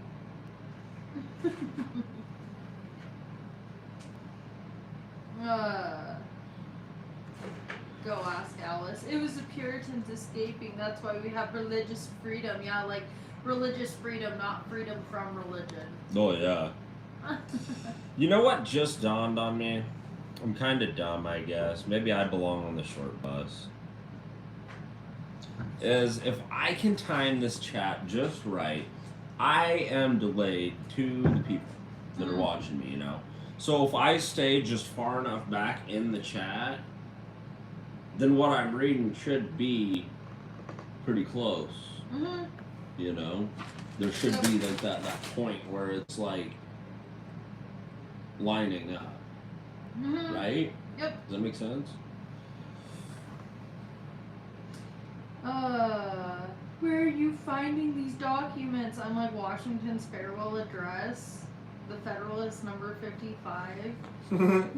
Go ask Alice. It was the Puritans escaping. That's why we have religious freedom. Yeah, like religious freedom, not freedom from religion. Oh, yeah. You know what just dawned on me? I'm kind of dumb, I guess. Maybe I belong on the short bus. Is if I can time this chat just right, I am delayed to the people that are watching me, So if I stay just far enough back in the chat, then what I'm reading should be pretty close. There should be like that point where it's like lining up. Right? Yep. Does that make sense? Where are you finding these documents? I'm like, Washington's farewell address, the Federalist number 55,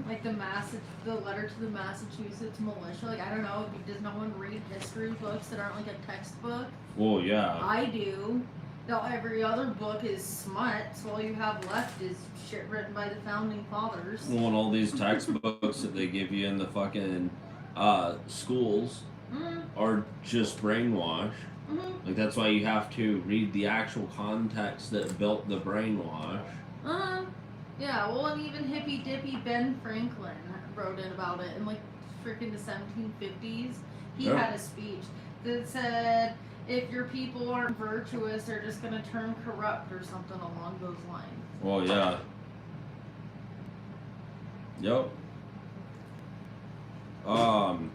like the letter to the Massachusetts militia. Like, I don't know, does no one read history books that aren't like a textbook? Well, yeah. I do. Though every other book is smut, so all you have left is shit written by the founding fathers. Well, and all these textbooks that they give you in the fucking schools are just brainwash. Like, that's why you have to read the actual context that built the brainwash. Yeah, well, and even hippy dippy Ben Franklin wrote in about it in like freaking the 1750s. He had a speech that said, if your people aren't virtuous, they're just gonna turn corrupt or something along those lines. Well, yeah. Yep.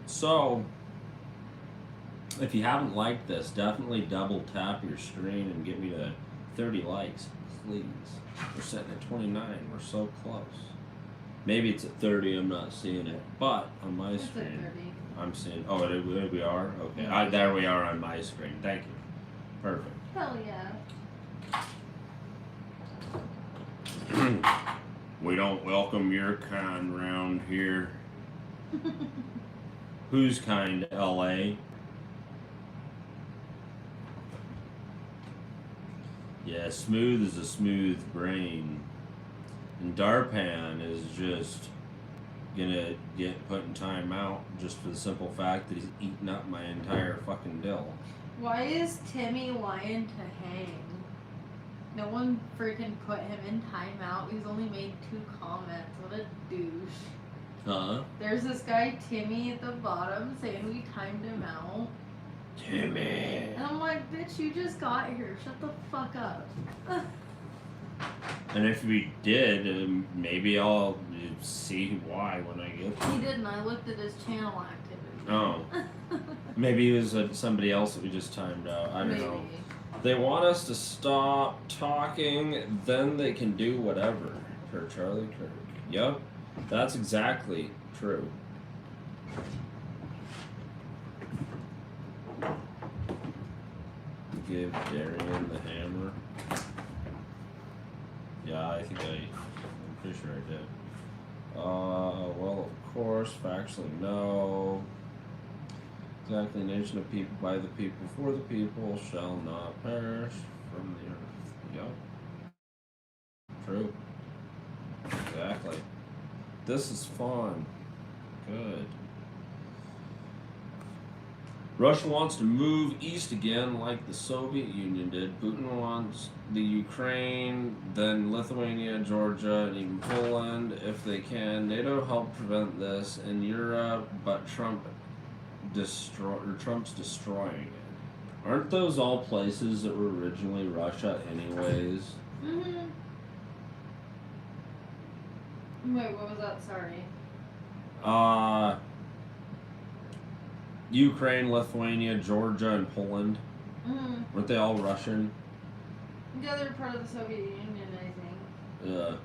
So if you haven't liked this, definitely double tap your screen and get me to 30 likes, please. We're sitting at 29. We're so close. Maybe it's at 30. I'm not seeing it, but on my It's at screen, 30. I'm seeing. Oh, we are. Okay, Yeah. there we are on my screen. Thank you. Perfect. Hell yeah. We don't welcome your kind round here. Whose kind, LA? Yeah, Smooth is a smooth brain. And Darpan is just gonna get put in timeout just for the simple fact that he's eating up my entire fucking dill. Why is Timmy lying to hang? No one freaking put him in timeout. He's only made 2 comments. What a douche. Huh? There's this guy Timmy at the bottom saying we timed him out. Timmy. And I'm like, bitch, you just got here. Shut the fuck up. And if we did, maybe I'll see why when I get there. He didn't. I looked at his channel activity. Oh. Maybe it was somebody else that we just timed out. I don't Maybe. know. They want us to stop talking, then they can do whatever. Per Charlie Kirk. Yep, that's exactly true. Give Darian the hammer. Yeah, I'm pretty sure I did. Well, of course, factually, no. Exactly, nation of people, by the people, for the people, shall not perish from the earth. Yep. True. Exactly. This is fun. Good. Russia wants to move east again like the Soviet Union did. Putin wants the Ukraine, then Lithuania, Georgia, and even Poland if they can. NATO helped prevent this in Europe, but Trump's destroying it. Aren't those all places that were originally Russia anyways? Mm-hmm. Wait, what was that? Sorry. Ukraine, Lithuania, Georgia, and Poland. Mm-hmm. Weren't they all Russian? Yeah, they're part of the Soviet Union, I think. Yeah.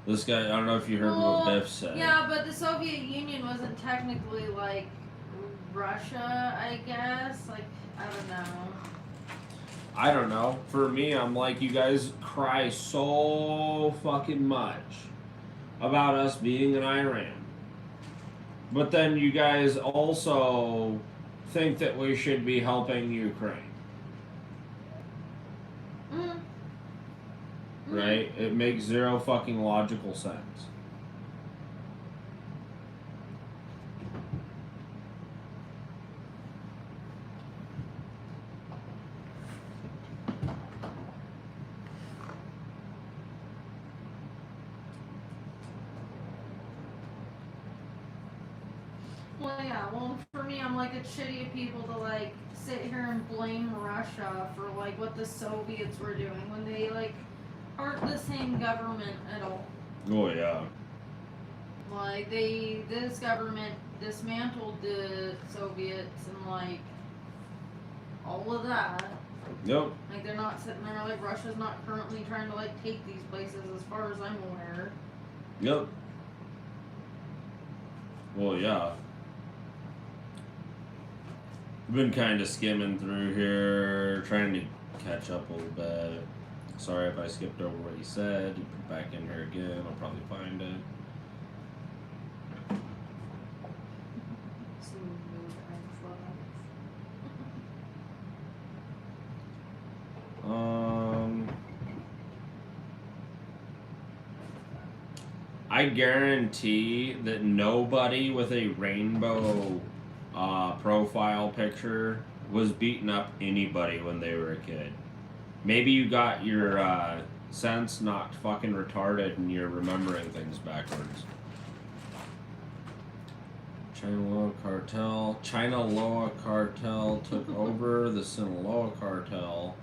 This guy, I don't know if you heard what Biff said. Yeah, but the Soviet Union wasn't technically like Russia, I guess. Like, I don't know. I don't know. For me, I'm like, you guys cry so fucking much about us being in Iran. But then you guys also think that we should be helping Ukraine. Mm-hmm. Right? It makes zero fucking logical sense. Well, yeah. Well, for me, I'm like, it's shitty of people to like sit here and blame Russia for like what the Soviets were doing when they like aren't the same government at all. Oh, yeah. Like this government dismantled the Soviets and like all of that. Yep. Like they're not sitting there like Russia's not currently trying to like take these places as far as I'm aware. Yep. Well, yeah. I've been kind of skimming through here, trying to catch up a little bit. Sorry if I skipped over what you said. You put it back in here again. I'll probably find it. I guarantee that nobody with a rainbow profile picture was beating up anybody when they were a kid. Maybe you got your sense knocked fucking retarded and you're remembering things backwards. China Loa cartel took over the Sinaloa cartel.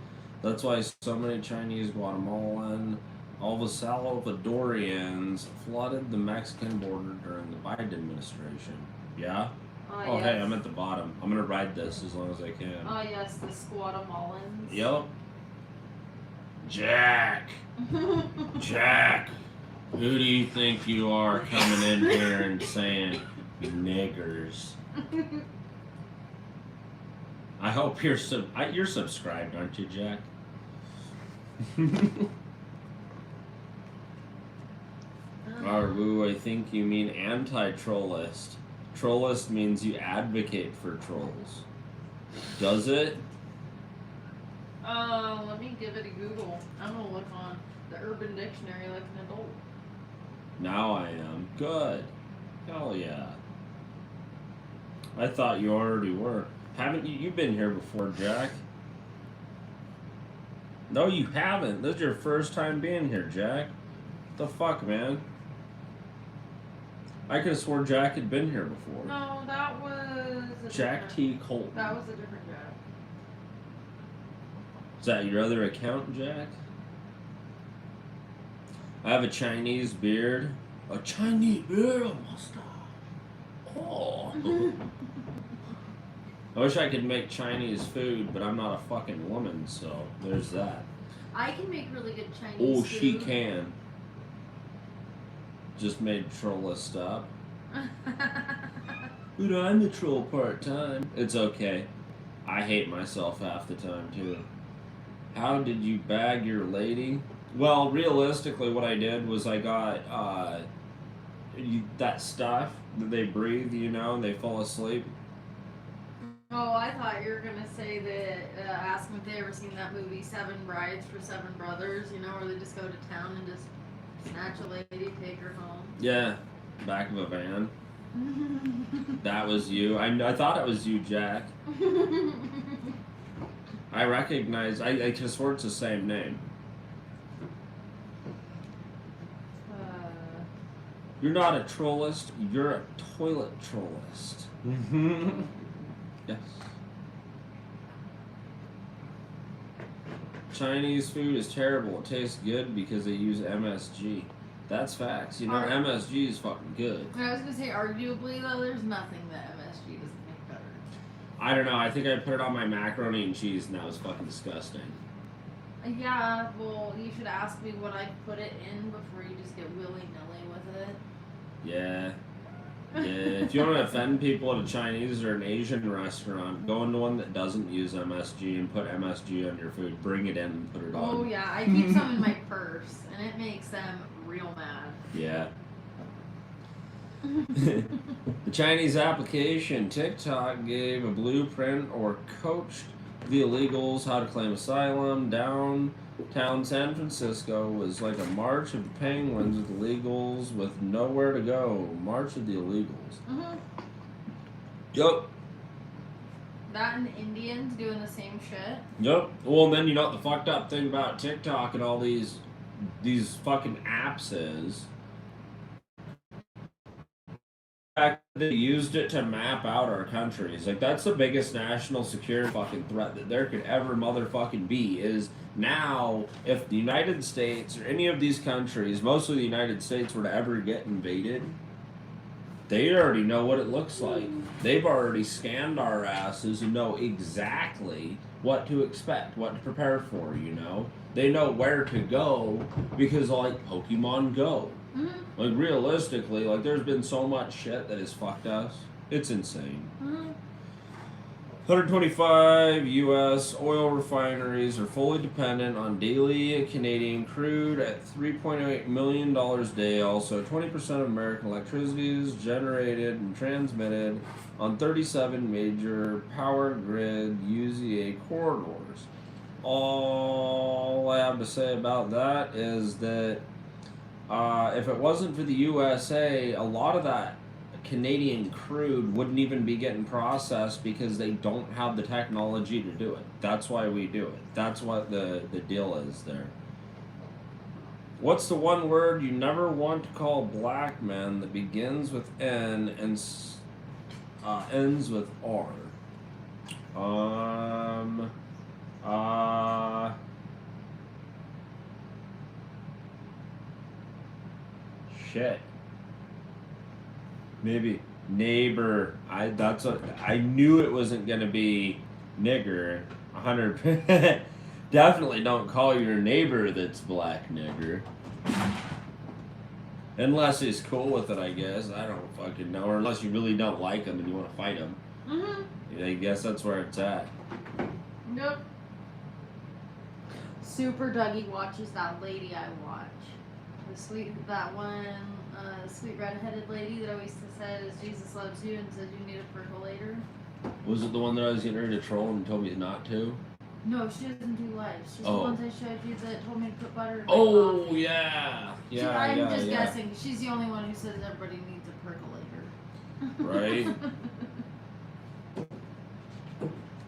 That's why so many Chinese, Guatemalan, El Salvadorians flooded the Mexican border during the Biden administration. Yeah? Oh, yes. hey, I'm at the bottom. I'm gonna ride this as long as I can. Oh, yes, the Guatemalans. Yep. Jack! Jack! Who do you think you are coming in here and saying niggers? I hope you're you're subscribed, aren't you, Jack? Arwoo, I think you mean anti-trollist. Trollist means you advocate for trolls. Does it? Let me give it a Google. I'm gonna look on the Urban Dictionary like an adult. Now I am. Good. Hell yeah. I thought you already were. Haven't you? You've been here before, Jack. No, you haven't. This is your first time being here, Jack. The fuck, man? I could have swore Jack had been here before. No, that was Jack T. Colton. That was a different Jack. Is that your other account, Jack? I have a Chinese beard. A Chinese beard, a mustache. Oh. I wish I could make Chinese food, but I'm not a fucking woman, so there's that. I can make really good Chinese Oh, food. she can. Just made Trolla stop. But I'm the troll part-time. It's okay. I hate myself half the time, too. How did you bag your lady? Well, realistically, what I did was I got that stuff that they breathe, you know, and they fall asleep. Oh, I thought you were gonna say that. Ask them if they ever seen that movie Seven Brides for Seven Brothers. You know, where they just go to town and just snatch a lady, take her home. Yeah, back of a van. That was you. I thought it was you, Jack. I recognize. I could have sworn it's the same name. You're not a trollist. You're a toilet trollist. Yes. Chinese food is terrible. It tastes good because they use MSG. That's facts. You know, MSG is fucking good. I was gonna say, arguably though, there's nothing that MSG doesn't make better. I don't know. I think I put it on my macaroni and cheese, and that was fucking disgusting. Yeah, well, you should ask me what I put it in before you just get willy-nilly with it. Yeah. Yeah. If you want to offend people at a Chinese or an Asian restaurant, go into one that doesn't use MSG and put MSG on your food. Bring it in and put it on. Oh yeah, I keep some in my purse, and it makes them real mad. Yeah. The Chinese application TikTok gave a blueprint or coached the illegals how to claim asylum. Downtown San Francisco was like a march of the penguins with illegals with nowhere to go. March of the illegals. Mm-hmm. Yup. That and Indians doing the same shit. Yup. Well, and then you know what the fucked up thing about TikTok and all these fucking apps is. They used it to map out our countries. Like, that's the biggest national security fucking threat that there could ever motherfucking be, is now, if the United States or any of these countries, mostly the United States, were to ever get invaded, they already know what it looks like. They've already scanned our asses and know exactly what to expect, what to prepare for, you know? They know where to go because, like, Pokemon Go. Mm-hmm. Like, realistically, like, there's been so much shit that has fucked us. It's insane. Mm-hmm. 125 U.S. oil refineries are fully dependent on daily Canadian crude at $3.8 million a day. Also, 20% of American electricity is generated and transmitted on 37 major power grid UZA corridors. All I have to say about that is that if it wasn't for the USA, a lot of that Canadian crude wouldn't even be getting processed because they don't have the technology to do it. That's why we do it. That's what the deal is there. What's the one word you never want to call black men that begins with N and ends with R. Shit. Maybe neighbor. I knew it wasn't gonna be nigger. 100. Definitely don't call your neighbor that's black nigger. Unless he's cool with it, I guess. I don't fucking know. Or unless you really don't like him and you want to fight him. Mm-hmm. I guess that's where it's at. Yep. Super Dougie watches that lady I watch. Sweet redheaded lady that always says Jesus loves you and says you need a percolator. Was it the one that I was getting ready to troll and told me not to? No, she doesn't do lives. She's the Oh. ones I showed you that told me to put butter in my Oh, coffee. yeah. Yeah, I'm yeah, just yeah. guessing. She's the only one who says everybody needs a percolator. Right?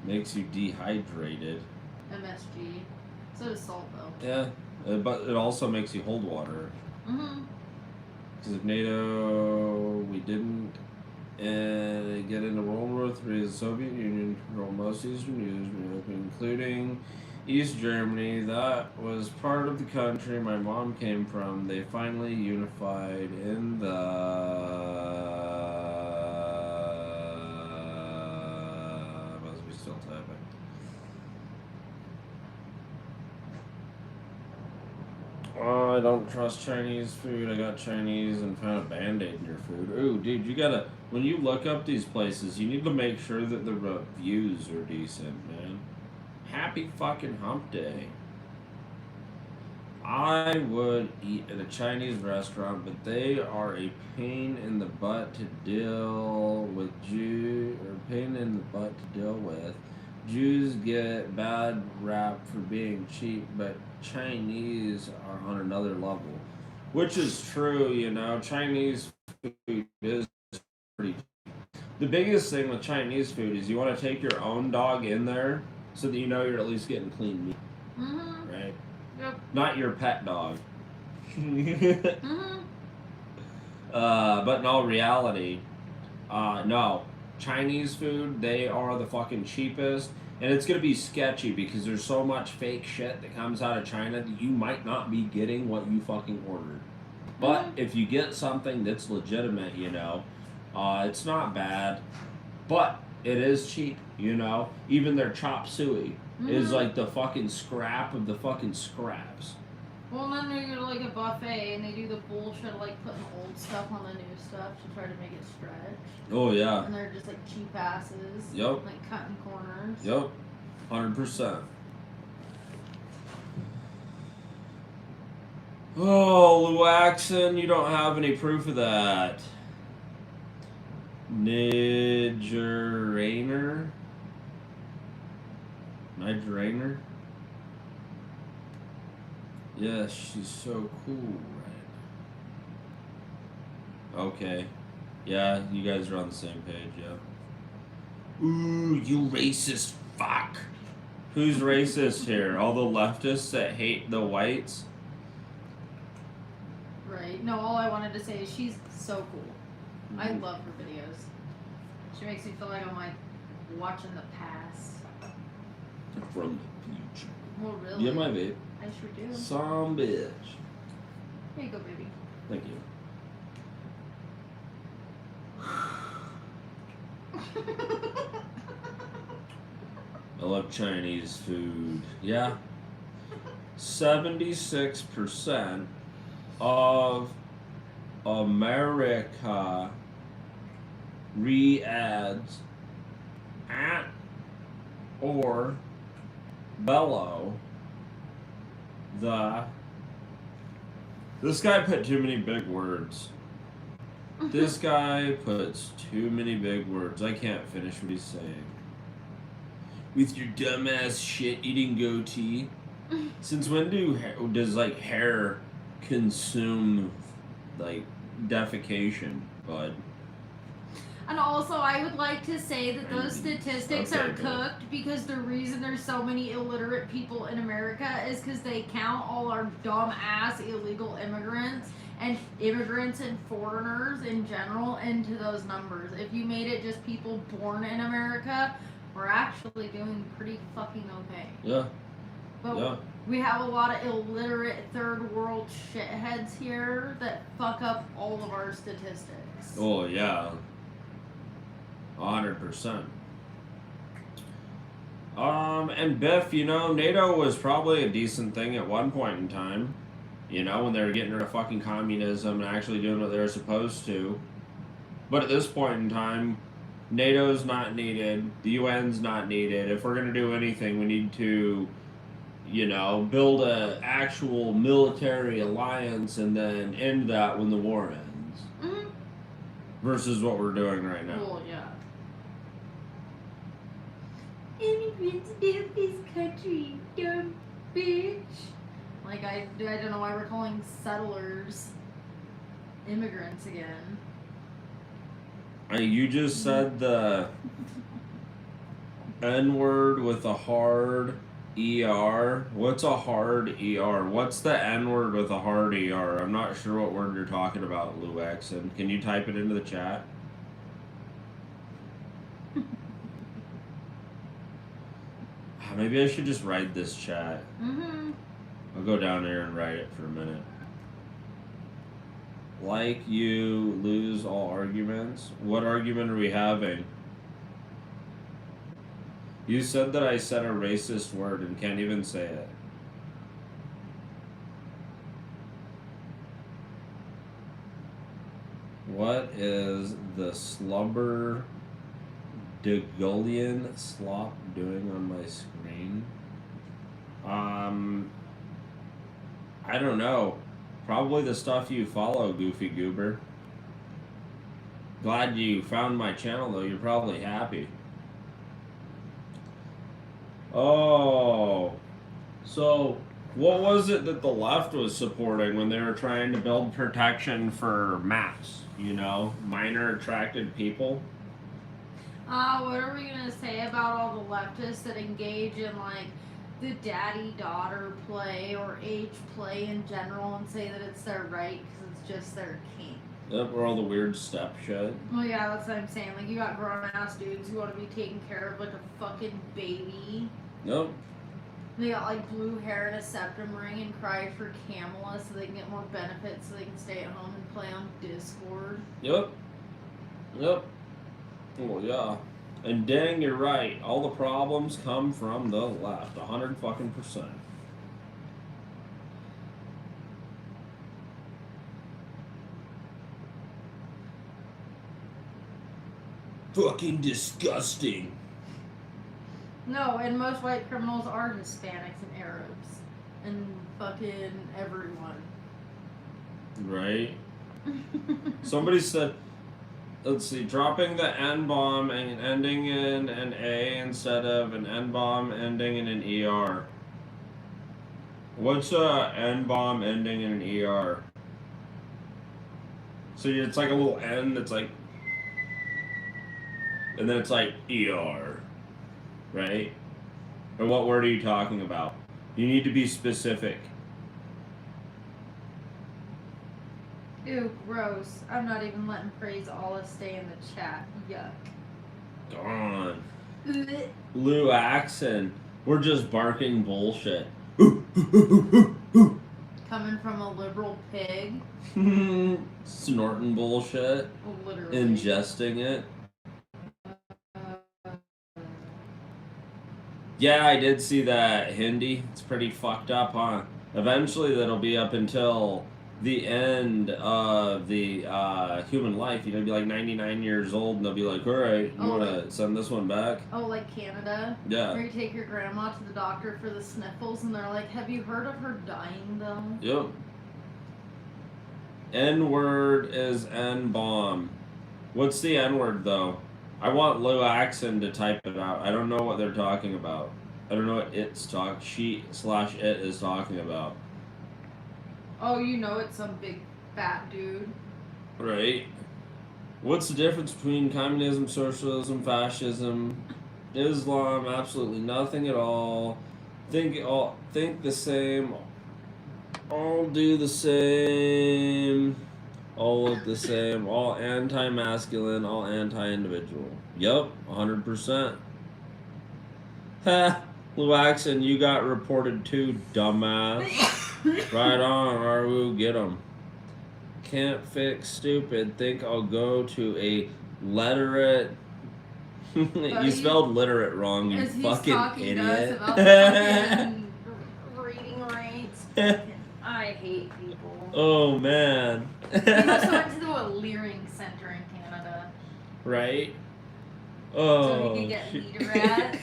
Makes you dehydrated. MSG. So does salt, though. Yeah. But it also makes you hold water. Mm-hmm. Because if NATO, we didn't get into World War III, the Soviet Union controlled most Eastern Europe, including East Germany. That was part of the country my mom came from. They finally unified in must be still typing. Oh, I don't trust Chinese food. I got Chinese and found a Band-Aid in your food. Ooh, dude, you gotta, when you look up these places, you need to make sure that the reviews are decent, man. Happy fucking hump day. I would eat at a Chinese restaurant, but they are a pain in the butt to deal with. Jews get bad rap for being cheap, but Chinese are on another level. Which is true, you know. Chinese food is pretty cheap. The biggest thing with Chinese food is you want to take your own dog in there so that you know you're at least getting clean meat. Mm-hmm. Right? Yep. Not your pet dog. Mm-hmm. But in all reality, no. Chinese food, they are the fucking cheapest. And it's going to be sketchy because there's so much fake shit that comes out of China that you might not be getting what you fucking ordered. But if you get something that's legitimate, you know, it's not bad. But it is cheap, you know. Even their chop suey is like the fucking scrap of the fucking scraps. Well, and then they go to like a buffet and they do the bullshit of like putting old stuff on the new stuff to try to make it stretch. Oh, yeah. And they're just like cheap asses. Yep. Like cutting corners. Yep. 100%. Oh, Luaxon, you don't have any proof of that. Nigerainer? Nigerainer? Yes, she's so cool, right? Okay. Yeah, you guys are on the same page, yeah. Ooh, you racist fuck. Who's racist here? All the leftists that hate the whites? Right. No, all I wanted to say is she's so cool. I love her videos. She makes me feel like I'm like watching the past. From the future. Well, really? Yeah, my babe. I sure do. Some bitch. Here you go, baby. Thank you. I love Chinese food. Yeah. 76% of America re-adds at or below the... This guy put too many big words. This guy puts too many big words. I can't finish what he's saying. With your dumbass shit-eating goatee. Since when does like hair consume like defecation, bud? And also, I would like to say that those statistics are Okay, cooked because the reason there's so many illiterate people in America is because they count all our dumb ass illegal immigrants and immigrants and foreigners in general into those numbers. If you made it just people born in America, we're actually doing pretty fucking okay. Yeah. But Yeah. we have a lot of illiterate third world shitheads here that fuck up all of our statistics. Oh yeah. 100%. And Biff, you know, NATO was probably a decent thing at one point in time. You know, when they were getting rid of fucking communism and actually doing what they were supposed to. But at this point in time, NATO's not needed. The UN's not needed. If we're gonna do anything, we need to, you know, build a actual military alliance and then end that when the war ends. Mm-hmm. Versus what we're doing right now. Well, yeah. Immigrants built this country, dumb bitch. Like, I don't know why we're calling settlers immigrants again. You just said the N word with a hard ER. What's a hard ER? What's the N word with a hard ER? I'm not sure what word you're talking about, Lou Exon. Can you type it into the chat? Maybe I should just write this chat. Mm-hmm. I'll go down there and write it for a minute. Like you lose all arguments? What argument are we having? You said that I said a racist word and can't even say it. What is the slumber Degullion slop doing on my screen? I don't know. Probably the stuff you follow, Goofy Goober. Glad you found my channel, though. You're probably happy. Oh. So, what was it that the left was supporting when they were trying to build protection for maps? You know, minor attracted people? What are we gonna say about all the leftists that engage in, like, the daddy-daughter play or age play in general and say that it's their right because it's just their kink? Yep, or all the weird step shit. Well, yeah, that's what I'm saying. Like, you got grown-ass dudes who want to be taken care of like a fucking baby. Yep. They got, like, blue hair and a septum ring and cry for Kamala so they can get more benefits so they can stay at home and play on Discord. Yep. Yep. Well, yeah. And dang, you're right. All the problems come from the left. 100 fucking %. Fucking disgusting. No, and most white criminals are Hispanics and Arabs. And fucking everyone. Right? Somebody said, let's see, dropping the N-bomb and ending in an A instead of an N-bomb ending in an ER. What's a N-bomb ending in an ER? So it's like a little N that's like, and then it's like ER, right? Or what word are you talking about? You need to be specific. Ew, gross. I'm not even letting Praise Allah stay in the chat. Yuck. Gone. Blech. Lou Axon. We're just barking bullshit. Coming from a liberal pig. Snorting bullshit. Literally. Ingesting it. Yeah, I did see that Hindi. It's pretty fucked up, huh? Eventually that'll be up until the end of the human life. You're gonna be like 99 years old and they'll be like, alright, you wanna send this one back? Oh, like Canada? Yeah. Where you take your grandma to the doctor for the sniffles and they're like, have you heard of her dying though? Yep. N-word is N-bomb. What's the N-word though? I want Lou Axon to type it out. I don't know what they're talking about. I don't know what she/it is talking about. Oh, you know it's some big fat dude. Right. What's the difference between communism, socialism, fascism, Islam? Absolutely nothing at all. Think the same. all do the same. All look the same. All anti-masculine. All anti-individual. Yup, 100%. Ha! Luaxon, you got reported too, dumbass. Right on, Arwu, get 'em. Can't fix stupid. Think I'll go to a literate. You spelled literate wrong, you fucking talking to us idiot. about the fucking reading rates. I hate people. Oh man. We also went to a Leering Center in Canada. Right? So Oh. we could get shit. leader at.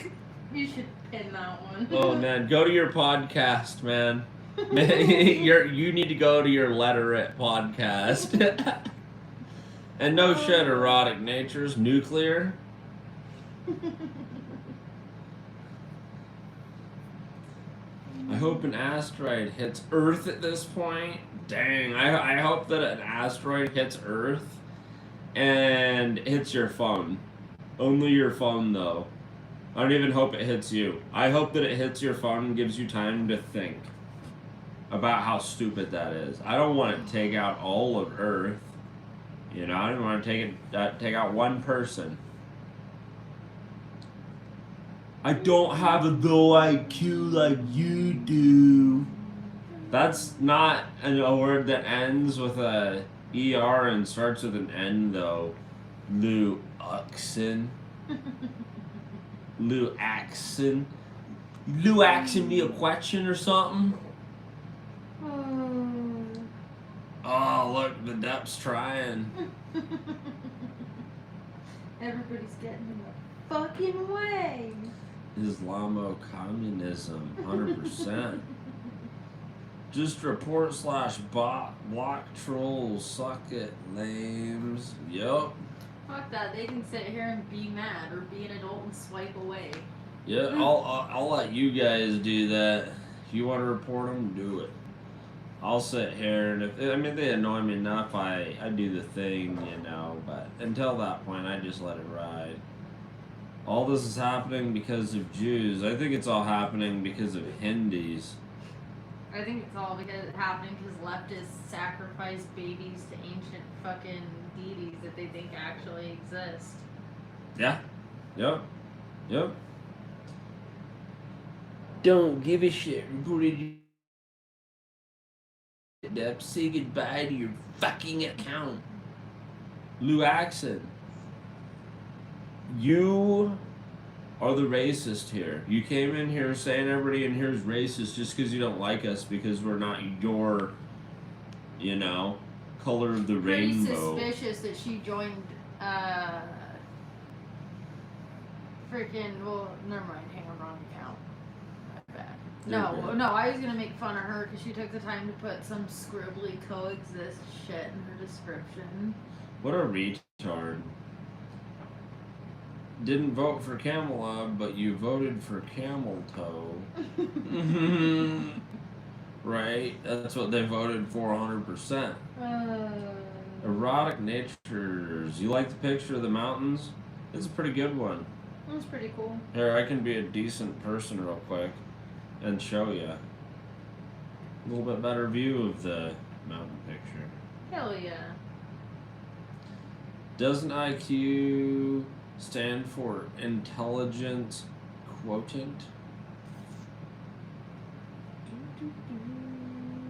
You should pin that one. Oh man, go to your podcast, man. You need to go to your literate podcast. And no shit, erotic nature's nuclear. I hope an asteroid hits Earth at this point. Dang, I hope that an asteroid hits Earth and hits your phone. Only your phone, though. I don't even hope it hits you. I hope that it hits your phone and gives you time to think about how stupid that is. I don't want to take out all of Earth. You know, I don't want to take out one person. I don't have a low IQ like you do. That's not a word that ends with a ER and starts with an N, though. Luaxon. Luaxon. Luaxon me a question or something? Oh, look, the Depp's trying. Everybody's getting in the fucking way. Islamo-communism, 100%. Just report / block trolls, suck it, lames. Yup. Fuck that. They can sit here and be mad or be an adult and swipe away. Yeah, I'll let you guys do that. If you want to report them, do it. I'll sit here and if they annoy me enough, I do the thing, you know. But until that point, I just let it ride. All this is happening because of Jews. I think it's all happening because of Hindus. I think it's all because it's happening because leftists sacrifice babies to ancient fucking deities that they think actually exist. Yeah. Yep. Yep. Don't give a shit. Reported it up. Say goodbye to your fucking account. Luaxon. You are the racist here. You came in here saying everybody in here is racist just because you don't like us because we're not your, you know, color of the Pretty rainbow. suspicious that she joined, freaking, well, never mind, hang on, wrong account. My bad. No, I was gonna make fun of her because she took the time to put some scribbly coexist shit in her description. What a retard. Didn't vote for Camelot, but you voted for Camel Toe. Right? That's what they voted for 100%. Erotic natures. You like the picture of the mountains? It's a pretty good one. That's pretty cool. Here, I can be a decent person real quick and show you. A little bit better view of the mountain picture. Hell yeah. Doesn't IQ stand for intelligence quotient?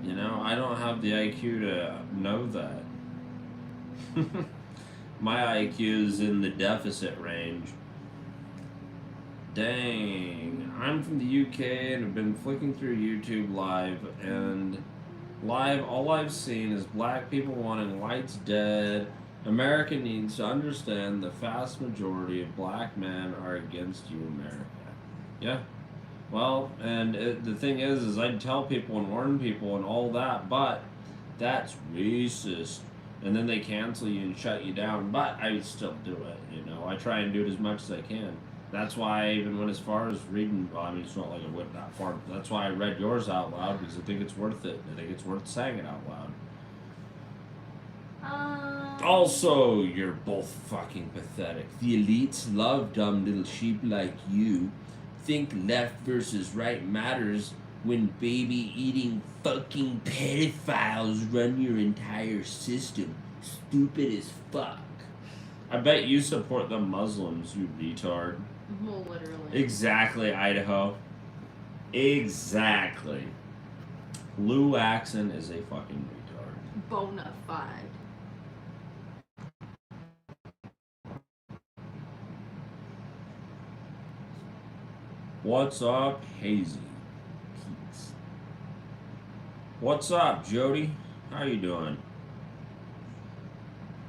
You know, I don't have the IQ to know that. My IQ is in the deficit range. Dang. I'm from the UK and have been flicking through YouTube live, and all I've seen is black people wanting whites dead. America needs to understand the vast majority of black men are against you, America. Yeah. Well, and the thing is I'd tell people and warn people and all that, but that's racist. And then they cancel you and shut you down, but I would still do it, you know. I try and do it as much as I can. That's why I even went as far as reading, well, I mean, it's not like I went that far, but that's why I read yours out loud, because I think it's worth it. I think it's worth saying it out loud. Also, you're both fucking pathetic. The elites love dumb little sheep like you. Think left versus right matters when baby eating fucking pedophiles run your entire system. Stupid as fuck. I bet you support the Muslims, you retard. Well, literally. Exactly, Idaho. Exactly. Lou Axon is a fucking retard. Bona fide. What's up, Hazy Pete's? What's up, Jody? How you doing?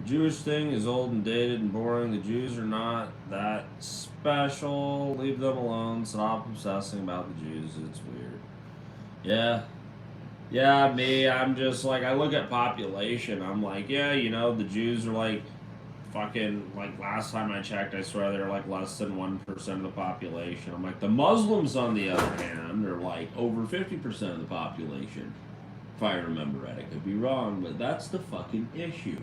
The Jewish thing is old and dated and boring. The Jews are not that special. Leave them alone. Stop obsessing about the Jews. It's weird. Yeah. Yeah, me, I'm just like, I look at population. I'm like, yeah, you know, the Jews are like fucking, like, last time I checked, I swear they're like less than 1% of the population. I'm like, the Muslims, on the other hand, are like over 50% of the population. If I remember right, I could be wrong, but that's the fucking issue.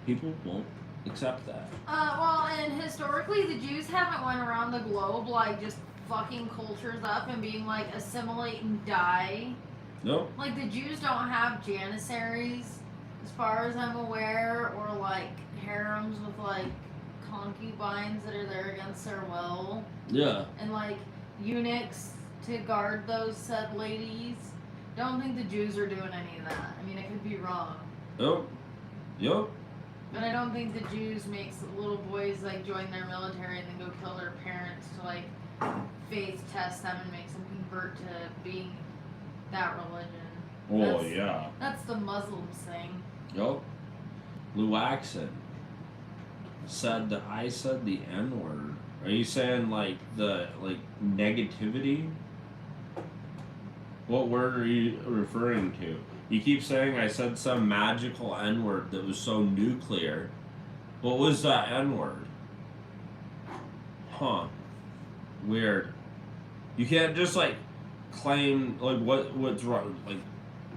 People won't accept that. Well, and historically, the Jews haven't went around the globe like just fucking cultures up and being like assimilate and die. Nope. Like the Jews don't have janissaries, as far as I'm aware, or like harems with like concubines that are there against their will, Yeah. and like eunuchs to guard those said ladies. Don't think the Jews are doing any of that. I mean, I could be wrong. Nope. Yup. But I don't think the Jews makes little boys like join their military and then go kill their parents to like faith test them and make them convert to being that religion. Oh, That's- yeah. That's the Muslims thing. Yup. Lou Axon said that I said the N word. Are you saying like the negativity? What word are you referring to? You keep saying I said some magical N word that was so nuclear. What was that N word? Huh. Weird. You can't just like claim like what's wrong, like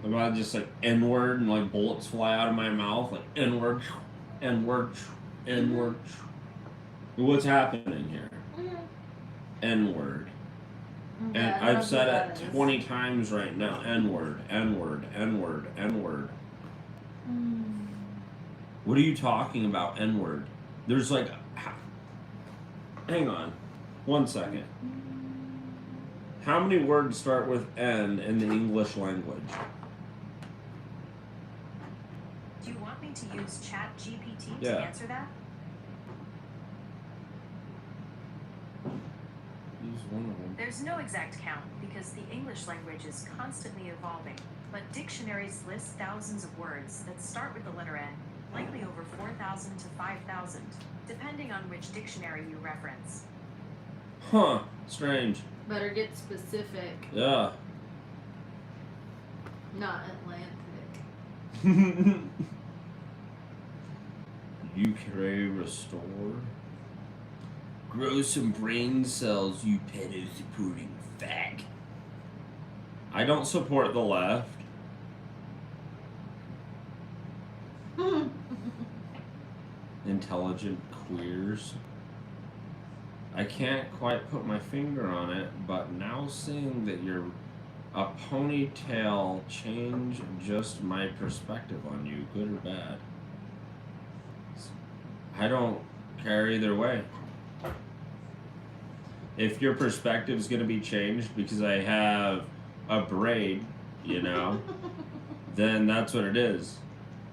am I just like N word and like bullets fly out of my mouth like N word, N word, N word. What's happening here? N word. And Yeah, I don't I've know said who it that is. 20 times right now. N word, N word, N word, N word. What are you talking about, N word? There's like, hang on, 1 second. How many words start with N in the English language? Do you want me to use ChatGPT Yeah. to answer that? Use one of them. There's no exact count because the English language is constantly evolving, but dictionaries list thousands of words that start with the letter N, likely over 4,000 to 5,000, depending on which dictionary you reference. Huh, strange. Better get specific, Yeah. not Atlantic. Ukraine restore. Grow some brain cells, you pedo supporting fag. I don't support the left. Intelligent queers. I can't quite put my finger on it, but now seeing that you're a ponytail change just my perspective on you, good or bad. I don't care either way. If your perspective is going to be changed because I have a braid, you know, then that's what it is.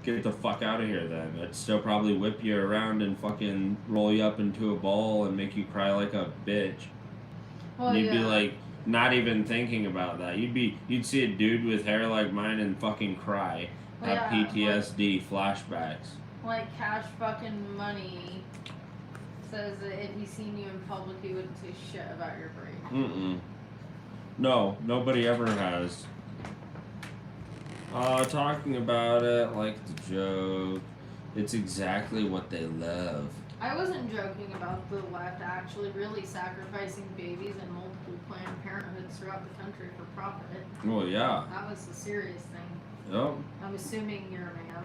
Get the fuck out of here then. I'd still probably whip you around and fucking roll you up into a ball and make you cry like a bitch. Well, And you'd be yeah. like not even thinking about that. You'd see a dude with hair like mine and fucking cry. Well, Have yeah, PTSD flashbacks. like Cash fucking Money says that if he seen you in public, he wouldn't say shit about your brain. Mm-mm. No, nobody ever has. Talking about it like the joke. It's exactly what they love. I wasn't joking about the left actually really sacrificing babies in multiple Planned Parenthoods throughout the country for profit. Well, yeah. That was the serious thing. Yep. I'm assuming you're a man.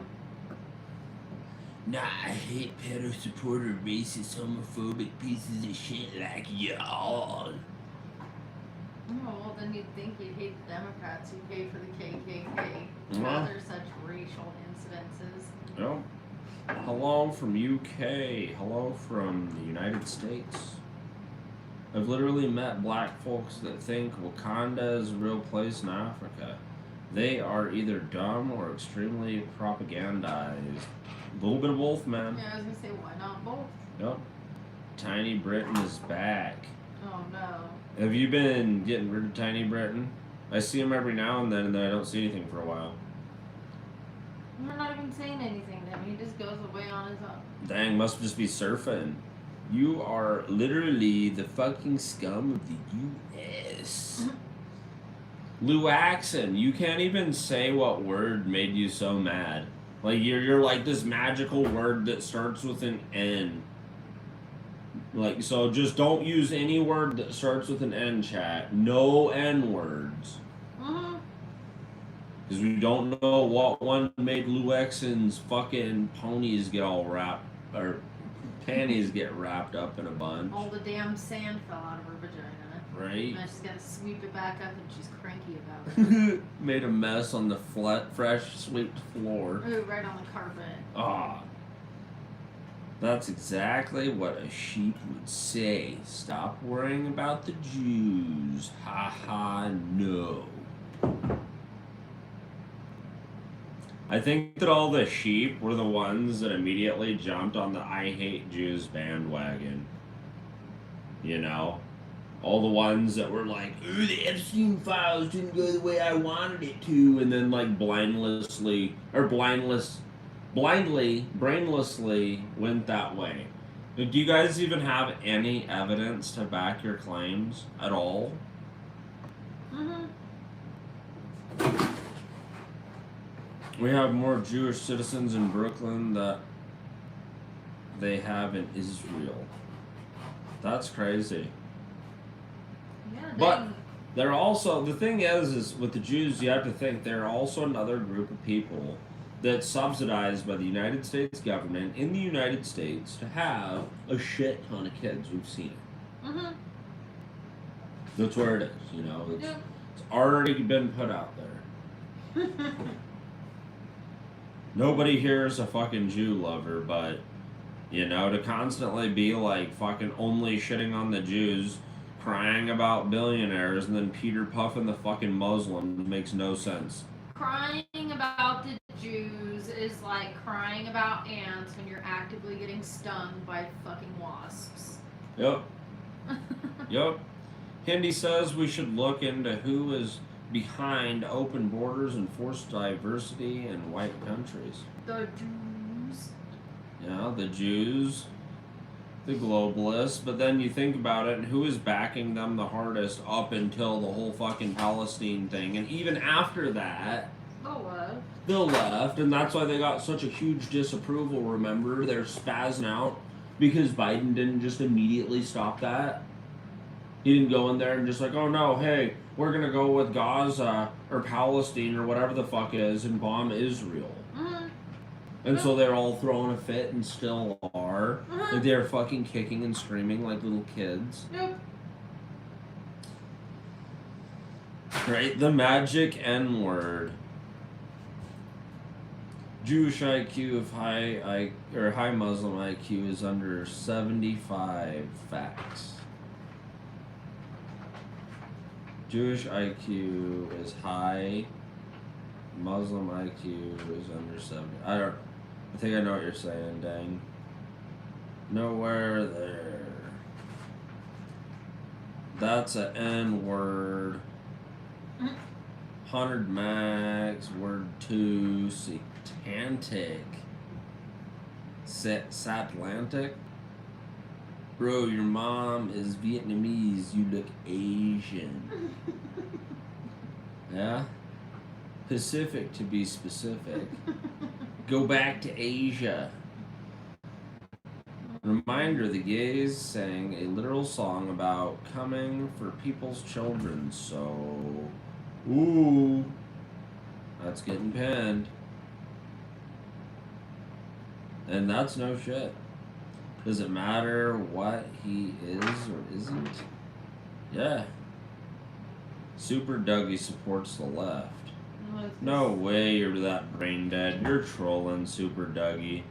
Nah, I hate pedo supporter, racist, homophobic pieces of shit like y'all. Oh, well, then you'd think you'd hate the Democrats who pay for the KKK. Well. Rather such racial incidences. Well, hello from UK. Hello from the United States. I've literally met black folks that think Wakanda is a real place in Africa. They are either dumb or extremely propagandized. A little bit of both, man. Yeah, I was gonna say, why not both? Yep. Tiny Britain is back. Oh no. Have you been getting rid of Tiny Britain? I see him every now and then I don't see anything for a while. We're not even saying anything to him. He just goes away on his own. Dang, must just be surfing. You are literally the fucking scum of the U.S. Lou Axon, you can't even say what word made you so mad. Like you're like this magical word that starts with an N. Like, so just don't use any word that starts with an N, chat. No N words. Mm-hmm. Because we don't know what one made Lou Axon's fucking ponies get all wrapped, or panties get wrapped up in a bunch. All the damn sand fell out of her vagina. Right? Now she's gotta sweep it back up and she's cranky about it. Made a mess on the fresh swept floor. Ooh, right on the carpet. Ah. That's exactly what a sheep would say. Stop worrying about the Jews. Ha ha, no. I think that all the sheep were the ones that immediately jumped on the I hate Jews bandwagon. You know? All the ones that were like, ooh, the Epstein files didn't go the way I wanted it to, and then like brainlessly went that way. Do you guys even have any evidence to back your claims at all? Mm-hmm. We have more Jewish citizens in Brooklyn that they have in Israel. That's crazy. Yeah, But dang. they're also, the thing is with the Jews, you have to think they're also another group of people that's subsidized by the United States government in the United States to have a shit ton of kids. We've seen it. Mm-hmm. That's where it is, you know. Yep. It's already been put out there. Nobody here is a fucking Jew lover, but, you know, to constantly be like fucking only shitting on the Jews, crying about billionaires, and then Peter puffing the fucking Muslims makes no sense. Crying about the Jews is like crying about ants when you're actively getting stung by fucking wasps. Yep. Yep. Hindi says we should look into who is behind open borders and forced diversity in white countries. The Jews. Yeah, the Jews, the globalists, but then you think about it, and who is backing them the hardest up until the whole fucking Palestine thing, and even after that, the left, and that's why they got such a huge disapproval, remember? They're spazzing out because Biden didn't just immediately stop that. He didn't go in there and just like, oh no, hey, we're gonna go with Gaza or Palestine or whatever the fuck is and bomb Israel. Mm-hmm. And so they're all throwing a fit and still are. Mm-hmm. Like they're fucking kicking and screaming like little kids. Nope. Right? The magic N word. Jewish IQ of high Muslim IQ is under 75 facts. Jewish IQ is high. Muslim IQ is under 70. I think I know what you're saying, dang. Nowhere there. That's an N word. 100 max, word 2, satanic. Satlantic. Bro, your mom is Vietnamese, you look Asian. Yeah? Pacific to be specific. Go back to Asia. Reminder, the gays sang a literal song about coming for people's children, so... Ooh. That's getting pinned. And that's no shit. Does it matter what he is or isn't? Yeah. Super Dougie supports the left. No, it's No just- way you're that brain dead. You're trolling, Super Dougie.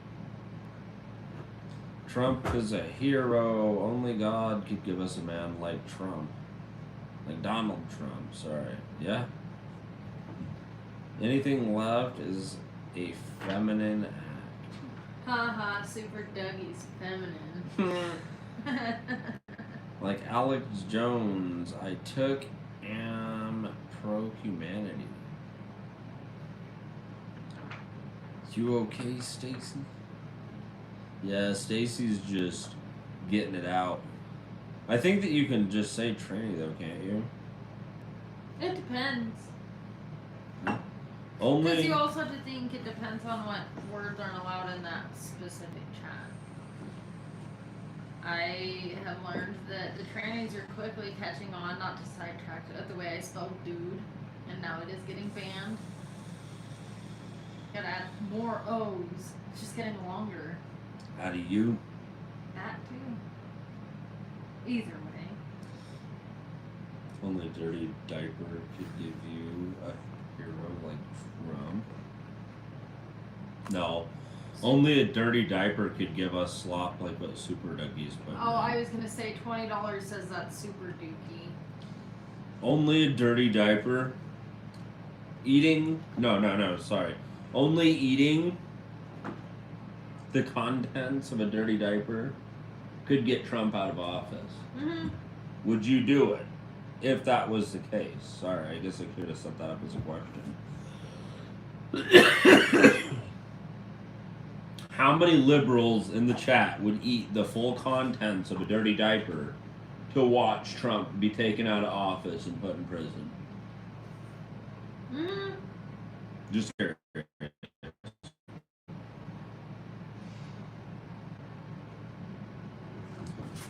Trump is a hero. Only God could give us a man like Trump. Like Donald Trump, sorry. Yeah? Anything left is a feminine act. Haha, Super Dougie's feminine. Like Alex Jones, I took am pro-humanity. You okay, Stacy? Yeah, Stacy's just getting it out. I think that you can just say tranny though, can't you? It depends. Because Only you also have to think it depends on what words aren't allowed in that specific chat. I have learned that the trannies are quickly catching on, not to sidetrack it, the way I spelled dude, and now it is getting banned. Gotta add more O's. It's just getting longer. how do you? That too. Either way. Only Dirty Diaper could give you a hero like Trump. No. Only a Dirty Diaper could give us slop like what Super Dougie's put. Oh, I was gonna say $20 says that's super dookie. Only a Dirty Diaper. Eating. No, sorry. Only eating the contents of a Dirty Diaper could get Trump out of office. Mm-hmm. Would you do it if that was the case? Sorry, I guess I could have set that up as a question. How many liberals in the chat would eat the full contents of a Dirty Diaper to watch Trump be taken out of office and put in prison? Mm-hmm. Just curious.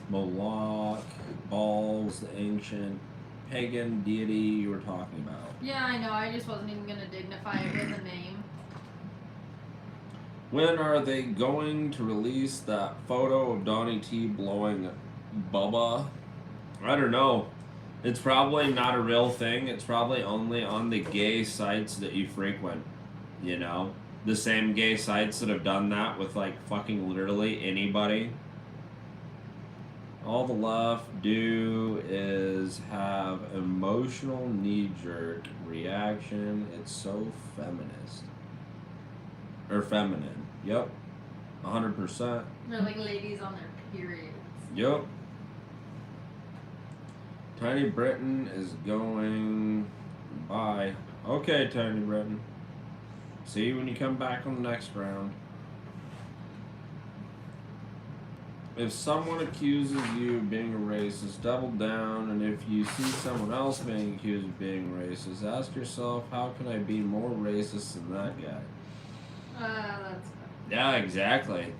Moloch, balls, the ancient pagan deity you were talking about. Yeah, I know. I just wasn't even gonna dignify it with a name. When are they going to release that photo of Donnie T blowing Bubba? I don't know. It's probably not a real thing. It's probably only on the gay sites that you frequent. You know? The same gay sites that have done that with like fucking literally anybody. All the left do is have emotional knee-jerk reaction. It's so feminist. Or feminine. Yep. 100%. They're like ladies on their periods. Yep. Tiny Britain is going by. Okay, Tiny Britain. See you when you come back on the next round. If someone accuses you of being a racist, double down, and if you see someone else being accused of being racist, ask yourself, how can I be more racist than that guy? That's fine. Yeah, exactly.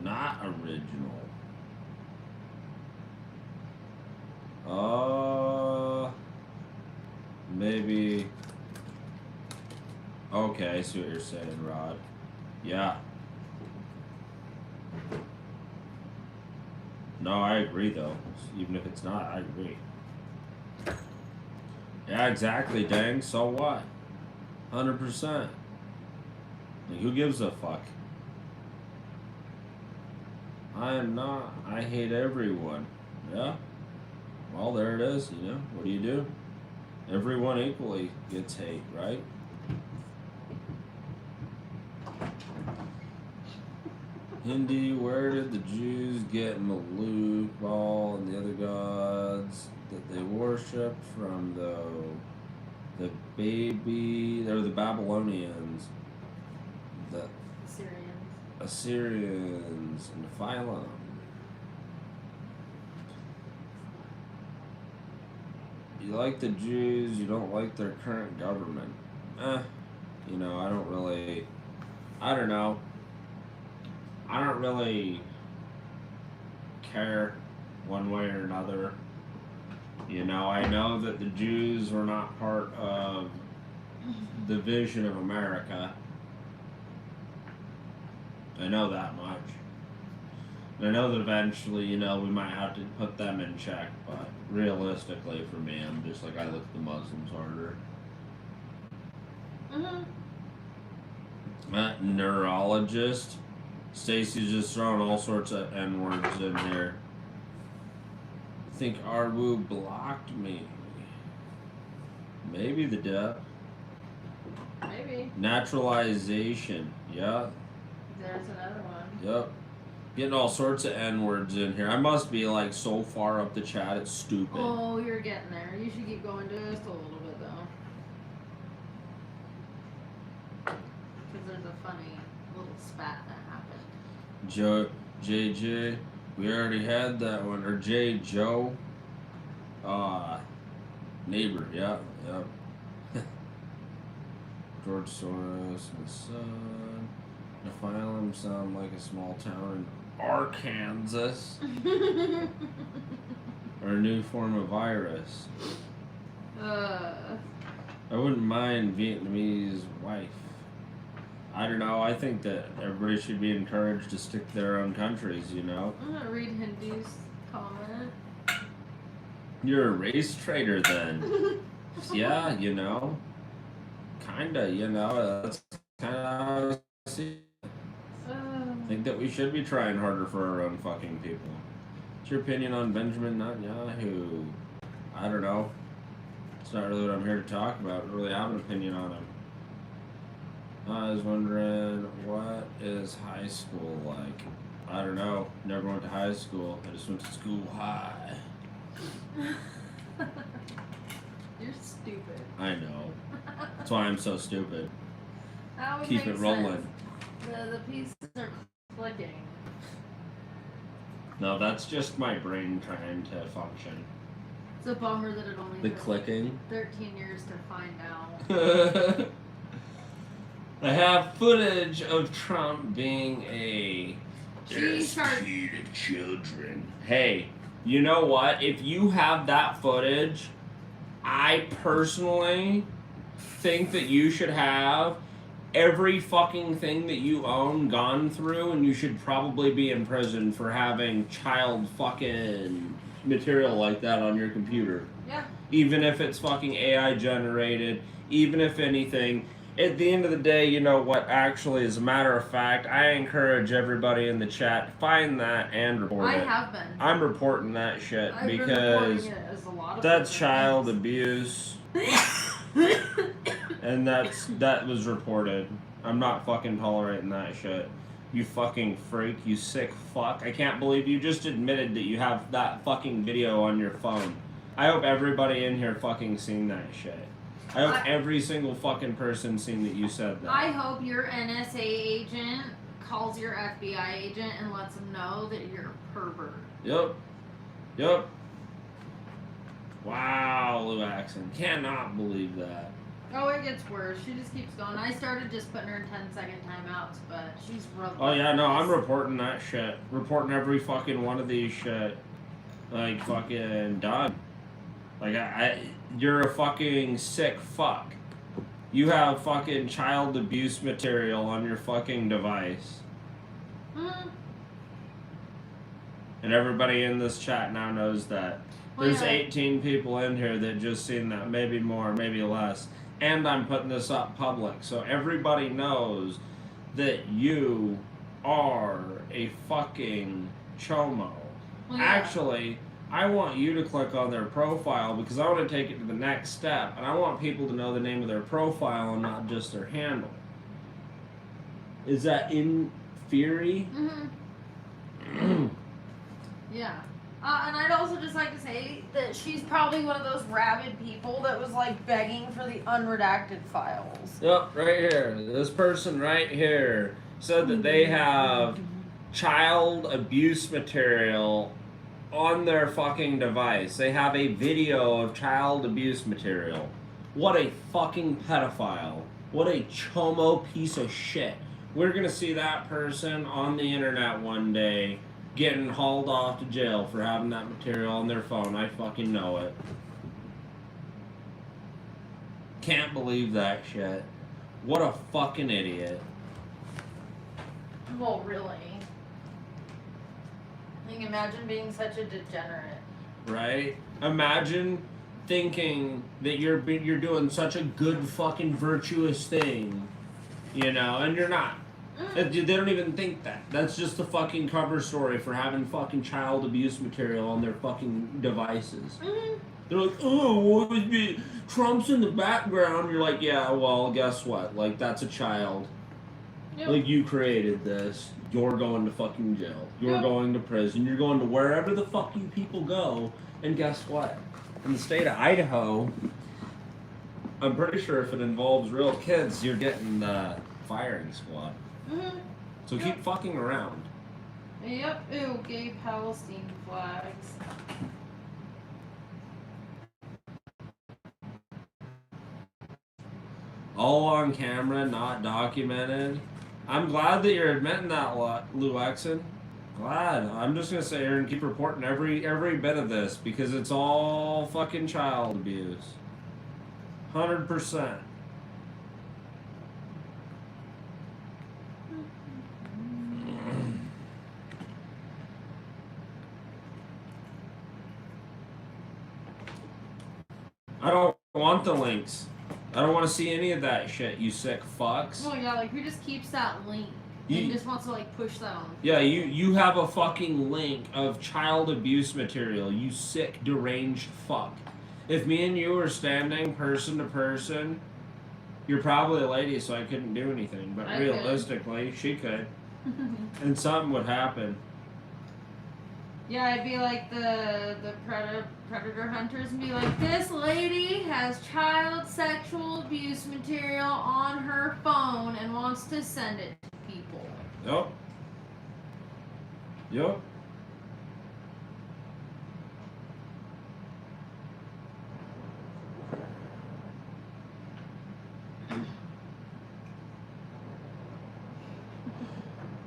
Not original. Maybe. Okay, I see what you're saying, Rod. Yeah. No, I agree though. Even if it's not, I agree. Yeah, exactly, dang. So what? 100%. Like, who gives a fuck? I am not. I hate everyone. Yeah? Well, there it is, you know? What do you do? Everyone equally gets hate, right? Hindi, where did the Jews get Moloch, Baal, and the other gods that they worshipped from, though? The baby, they're the Babylonians, the Syrians. Assyrians, and Phylum. You like the Jews, you don't like their current government. You know, I don't really care one way or another. You know, I know that the Jews were not part of the vision of America. I know that much. And I know that eventually, you know, we might have to put them in check, but realistically for me, I'm just like, I look at the Muslims harder. Neurologist. Stacy's just throwing all sorts of N-words in here. I think Arwu blocked me. Maybe the death. Maybe. Naturalization. Yeah. There's another one. Yep. Getting all sorts of N-words in here. I must be like so far up the chat, it's stupid. Oh, you're getting there. You should keep going just a little bit though. Because there's a funny little spat that happened. JJ, we already had that one. Or Joe. Neighbor, yeah. George Soros and son. Nephilim sound like a small town in Arkansas. Or a new form of virus. I wouldn't mind Vietnamese wife. I don't know, I think that everybody should be encouraged to stick to their own countries, you know? I'm gonna read Hindu's comment. You're a race traitor then. Yeah, you know. Kinda, you know. That's kinda how I see it. I think that we should be trying harder for our own fucking people. What's your opinion on Benjamin Netanyahu? I don't know. It's not really what I'm here to talk about. I don't really have an opinion on him. I was wondering, what is high school like? I don't know. Never went to high school. I just went to school high. You're stupid. I know. That's why I'm so stupid. That would Keep make it rolling. sense. The pieces are clicking. No, that's just my brain trying to function. It's a bummer that it only The took clicking. 13 years to find out. I have footage of Trump being a G-shark. to children. Hey, you know what? If you have that footage, I personally think that you should have every fucking thing that you own gone through, and you should probably be in prison for having child fucking material like that on your computer. Yeah. Even if it's fucking AI generated, even if anything. At the end of the day, you know what? Actually, as a matter of fact, I encourage everybody in the chat, find that and report I it. have been. I'm reporting that shit I've been because reporting it as a lot of that's different child things. abuse, and that was reported. I'm not fucking tolerating that shit. You fucking freak, you sick fuck. I can't believe you just admitted that you have that fucking video on your phone. I hope everybody in here fucking seen that shit. I hope every single fucking person seen that you said that. I hope your NSA agent calls your FBI agent and lets them know that you're a pervert. Yep. Wow, Lou Axon. Cannot believe that. Oh, it gets worse. She just keeps going. I started just putting her in 10-second timeouts, but she's relentless. Oh yeah, no, I'm reporting that shit. Reporting every fucking one of these shit. Like, fucking done. Like, you're a fucking sick fuck. You have fucking child abuse material on your fucking device. And everybody in this chat now knows that. There's 18 people in here that just seen that, maybe more, maybe less. And I'm putting this up public, so everybody knows that you are a fucking chomo. Well, yeah. Actually, I want you to click on their profile because I want to take it to the next step, and I want people to know the name of their profile and not just their handle. Is that in theory? Mm-hmm. Yeah. And I'd also just like to say that she's probably one of those rabid people that was like begging for the unredacted files. Yep, right here. This person right here said that they have child abuse material on their fucking device. They have a video of child abuse material. What a fucking pedophile. What a chomo piece of shit. We're gonna see that person on the internet one day getting hauled off to jail for having that material on their phone. I fucking know it. Can't believe that shit. What a fucking idiot. Well, really. Like, imagine being such a degenerate. Right? Imagine thinking that you're doing such a good fucking virtuous thing, you know, and you're not. They don't even think that. That's just a fucking cover story for having fucking child abuse material on their fucking devices. Mm-hmm. They're like, oh, what would be Trump's in the background? You're like, yeah, well, guess what? Like, that's a child. Yep. Like, you created this. You're going to fucking jail. You're Yep. going to prison. You're going to wherever the fuck you people go. And guess what? In the state of Idaho, I'm pretty sure if it involves real kids, you're getting the firing squad. Mm-hmm. So keep fucking around. Yep. Ew, gay Palestine flags. All on camera, not documented. I'm glad that you're admitting that, Lou Exon. Glad. I'm just gonna sit here and keep reporting every bit of this because it's all fucking child abuse. 100%. I don't want the links. I don't want to see any of that shit, you sick fucks. Oh yeah, like who just keeps that link and just wants to like push that on? Yeah, you have a fucking link of child abuse material, you sick deranged fuck. If me and you were standing person to person, you're probably a lady, so I couldn't do anything. But I realistically, she could, and something would happen. Yeah, I'd be like the predator hunters and be like, this lady has child sexual abuse material on her phone and wants to send it to people. Yup. Yup.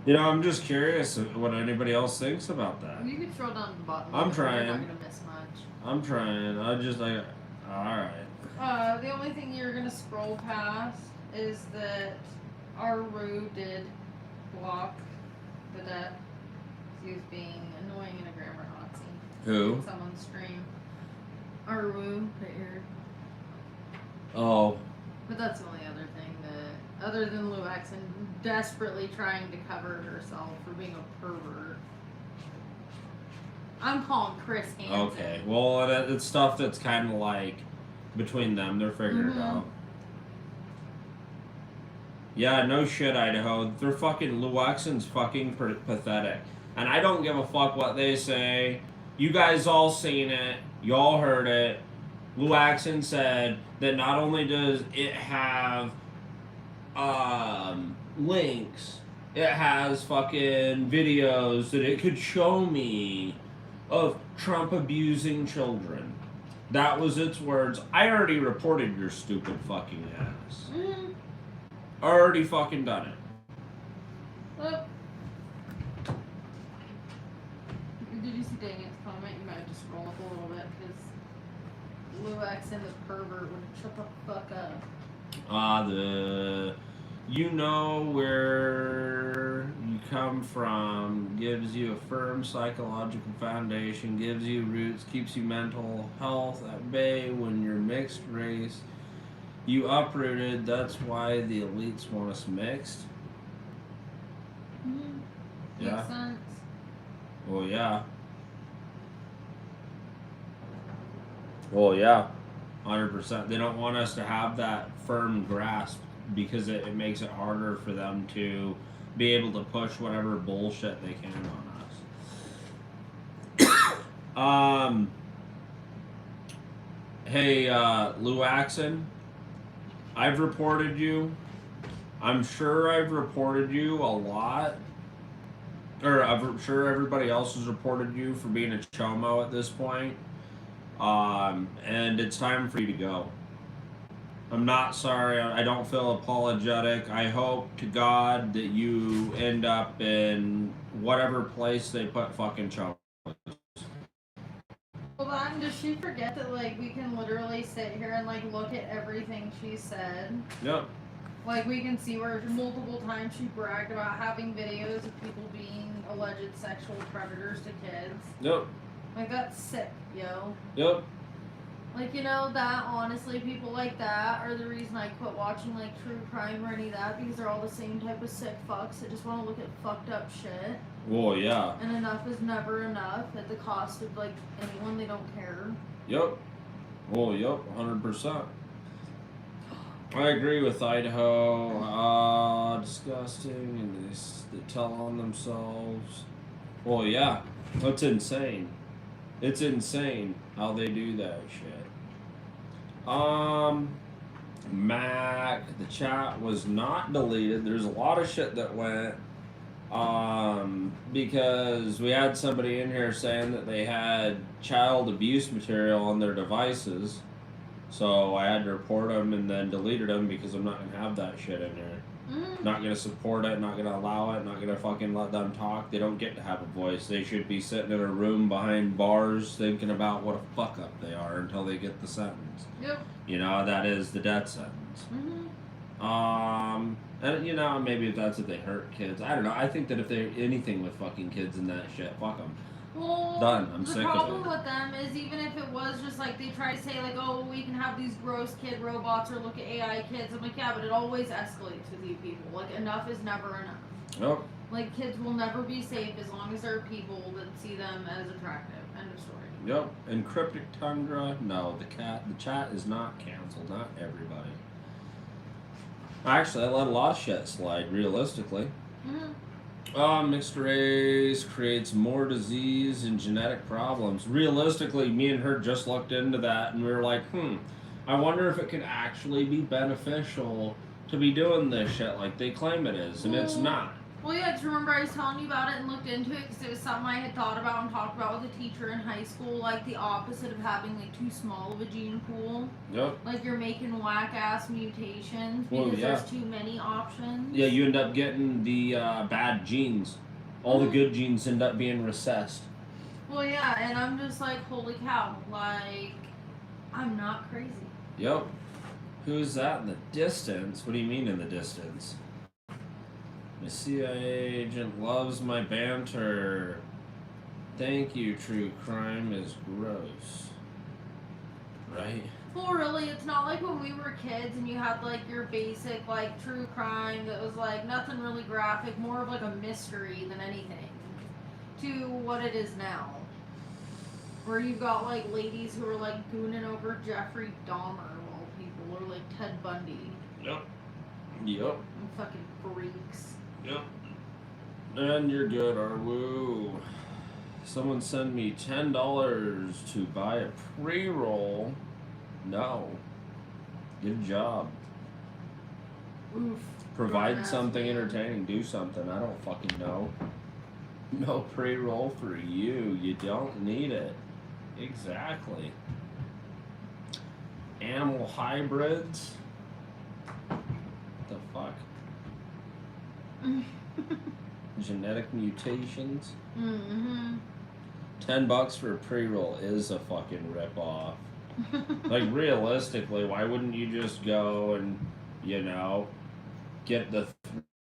You know, I'm just curious what anybody else thinks about that. You can scroll down to the bottom. I'm You're trying. not gonna miss much. I'm trying. I just like, all right. The only thing you're gonna scroll past is that Aru did block the death. He was being annoying and a grammar Nazi. Who? In someone's stream. Aru, right here. Oh. But that's the only other thing that, other than Lou Exon desperately trying to cover herself for being a pervert. I'm calling Chris Hansen. Okay. Well, it's stuff that's kind of like between them. They're figuring it out. Yeah, no shit, Idaho. They're fucking Lou Exon's fucking pathetic. And I don't give a fuck what they say. You guys all seen it. Y'all heard it. Lou Exon said that not only does it have links, it has fucking videos that it could show me of Trump abusing children. That was its words. I already reported your stupid fucking ass. Mm-hmm. Already fucking done it. Oh. Did you see Daniel's comment? You might have to scroll up a little bit because Lou Exon, the pervert, would shut the fuck up. You know where you come from, gives you a firm psychological foundation, gives you roots, keeps you mental health at bay when you're mixed race. You uprooted, that's why the elites want us mixed. Mm-hmm. Yeah. Makes sense. Well, yeah. Well, yeah. 100%. They don't want us to have that firm grasp because it makes it harder for them to be able to push whatever bullshit they can on us. Hey, Lou Exon, I've reported you. I'm sure I've reported you a lot. Or I'm sure everybody else has reported you for being a chomo at this point. And it's time for you to go. I'm not sorry. I don't feel apologetic. I hope to God that you end up in whatever place they put fucking chomos. Hold on, does she forget that like we can literally sit here and like look at everything she said? Yep. Like, we can see where multiple times she bragged about having videos of people being alleged sexual predators to kids. Yep. Like, that's sick, yo. Yep. Like, you know, that, honestly, people like that are the reason I quit watching, like, true crime or any of that, because they're all the same type of sick fucks that just want to look at fucked up shit. Well, yeah. And enough is never enough at the cost of, like, anyone they don't care. Yep. Well, yep, 100%. I agree with Idaho. Disgusting, and they tell on themselves. Well, yeah, that's insane. It's insane how they do that shit. Mac, the chat was not deleted. There's a lot of shit that went. Because we had somebody in here saying that they had child abuse material on their devices. So I had to report them and then deleted them because I'm not going to have that shit in there. Mm-hmm. Not going to support it, not going to allow it, not going to fucking let them talk. They don't get to have a voice. They should be sitting in a room behind bars thinking about what a fuck up they are until they get the sentence. Yep. You know, that is the death sentence. Mm-hmm. And you know, maybe if that's if they hurt kids. I don't know. I think that if they're anything with fucking kids and that shit, fuck them. Well, Done. I'm the sick of problem it. with them is even if it was just like they try to say like, oh, we can have these gross kid robots or look at AI kids. I'm like, yeah, but it always escalates with you people. Like, enough is never enough. Yep. Like, kids will never be safe as long as there are people that see them as attractive. End of story. Yep. And Cryptic Tundra, no, the chat is not canceled. Not everybody. Actually, I let a lot of shit slide. Realistically. Mm-hmm. Mixed race creates more disease and genetic problems. Realistically, me and her just looked into that and we were like, I wonder if it could actually be beneficial to be doing this shit like they claim it is, and it's not. Well, yeah, just remember I was telling you about it and looked into it because it was something I had thought about and talked about with a teacher in high school, like the opposite of having like too small of a gene pool. Yep. Like you're making whack-ass mutations Well, because yeah. there's too many options. Yeah, you end up getting the bad genes. All the good genes end up being recessed. Well, yeah, and I'm just like, holy cow, like, I'm not crazy. Yep. Who's that in the distance? What do you mean in the distance? My CIA agent loves my banter. Thank you, true crime is gross. Right? Well, really, it's not like when we were kids and you had like your basic like true crime that was like nothing really graphic, more of like a mystery than anything, to what it is now. Where you've got like ladies who are like gooning over Jeffrey Dahmer of all people, or like Ted Bundy. Yep. Yep. And fucking freaks. Yep. And you're good, Arwoo. Someone send me $10 to buy a pre-roll. No. Good job. Oof. Provide Grown-ass something man. entertaining. Do something. I don't fucking know. No pre-roll for you. You don't need it. Exactly. Animal hybrids? The fuck? Genetic mutations? Mm-hmm. $10 for a pre-roll is a fucking rip-off. Like, realistically, why wouldn't you just go and, you know, get the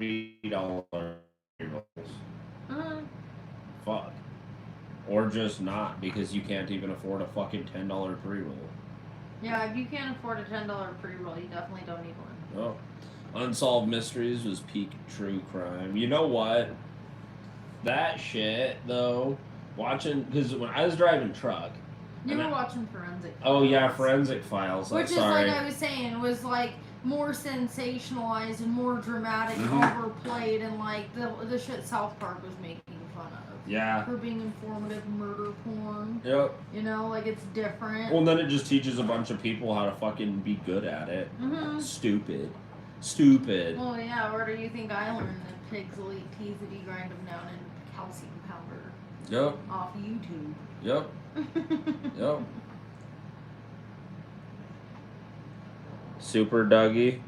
$3 pre-rolls? Fuck. Or just not, because you can't even afford a fucking $10 pre-roll. Yeah, if you can't afford a $10 pre-roll, you definitely don't need one. Oh. Unsolved Mysteries was peak true crime. You know what? That shit, though, watching, because when I was driving truck. You were watching Forensic Files. Oh, yeah, Forensic Files. Which is, sorry. like I was saying, was like more sensationalized and more dramatic and Mhm. overplayed, and like the shit South Park was making fun of. Yeah. For being informative murder porn. Yep. You know, like it's different. Well, then it just teaches a bunch of people how to fucking be good at it. Mm-hmm. Stupid. Well, yeah, where do you think I learned that pigs will eat teeth if you grind them down in calcium powder? Yep. Off YouTube. Yep. Yep. Super Dougie.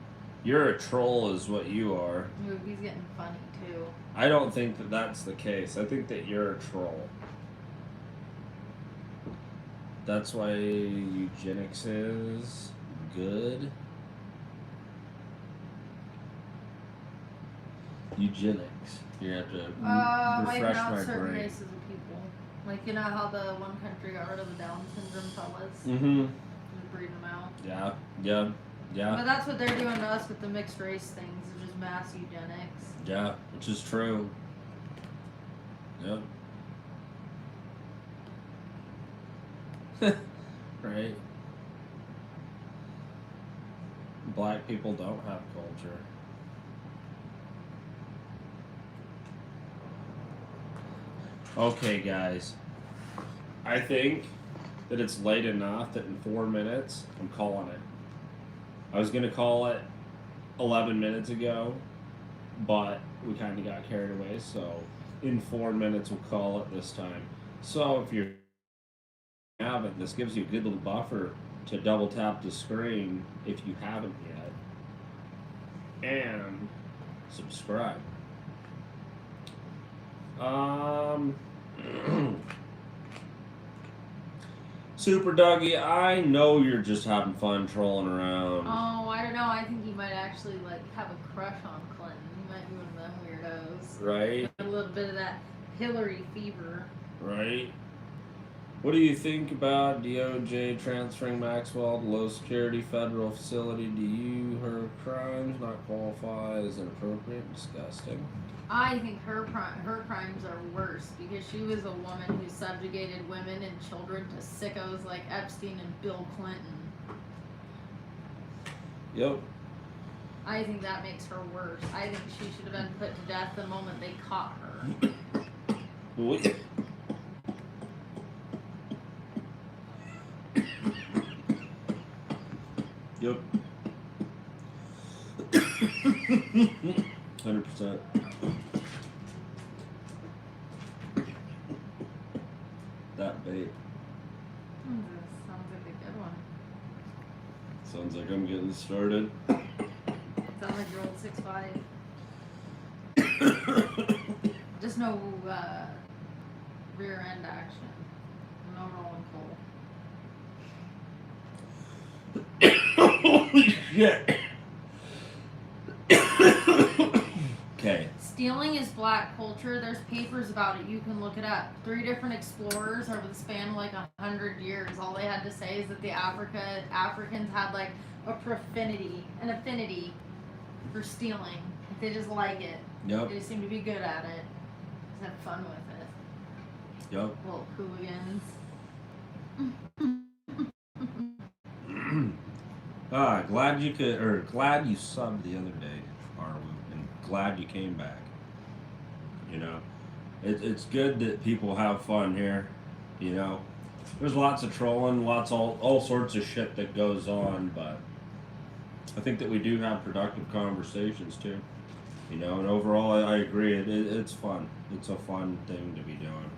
You're a troll is what you are. Movie's getting funny, too. I don't think that that's the case. I think that you're a troll. That's why eugenics is good. Eugenics. You have to Wiping refresh out my certain brain. races of people. Like, you know how the one country got rid of the Down syndrome fellas? Mm-hmm. Just breeding them out. Yeah. But that's what they're doing to us with the mixed race things. It's just mass eugenics. Yeah, which is true. Yep. Right. Black people don't have culture. Okay, guys. I think that it's late enough that in 4 minutes, I'm calling it. I was going to call it 11 minutes ago, but we kind of got carried away, so in 4 minutes, we'll call it this time. So if you haven't, this gives you a good little buffer to double tap the screen if you haven't yet. And subscribe. Super Dougie, I know you're just having fun trolling around. Oh, I don't know. I think he might actually like have a crush on Clinton. He might be one of them weirdos. Right? A little bit of that Hillary fever. Right? What do you think about DOJ transferring Maxwell to low security federal facility? Do you her crimes not qualify as inappropriate and disgusting? I think her crimes are worse because she was a woman who subjugated women and children to sickos like Epstein and Bill Clinton. Yep. I think that makes her worse. I think she should have been put to death the moment they caught her. Wait. Yep. 100%. That bait. Sounds like a good one. Sounds like I'm getting started. Sounds like your old 6'5". Just no rear end action. No rolling coal. Holy shit. Okay. Stealing is black culture. There's papers about it. You can look it up. 3 different explorers over the span of like 100 years. All they had to say is that the Africans had like an affinity for stealing. They just like it. Yep. They seem to be good at it. Just have fun with it. Yep. Little hooligans. Glad you subbed the other day, Arwen, and glad you came back. You know, it's good that people have fun here. You know, there's lots of trolling, all sorts of shit that goes on, but I think that we do have productive conversations too. You know, and overall, I agree. It's fun. It's a fun thing to be doing.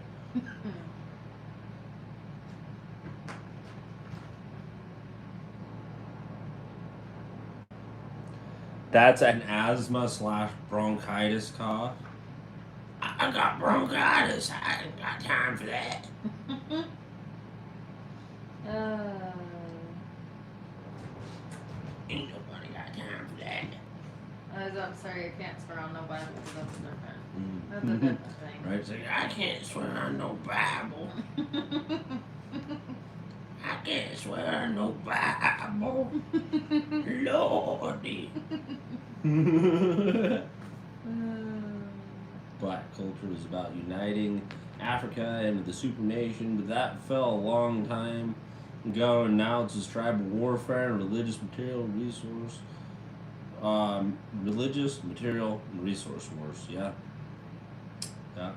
That's an asthma/bronchitis cough. I got bronchitis. I ain't got time for that. Ain't nobody got time for that. I'm sorry, I can't swear on no Bible because that's different. That's a different thing. Right? It's like, I can't swear on no Bible. I can't swear on no Bible. Lordy. Black culture was about uniting Africa into the supernation, but that fell a long time ago, and now it's just tribal warfare and religious, material, and resource wars. Yeah. Yeah.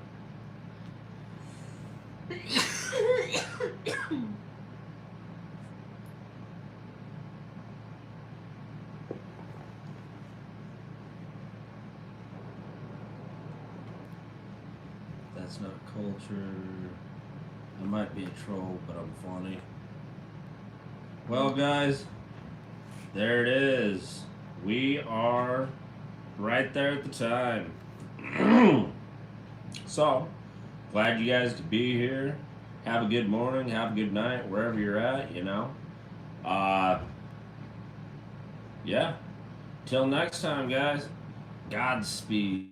That's not culture. I might be a troll, but I'm funny. Well, guys, there it is. We are right there at the time. So, glad you guys could be here. Have a good morning, have a good night, wherever you're at, you know. Yeah. Till next time, guys. Godspeed.